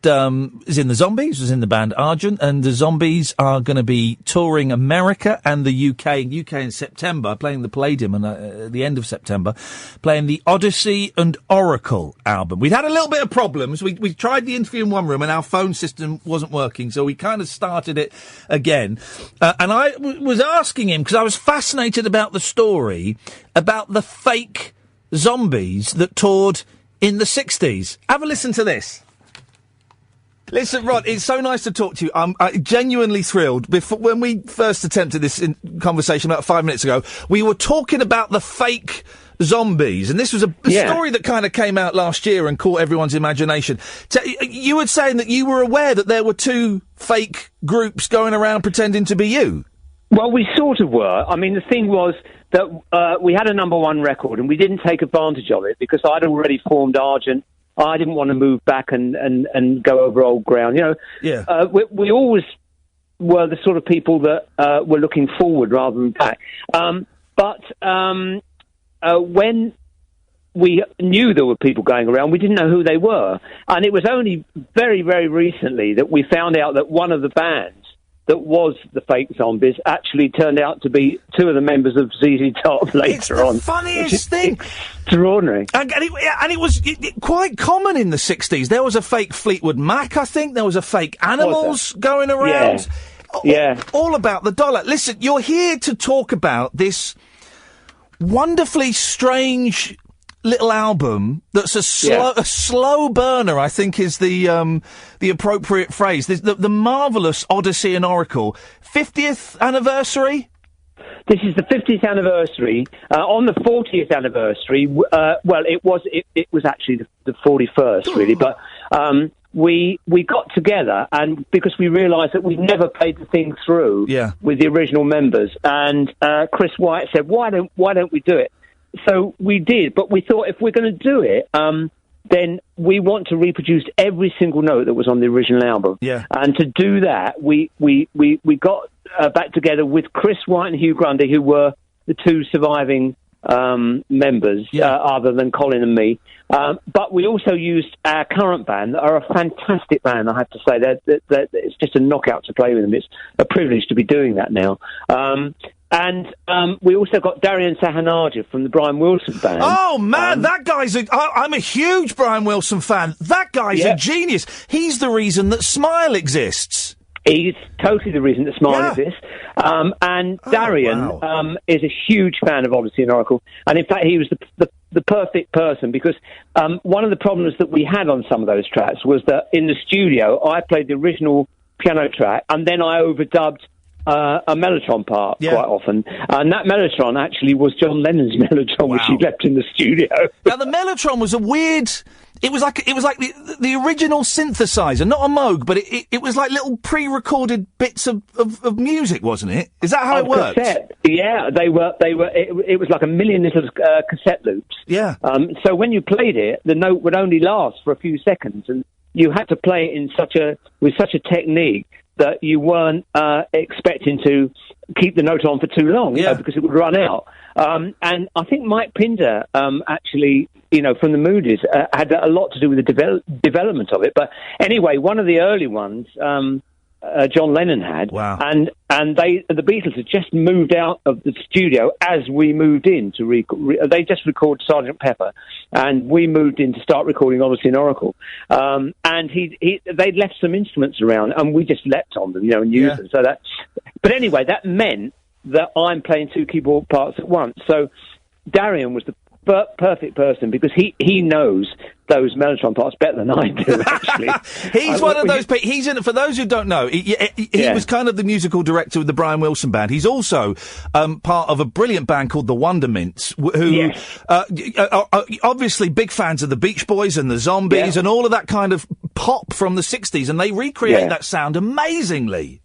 is in the Zombies, was in the band Argent, and the Zombies are going to be touring America and the UK in September, playing the Palladium and at the end of September, playing the Odyssey and Oracle album. We'd had a little bit of problems. We tried the interview in one room and our phone system wasn't working, so we kind of started it again. And I was asking him, because I was fascinated about the story about the fake Zombies that toured in the 60s. Have a listen to this. Listen, Rod, it's so nice to talk to you. I'm genuinely thrilled. When we first attempted this conversation about 5 minutes ago, we were talking about the fake Zombies, and this was a story that kind of came out last year and caught everyone's imagination. You were saying that you were aware that there were 2 fake groups going around pretending to be you. Well, we sort of were. I mean, the thing was that we had a #1 record, and we didn't take advantage of it because I'd already formed Argent. I didn't want to move back and go over old ground. You know, we always were the sort of people that were looking forward rather than back. But when we knew there were people going around, we didn't know who they were. And it was only very, very recently that we found out that one of the bands that was the fake Zombies actually turned out to be 2 of the members of ZZ Top later on. It's the funniest thing. Extraordinary. And it was quite common in the 60s. There was a fake Fleetwood Mac, I think. There was a fake Animals going around. Yeah. All about the dollar. Listen, you're here to talk about this wonderfully strange little album that's a slow burner, I think is the appropriate phrase. The marvellous Odyssey and Oracle 50th anniversary. this is the 50th anniversary. On the 40th anniversary, it was actually the 41st, really, but we got together, and because we realised that we'd never played the thing through with the original members, and Chris White said, why don't we do it? So we did, but we thought if we're going to do it, then we want to reproduce every single note that was on the original album. Yeah. And to do that, we got back together with Chris White and Hugh Grundy, who were the two surviving members, other than Colin and me. But we also used our current band, that are a fantastic band, I have to say. It's just a knockout to play with them. It's a privilege to be doing that now. And we also got Darian Sahanaja from the Brian Wilson band. Oh, man, that guy's I'm a huge Brian Wilson fan. That guy's a genius. He's the reason that Smile exists. He's totally the reason that Smile exists. And Darian is a huge fan of Odyssey and Oracle. And in fact, he was the perfect person, because one of the problems that we had on some of those tracks was that in the studio, I played the original piano track, and then I overdubbed a mellotron part quite often, and that mellotron actually was John Lennon's mellotron, which he left in the studio. Now the mellotron was a weird. It was like the original synthesizer, not a Moog, but it was like little pre-recorded bits of music, wasn't it? Is that how it worked? Cassette. Yeah, they were. It was like a million little cassette loops. Yeah. So when you played it, the note would only last for a few seconds, and you had to play it with such a technique that you weren't expecting to keep the note on for too long, because it would run out. And I think Mike Pinder, actually, from the Moody's, had a lot to do with the development of it. But anyway, one of the early ones, John Lennon had. Wow. And the Beatles had just moved out of the studio as we moved in to they just recorded Sgt. Pepper, and we moved in to start recording Odyssey and Oracle. And they'd left some instruments around, and we just leapt on them, and used them. So but anyway, that meant that I'm playing two keyboard parts at once. So Darian was the perfect person, because he knows those mellotron parts better than I do, actually. He's one of those people. He's in it. For those who don't know, he was kind of the musical director with the Brian Wilson band. He's also part of a brilliant band called the Wondermints, who are obviously big fans of the Beach Boys and the Zombies and all of that kind of pop from the 60s, and they recreate that sound amazingly.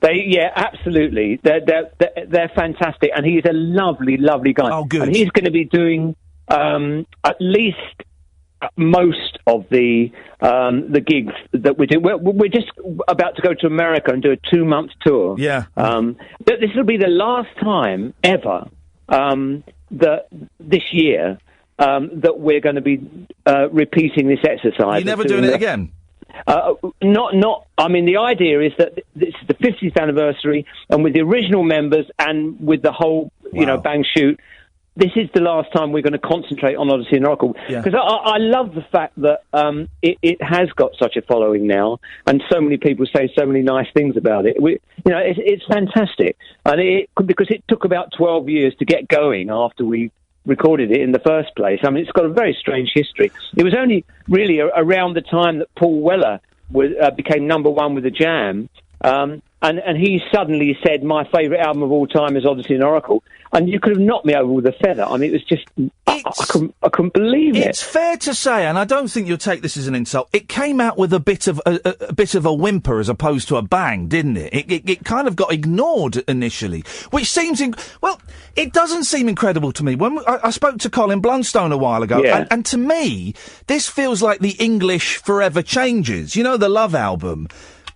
Absolutely. They're fantastic, and he's a lovely, lovely guy. Oh, good. And he's going to be doing at least most of the gigs that we do. We're just about to go to America and do a 2-month tour. Yeah. This will be the last time ever that this year that we're going to be repeating this exercise. You're never doing it again? I mean, the idea is that this is the 50th anniversary, and with the original members and with the whole, bang shoot, this is the last time we're going to concentrate on Odyssey and Oracle. Because I love the fact that it has got such a following now, and so many people say so many nice things about it. It's fantastic, and because it took about 12 years to get going after we recorded it in the first place. I mean, it's got a very strange history. It was only really around the time that Paul Weller became number one with the Jam, and he suddenly said, my favourite album of all time is Odyssey and Oracle, and you could have knocked me over with a feather. I mean, it was just, I couldn't believe it. It's fair to say, and I don't think you'll take this as an insult, it came out with a bit of a whimper as opposed to a bang, didn't it? It kind of got ignored initially, which seems, it doesn't seem incredible to me. When I spoke to Colin Blunstone a while ago, and to me, this feels like the English Forever Changes, the Love album.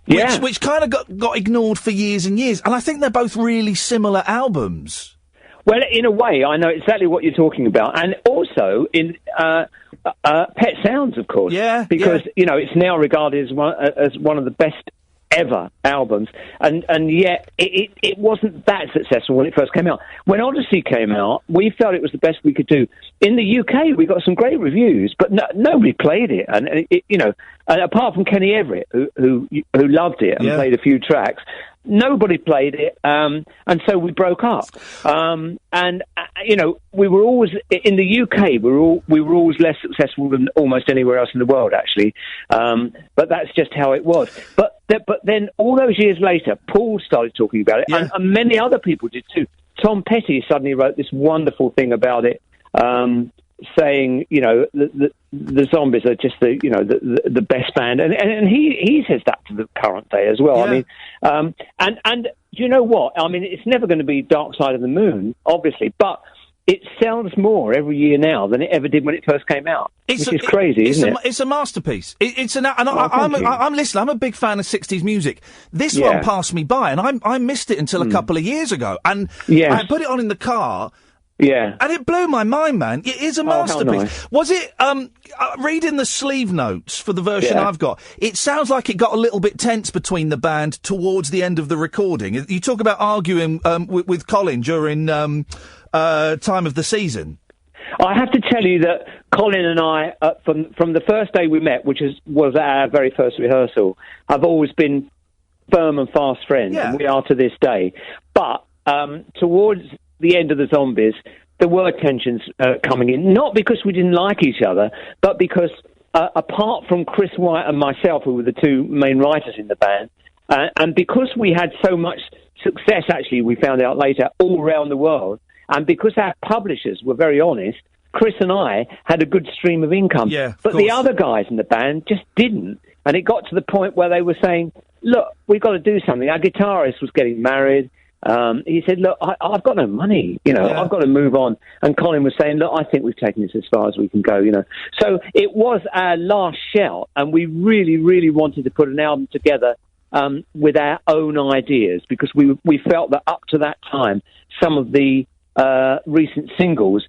Which kind of got ignored for years and years. And I think they're both really similar albums. Well, in a way, I know exactly what you're talking about. And also in Pet Sounds, of course. Yeah. Because, it's now regarded as one of the best ever albums. And yet it wasn't that successful when it first came out. When Odyssey came out, we felt it was the best we could do. In the UK, we got some great reviews, but nobody played it. And, apart from Kenny Everett, who loved it and played a few tracks, nobody played it, and so we broke up. We were always in the UK. We were always less successful than almost anywhere else in the world, actually. But that's just how it was. But then all those years later, Paul started talking about it, and many other people did too. Tom Petty suddenly wrote this wonderful thing about it, saying, you know, the Zombies are just the best band, and he says that to the current day as well. Yeah. I mean, and you know what? I mean, it's never going to be Dark Side of the Moon, obviously, but it sells more every year now than it ever did when it first came out, which is crazy, isn't it? It's a masterpiece. I'm listening. I'm a big fan of 60s music. This one passed me by, and I missed it until a couple of years ago, and I put it on in the car. Yeah. And it blew my mind, man. It is a masterpiece. Nice. Was it, reading the sleeve notes for the version I've got, it sounds like it got a little bit tense between the band towards the end of the recording. You talk about arguing with Colin during time of the season. I have to tell you that Colin and I, from the first day we met, which was our very first rehearsal, have always been firm and fast friends, and we are to this day. But towards the end of the Zombies, there were tensions coming in, not because we didn't like each other, but because apart from Chris White and myself, who were the two main writers in the band, and because we had so much success, actually, we found out later, all around the world, and because our publishers were very honest, Chris and I had a good stream of income. Yeah, but the other guys in the band just didn't. And it got to the point where they were saying, look, we've got to do something. Our guitarist was getting married. He said, look, I've got no money, you know, I've got to move on. And Colin was saying, look, I think we've taken this as far as we can go, you know. So it was our last shout, and we really, really wanted to put an album together with our own ideas, because we felt that up to that time, some of the recent singles,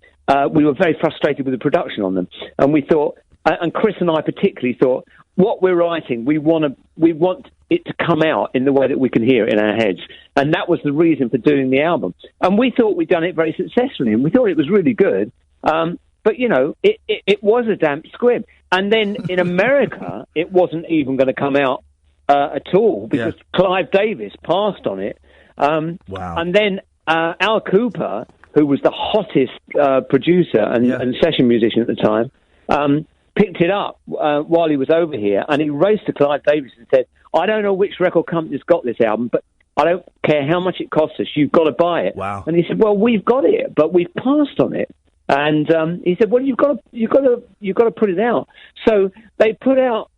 we were very frustrated with the production on them. And we thought, and Chris and I particularly thought, what we're writing, we want it to come out in the way that we can hear it in our heads. And that was the reason for doing the album. And we thought we'd done it very successfully, and we thought it was really good. But, you know, it was a damp squib. And then in America, it wasn't even going to come out at all, because Clive Davis passed on it. Wow. And then Al Cooper, who was the hottest producer and session musician at the time, picked it up while he was over here, and he raced to Clive Davis and said, I don't know which record company's got this album, but I don't care how much it costs us, you've got to buy it. Wow. And he said, well, we've got it, but we've passed on it. And he said, well, you've got to put it out. So they put out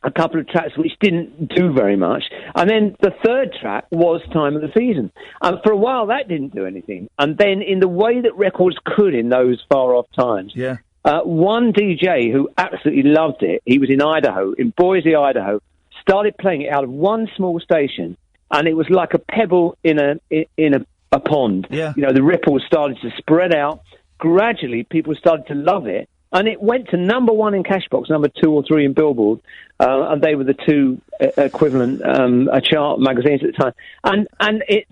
a couple of tracks which didn't do very much, and then the third track was Time of the Season. And for a while, that didn't do anything. And then in the way that records could in those far-off times, one DJ who absolutely loved it, he was in Idaho, in Boise, Idaho, started playing it out of one small station, and it was like a pebble in a pond. Yeah. You know, the ripples started to spread out. Gradually, people started to love it, and it went to number one in Cashbox, number 2 or 3 in Billboard, and they were the two equivalent chart magazines at the time. And it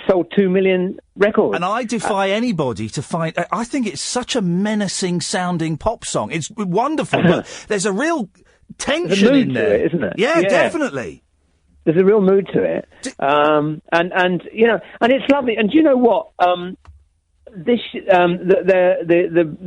sold 2 million records. And I defy anybody to find... I think it's such a menacing sounding pop song. It's wonderful, but there's a real tension in there, to it, isn't it? Yeah, definitely. There's a real mood to it, and you know, and it's lovely. And do you know what? The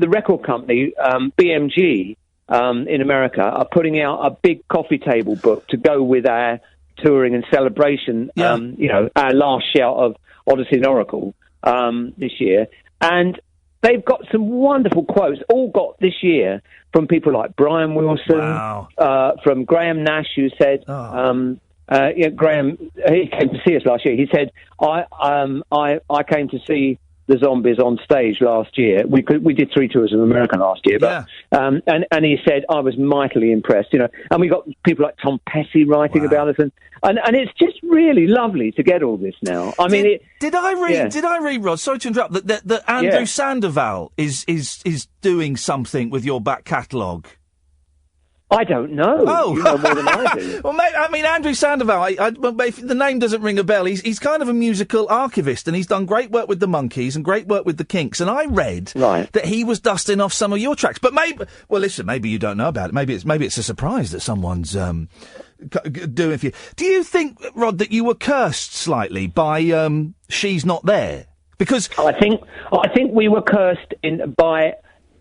record company BMG in America are putting out a big coffee table book to go with our touring and celebration. You know, our last shout of Odyssey and Oracle this year, and they've got some wonderful quotes, all got this year from people like Brian Wilson, from Graham Nash, who said, Graham, he came to see us last year. He said, I came to see the Zombies on stage last year. We did 3 tours of America last year, but and he said I was mightily impressed, you know. And we got people like Tom Petty writing about us, and it's just really lovely to get all this now. I mean, did I read, Rod? Sorry to interrupt. That Andrew Sandoval is doing something with your back catalogue. I don't know. Oh, you know more than I do. Well, mate, I mean, Andrew Sandoval, if the name doesn't ring a bell, he's kind of a musical archivist, and he's done great work with the Monkees and great work with the Kinks, and I read that he was dusting off some of your tracks. But maybe you don't know about it. Maybe it's a surprise that someone's doing for you. Do you think, Rod, that you were cursed slightly by She's Not There? Because I think we were cursed by...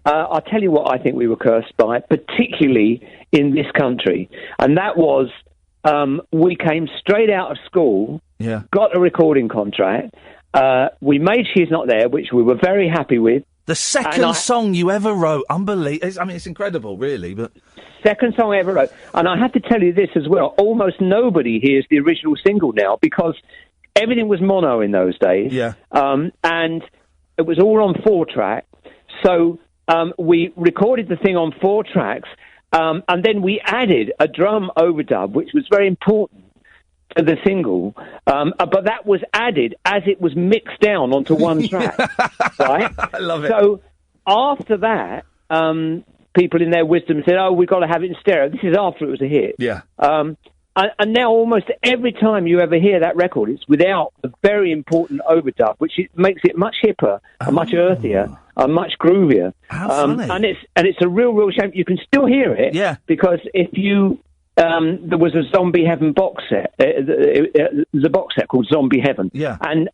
I'll tell you what I think we were cursed by, particularly in this country, and that was we came straight out of school, got a recording contract, we made She's Not There, which we were very happy with. The second song you ever wrote, unbelievable. I mean, it's incredible, really, but... Second song I ever wrote. And I have to tell you this as well, almost nobody hears the original single now, because everything was mono in those days. Yeah. And it was all on 4-track. So we recorded the thing on 4 tracks, and then we added a drum overdub, which was very important to the single, but that was added as it was mixed down onto one track, right? I love it. So after that, people in their wisdom said, "Oh, we've got to have it in stereo." This is after it was a hit. Yeah. And now almost every time you ever hear that record, it's without the very important overdub, which makes it much hipper, and much earthier, and much groovier. How funny. And it's a real shame. You can still hear it, yeah, because if you there was a Zombie Heaven box set. There's a box set called Zombie Heaven, yeah, and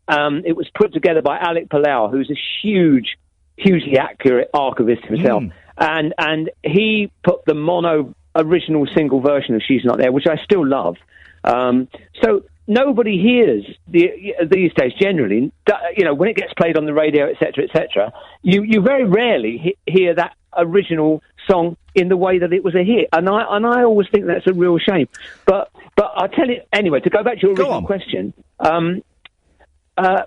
it was put together by Alec Palau, who's a hugely accurate archivist himself, and he put the mono original single version of She's Not There, which I still love. So nobody hears these days generally, when it gets played on the radio, etc., you very rarely hear that original song in the way that it was a hit, and I always think that's a real shame. But I'll tell you anyway. To go back to your original question,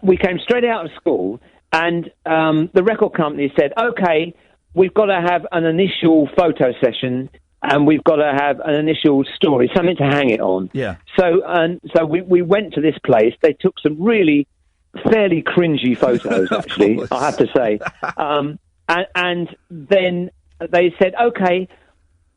we came straight out of school, and the record company said, "Okay, we've got to have an initial photo session, and we've got to have an initial story, something to hang it on." Yeah. So we went to this place. They took some really fairly cringy photos, actually, I have to say. And then they said, "Okay,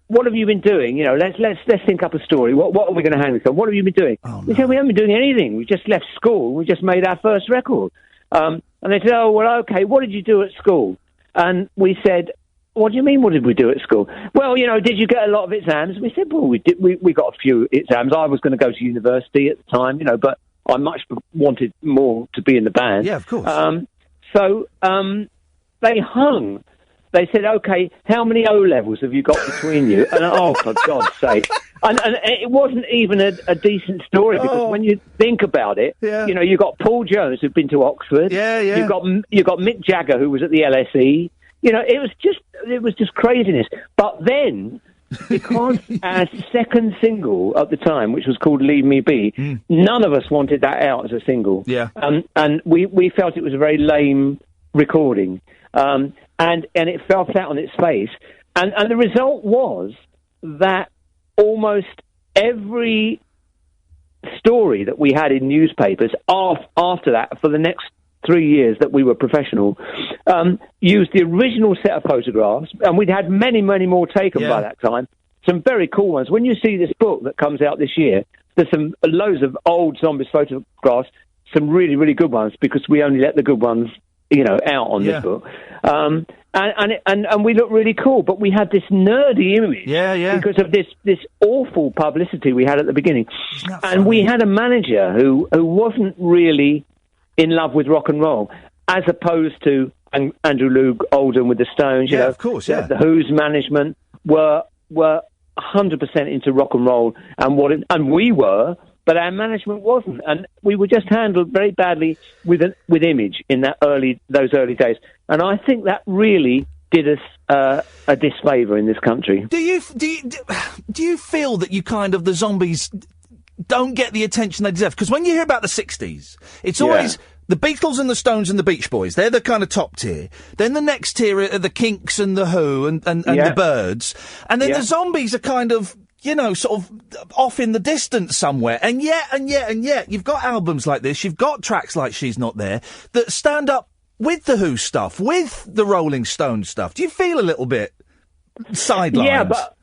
what have you been doing? Let's think up a story. What are we going to hang this on? What have you been doing?" We said, "We haven't been doing anything. We just left school. We just made our first record." And they said, "Oh, well, okay. What did you do at school?" And we said, "What do you mean, what did we do at school?" "Well, did you get a lot of exams?" We said, "Well, we did. We got a few exams. I was going to go to university at the time, but I much wanted more to be in the band." Yeah, of course. So they hung. They said, "Okay, how many O-levels have you got between you?" And oh, for God's sake. And it wasn't even a decent story, because when you think about it, you got Paul Jones, who'd been to Oxford. Yeah. You got Mick Jagger, who was at the LSE. It was just craziness. But then, because our second single at the time, which was called Leave Me Be, none of us wanted that out as a single. Yeah. And we felt it was a very lame recording. And it fell flat on its face. And the result was that almost every story that we had in newspapers after that, for the next 3 years that we were professional, used the original set of photographs, and we'd had many more taken by that time. Some very cool ones. When you see this book that comes out this year, there's loads of old Zombies photographs, some really good ones, because we only let the good ones out on this book. And we look really cool, but we had this nerdy image because of this awful publicity we had at the beginning. And we had a manager who wasn't really in love with rock and roll, as opposed to Andrew Loog Oldham with the Stones. Of course, The Who's management were 100% into rock and roll, and we were, but our management wasn't, and we were just handled very badly with image in those early days. And I think that really did us a disfavour in this country. Do you feel that the Zombies don't get the attention they deserve? Because when you hear about the 60s, it's always the Beatles and the Stones and the Beach Boys. They're the kind of top tier. Then the next tier are the Kinks and the Who and the Byrds. And then the Zombies are kind of, sort of off in the distance somewhere. And yet, you've got albums like this, you've got tracks like She's Not There, that stand up with the Who stuff, with the Rolling Stones stuff. Do you feel a little bit sidelined? Yeah, but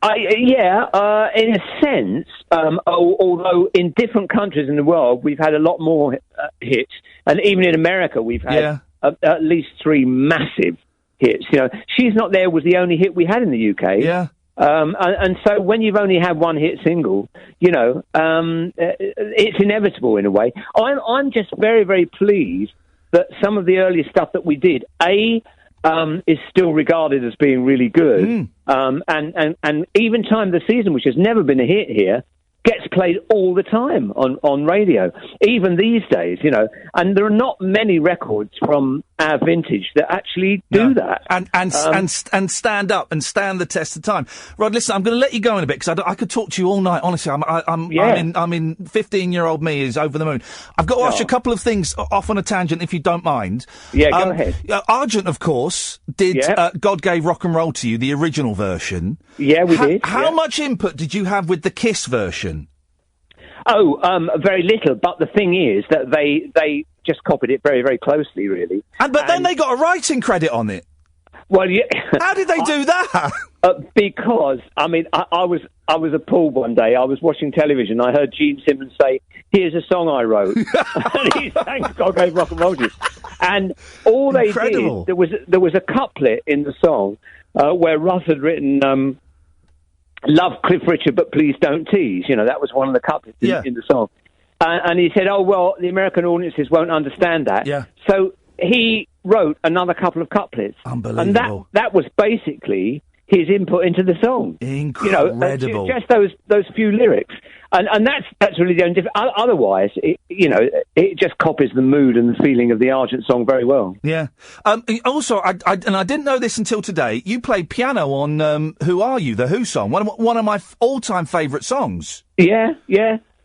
in a sense, although in different countries in the world, we've had a lot more hits, and even in America, we've had at least 3 massive hits. She's Not There was the only hit we had in the UK. Yeah. And so when you've only had one hit single, it's inevitable in a way. I'm just very, very pleased that some of the early stuff that we did, is still regarded as being really good. And even Time of the Season, which has never been a hit here, gets played all the time on radio, even these days, you know. And there are not many records from our vintage that actually do that. And stand up and stand the test of time. Rod, listen, I'm going to let you go in a bit because I could talk to you all night. Honestly, I'm in 15-year-old me is over the moon. I've got to ask you a couple of things off on a tangent, if you don't mind. Yeah, go ahead. Argent, of course, did God Gave Rock and Roll to You, the original version. Yeah, we did. How much input did you have with the Kiss version? Oh, very little. But the thing is that they just copied it very, very closely, really. But then they got a writing credit on it. Well, yeah. How did they do that? Because I mean, I was appalled one day. I was watching television. I heard Gene Simmons say, "Here's a song I wrote," and he sang "God Gave Rock and Roll to You." And all they did, there was a couplet in the song where Russ had written, "Love Cliff Richard, but please don't tease." You know, that was one of the couplets in the song. And he said, "Oh well, the American audiences won't understand that." Yeah. So he wrote another couple of couplets. Unbelievable. And that was basically his input into the song. Incredible. Just those few lyrics. And that's really the only difference. Otherwise, it just copies the mood and the feeling of the Argent song very well. Yeah. Also, I didn't know this until today, you played piano on Who Are You, the Who song, one of my all-time favourite songs. Yeah.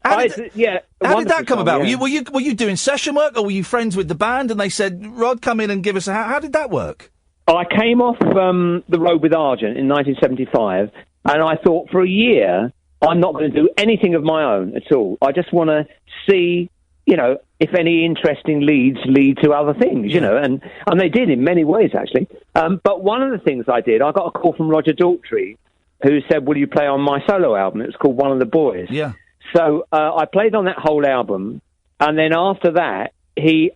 How did that come about? Yeah. Were you doing session work, or were you friends with the band and they said, Rod, come in and give us a... How did that work? I came off the road with Argent in 1975, and I thought for a year, I'm not going to do anything of my own at all. I just want to see, if any interesting leads lead to other things, and they did in many ways, actually. But one of the things I did, I got a call from Roger Daltrey, who said, will you play on my solo album? It was called One of the Boys. Yeah. So I played on that whole album, and then after that, he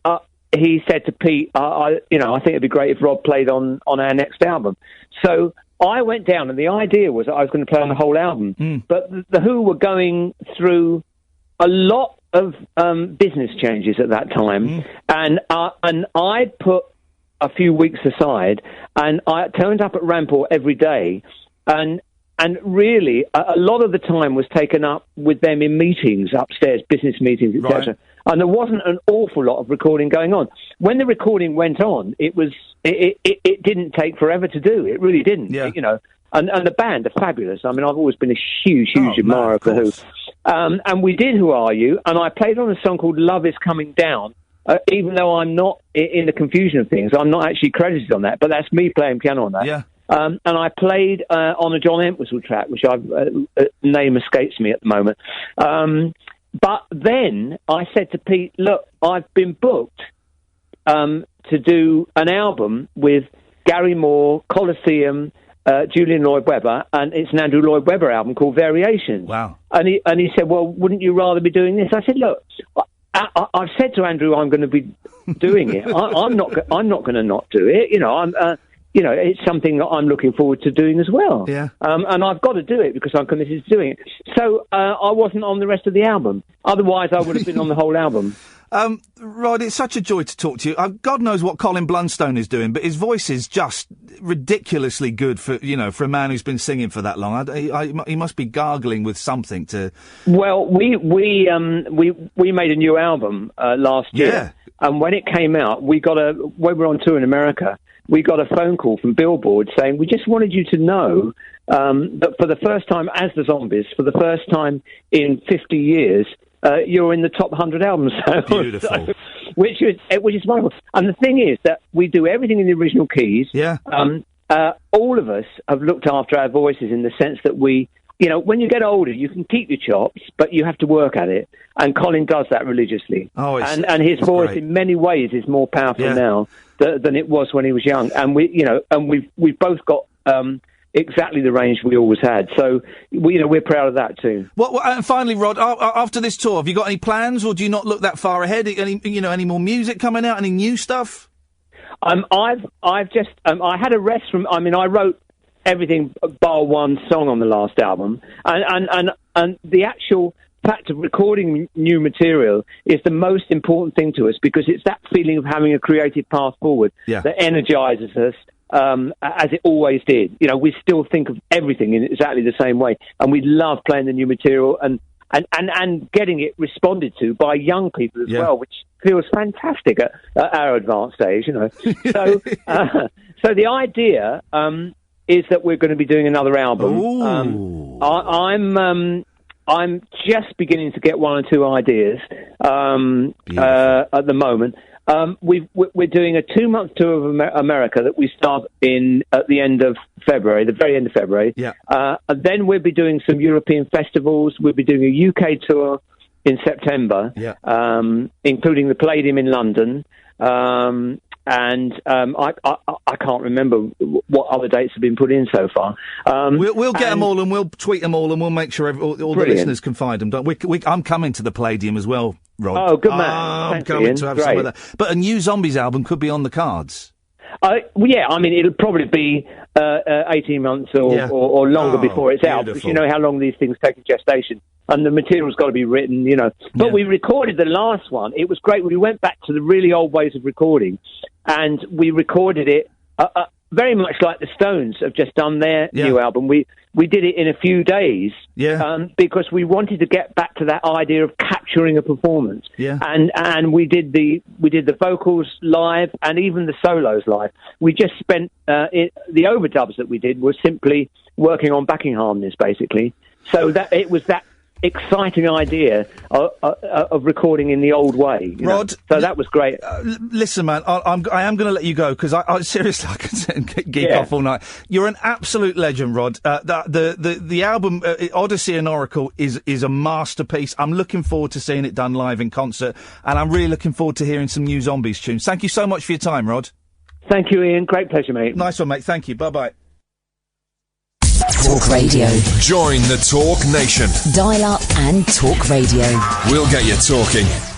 said to Pete, I think it'd be great if Rod played on our next album. So I went down, and the idea was that I was going to play on the whole album. But the Who were going through a lot of business changes at that time, and I put a few weeks aside, and I turned up at Ramport every day, and really, a lot of the time was taken up with them in meetings upstairs, business meetings, etc. Right. And there wasn't an awful lot of recording going on. When the recording went on, it didn't take forever to do. It really didn't. Yeah. And the band are fabulous. I mean, I've always been a huge admirer of the Who. And we did Who Are You? And I played on a song called Love Is Coming Down. Even though I'm not in the confusion of things, I'm not actually credited on that. But that's me playing piano on that. Yeah. And I played on a John Entwistle track, which name escapes me at the moment. But then I said to Pete, look, I've been booked to do an album with Gary Moore, Colosseum, Julian Lloyd Webber, and it's an Andrew Lloyd Webber album called Variations. Wow. And he said, well, wouldn't you rather be doing this? I said, look, I've said to Andrew I'm going to be doing it. I'm not going to not do it. It's something that I'm looking forward to doing as well. Yeah. And I've got to do it because I'm committed to doing it. So I wasn't on the rest of the album. Otherwise, I would have been on the whole album. Rod, it's such a joy to talk to you. God knows what Colin Blunstone is doing, but his voice is just ridiculously good for a man who's been singing for that long. He must be gargling with something to... Well, we made a new album last year. Yeah. And when it came out, when we were on tour in America, we got a phone call from Billboard saying, we just wanted you to know that for the first time, as the Zombies, for the first time in 50 years, you're in the top 100 albums. Beautiful. Which is wonderful. And the thing is that we do everything in the original keys. Yeah. All of us have looked after our voices in the sense that we... when you get older, you can keep your chops, but you have to work at it. And Colin does that religiously. Oh, and his voice, great. in many ways, is more powerful now than it was when he was young. And we've both got exactly the range we always had. So we're proud of that too. Well, and finally, Rod, after this tour, have you got any plans, or do you not look that far ahead? Any more music coming out? Any new stuff? I've just I had a rest from. I mean, I wrote everything bar one song on the last album, and the actual fact of recording new material is the most important thing to us, because it's that feeling of having a creative path forward that energizes us, as it always did. We still think of everything in exactly the same way, and we love playing the new material, and and getting it responded to by young people as well, which feels fantastic at our advanced age, you know. So, so the idea is that we're going to be doing another album. I'm just beginning to get one or two ideas at the moment. We're doing a 2-month tour of America that we start at the end of February, the very end of February. Yeah. And then we'll be doing some European festivals. We'll be doing a UK tour in September, including the Palladium in London. And I can't remember what other dates have been put in so far. We'll get them all, and we'll tweet them all, and we'll make sure all the listeners can find them. I'm coming to the Palladium as well, Rod. Oh, good man! I'm Thanks, coming Ian. to have Great. some of that. But a new Zombies album could be on the cards. Well, yeah, I mean, it'll probably be 18 months or longer before it's out, because you know how long these things take in gestation. And the material's got to be written, you know. But we recorded the last one. It was great. We went back to the really old ways of recording, and we recorded it very much like the Stones have just done their new album. We did it in a few days because we wanted to get back to that idea of capturing a performance. Yeah. And we did the vocals live and even the solos live. We just spent the overdubs that we did was simply working on backing harmonies, basically. So that it was that exciting idea of recording in the old way, Rod. So that was great. Listen, man, I am going to let you go because I seriously I can sit and geek off all night. You're an absolute legend, Rod. The album Odyssey and Oracle is a masterpiece. I'm looking forward to seeing it done live in concert, and I'm really looking forward to hearing some new Zombies tunes. Thank you so much for your time, Rod. Thank you, Ian. Great pleasure, mate. Nice one, mate. Thank you. Bye bye. Talk Radio. Join the Talk Nation. Dial up and talk radio. We'll get you talking.